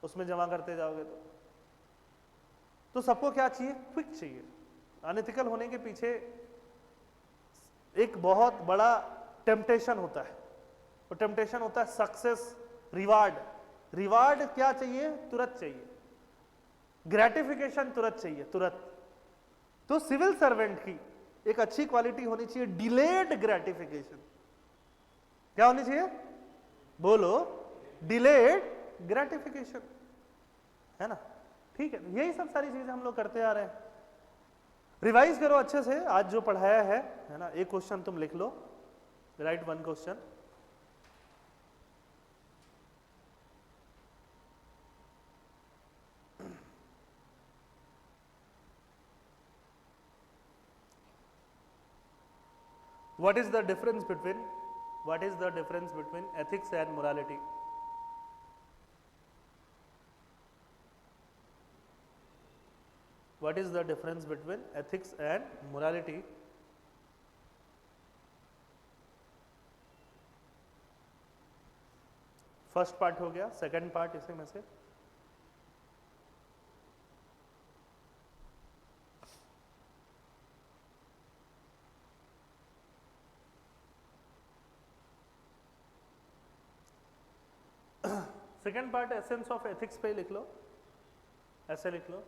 उसमें जमा करते जाओगे तो सबको क्या चाहिए? क्विक चाहिए। अनएथिकल होने के पीछे एक बहुत बड़ा टेम्पटेशन होता है, और टेम्पटेशन होता है सक्सेस, रिवार्ड क्या चाहिए? तुरंत चाहिए, ग्रेटिफिकेशन तुरंत चाहिए, तुरंत। तो सिविल सर्वेंट की एक अच्छी क्वालिटी होनी चाहिए डिलेड ग्रेटिफिकेशन। क्या होनी चाहिए? बोलो, डिलेड ग्रेटिफिकेशन, है ना। ठीक है, यही सब सारी चीजें हम लोग करते आ रहे हैं। रिवाइज करो अच्छे से आज जो पढ़ाया है ना। एक क्वेश्चन तुम लिख लो, right one question. What is the difference between ethics and morality? What is the difference between ethics and morality? First part हो गया, सेकंड पार्ट इसी में से second part essence of ethics पे लिख लो, ऐसे लिख लो।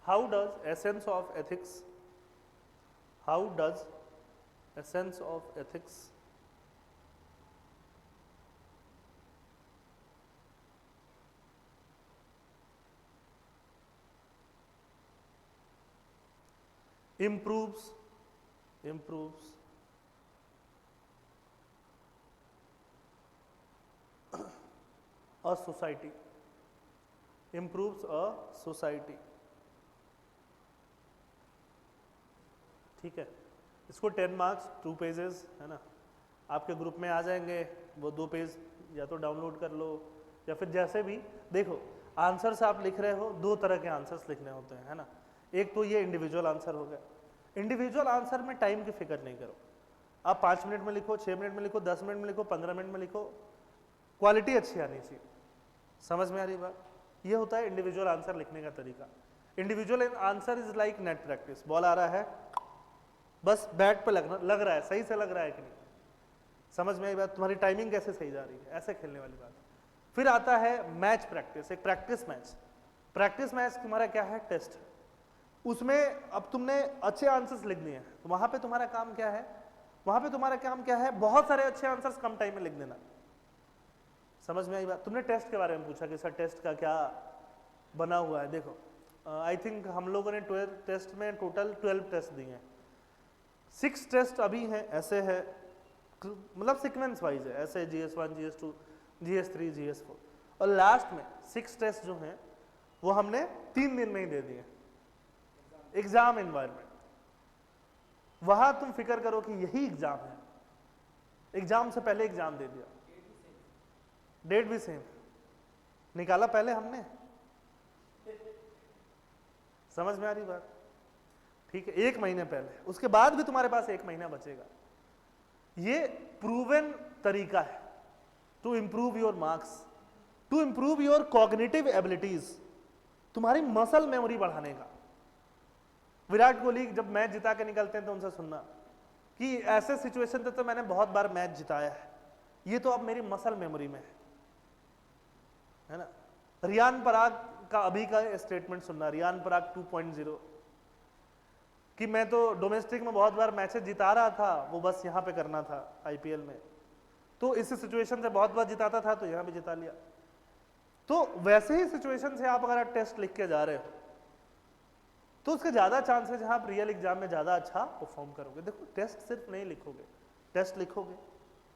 How does essence of ethics improves a society, ठीक है। इसको 10 मार्क्स 2 पेजेस, है ना, आपके ग्रुप में आ जाएंगे। वो 2 पेज या तो डाउनलोड कर लो या फिर जैसे भी। देखो आंसर्स आप लिख रहे हो, दो तरह के आंसर्स लिखने होते हैं, है ना। एक तो ये इंडिविजुअल आंसर हो गया। इंडिविजुअल आंसर में टाइम की फिक्र नहीं करो, आप 5 मिनट में लिखो, 6 मिनट में लिखो, 10 मिनट में लिखो, 15 मिनट में लिखो, क्वालिटी अच्छी आनी चाहिए। समझ में आ रही बात? ये होता है इंडिविजुअल आंसर लिखने का तरीका। Individual answer is like net practice. Ball आ रहा है, बस बैट पे लग रहा है, सही से लग रहा है कि नहीं, समझ में आई बात? तुम्हारी टाइमिंग कैसे सही जा रही है, ऐसे खेलने वाली बात। फिर आता है मैच प्रैक्टिस, एक प्रैक्टिस मैच। प्रैक्टिस मैच तुम्हारा क्या है? टेस्ट। उसमें अब तुमने अच्छे आंसर्स लिख दिए हैं, तो वहां पे तुम्हारा काम क्या है? वहां पे तुम्हारा काम क्या है? बहुत सारे अच्छे आंसर्स कम टाइम में लिख देना। समझ में आई बात? तुमने टेस्ट के बारे में पूछा कि सर टेस्ट का क्या बना हुआ है। देखो आई थिंक हम लोगों ने 12 टेस्ट में टोटल 12 टेस्ट दिए हैं। 6 टेस्ट अभी हैं, ऐसे है, मतलब सीक्वेंस वाइज है, ऐसे GS1, GS2, GS3, GS4, और लास्ट में 6 टेस्ट जो हैं वो हमने 3 दिन में ही दे दिए। एग्जाम एनवायरनमेंट, वहां तुम फिक्र करो कि यही एग्जाम है, एग्जाम से पहले एग्जाम दे दिया, डेट भी सेम निकाला पहले हमने। समझ में आ रही बात? ठीक है, 1 महीने पहले, उसके बाद भी तुम्हारे पास 1 महीना बचेगा। ये प्रूवन तरीका है to improve your marks, to improve your cognitive abilities, तुम्हारी मसल मेमोरी बढ़ाने का। विराट कोहली जब मैच जिता के निकलते हैं तो उनसे सुनना कि ऐसे सिचुएशन पे तो मैंने बहुत बार मैच जिताया है, ये तो अब मेरी मसल मेमोरी में है ना। रियान पराग का अभी का स्टेटमेंट सुनना, रियान पराग 2.0, कि मैं तो डोमेस्टिक में बहुत बार मैचेस जिता रहा था, वो बस यहाँ पे करना था IPL में, तो इस सिचुएशन से बहुत बार जिताता था तो यहाँ भी जिता लिया। तो वैसे ही सिचुएशन से आप अगर टेस्ट लिख के जा रहे हो तो उसके ज़्यादा चांसेस है आप रियल एग्जाम में ज़्यादा अच्छा परफॉर्म करोगे। देखो टेस्ट सिर्फ नहीं लिखोगे, टेस्ट लिखोगे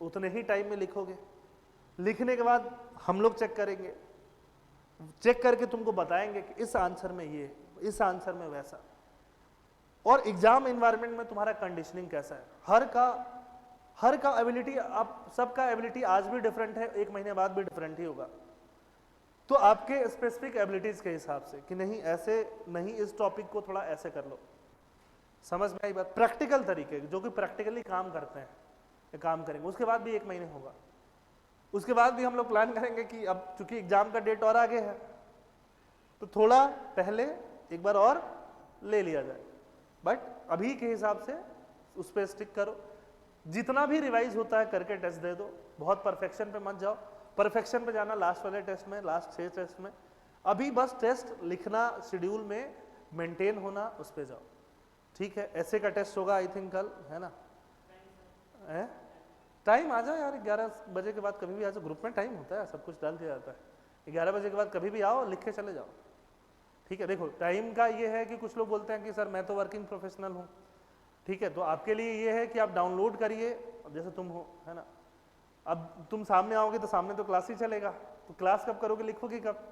उतने ही टाइम में लिखोगे, लिखने के बाद हम लोग चेक करेंगे, चेक करके तुमको बताएंगे कि इस आंसर में ये, इस आंसर में वैसा। और एग्जाम एनवायरनमेंट में तुम्हारा कंडीशनिंग कैसा है, हर का एबिलिटी, आप सबका एबिलिटी आज भी डिफरेंट है, 1 महीने बाद भी डिफरेंट ही होगा। तो आपके स्पेसिफिक एबिलिटीज के हिसाब से कि नहीं ऐसे नहीं, इस टॉपिक को थोड़ा ऐसे कर लो। समझ में आई बात? प्रैक्टिकल तरीके जो कि प्रैक्टिकली काम करते हैं, ये काम करेंगे। उसके बाद भी 1 महीने होगा, उसके बाद भी हम लोग प्लान करेंगे कि अब चूंकि एग्जाम का डेट और आगे है तो थोड़ा पहले एक बार और ले लिया जाए, बट अभी के हिसाब से उस पर स्टिक करो। जितना भी रिवाइज होता है करके टेस्ट दे दो, बहुत परफेक्शन पे मत जाओ। परफेक्शन पे जाना लास्ट वाले टेस्ट में, लास्ट 6 टेस्ट में। अभी बस टेस्ट लिखना, शेड्यूल में मेंटेन होना, उस पे जाओ। ठीक है, ऐसे का टेस्ट होगा आई थिंक कल, है ना? टाइम आ जाओ यार, 11 बजे के बाद कभी भी आ जाओ, ग्रुप में टाइम होता है, सब कुछ डाल दिया जाता है। 11 बजे के बाद कभी भी आओ, लिख के चले जाओ। ठीक है, देखो टाइम का ये है कि कुछ लोग बोलते हैं कि सर मैं तो वर्किंग प्रोफेशनल हूँ, ठीक है, तो आपके लिए ये है कि आप डाउनलोड करिए, अब जैसे तुम हो, है ना, अब तुम सामने आओगे तो सामने तो क्लास ही चलेगा, तो क्लास कब करोगे, लिखोगे कब?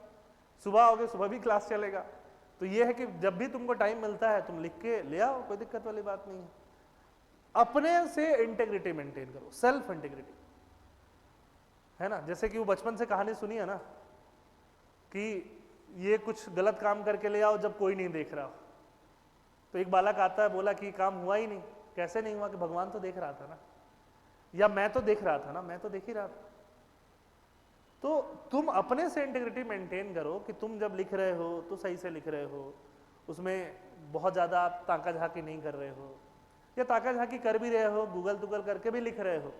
सुबह आओगे, सुबह भी क्लास चलेगा। तो ये है कि जब भी तुमको टाइम मिलता है तुम लिख के ले आओ, कोई दिक्कत वाली बात नहीं है। अपने से इंटेग्रिटी मेंटेन करो, सेल्फ इंटेग्रिटी, है ना। जैसे कि वो बचपन से कहानी सुनी है ना कि ये कुछ गलत काम करके ले आओ जब कोई नहीं देख रहा हो, तो एक बालक आता है, बोला कि काम हुआ ही नहीं। कैसे नहीं हुआ? कि भगवान तो देख रहा था ना, या मैं तो देख रहा था ना, मैं तो देख ही रहा था। तो तुम अपने से इंटेग्रिटी मेंटेन करो कि तुम जब लिख रहे हो तो सही से लिख रहे हो, उसमें बहुत ज़्यादा आप ताका झाकी नहीं कर रहे हो, या ताका झाकी कर भी रहे हो, गूगल टूगल करके भी लिख रहे हो,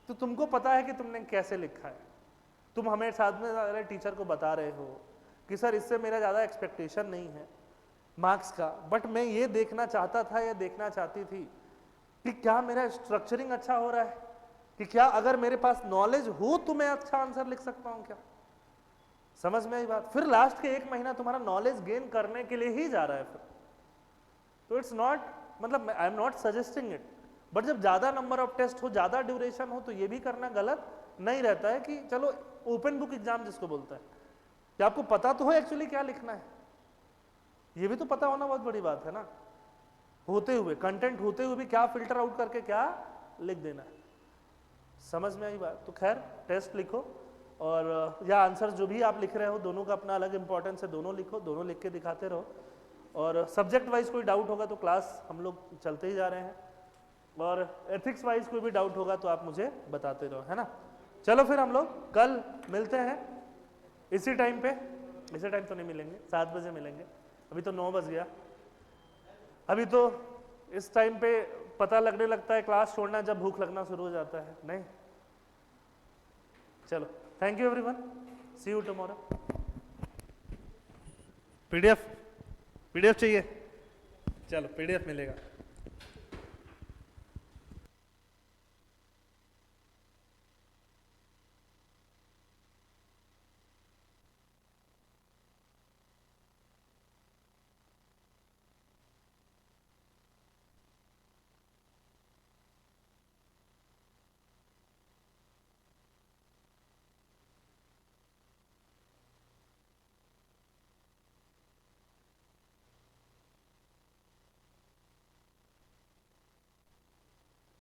तो तुमको पता है कि तुमने कैसे लिखा है। तुम हमें साथ में टीचर को बता रहे हो कि सर इससे मेरा ज़्यादा एक्सपेक्टेशन नहीं है मार्क्स का, बट मैं ये देखना चाहता था या देखना चाहती थी कि क्या मेरा स्ट्रक्चरिंग अच्छा हो रहा है, कि क्या अगर मेरे पास नॉलेज हो तो मैं अच्छा आंसर लिख सकता हूं क्या। समझ में आई बात? फिर लास्ट के 1 महीना तुम्हारा नॉलेज गेन करने के लिए ही जा रहा है फिर। तो इट्स नॉट, मतलब आई am not suggesting it, but जब ज़्यादा नंबर ऑफ टेस्ट हो, ज़्यादा ड्यूरेशन हो, तो ये भी करना गलत नहीं रहता है कि चलो ओपन बुक एग्जाम जिसको बोलता है, कि आपको पता तो हो एक्चुअली क्या लिखना है, ये भी तो पता होना बहुत बड़ी बात है ना। होते हुए, कंटेंट होते हुए भी क्या फिल्टर आउट करके क्या लिख देना है। समझ में आई बात? तो खैर टेस्ट लिखो, और या आंसर जो भी आप लिख रहे हो दोनों का अपना अलग इंपॉर्टेंस है, दोनों लिखो, दोनों लिख के दिखाते रहो। और सब्जेक्ट वाइज कोई डाउट होगा तो क्लास हम लोग चलते ही जा रहे हैं, और एथिक्स वाइज कोई भी डाउट होगा तो आप मुझे बताते रहो, है ना। चलो फिर हम लोग कल मिलते हैं इसी टाइम पे। इसी टाइम तो नहीं मिलेंगे, 7 बजे मिलेंगे, अभी तो 9 बज गया। अभी तो इस टाइम पे पता लगने लगता है क्लास छोड़ना जब भूख लगना शुरू हो जाता है, नहीं। चलो, thank you everyone, see you tomorrow. PDF चाहिए, चलो पीडीएफ मिलेगा।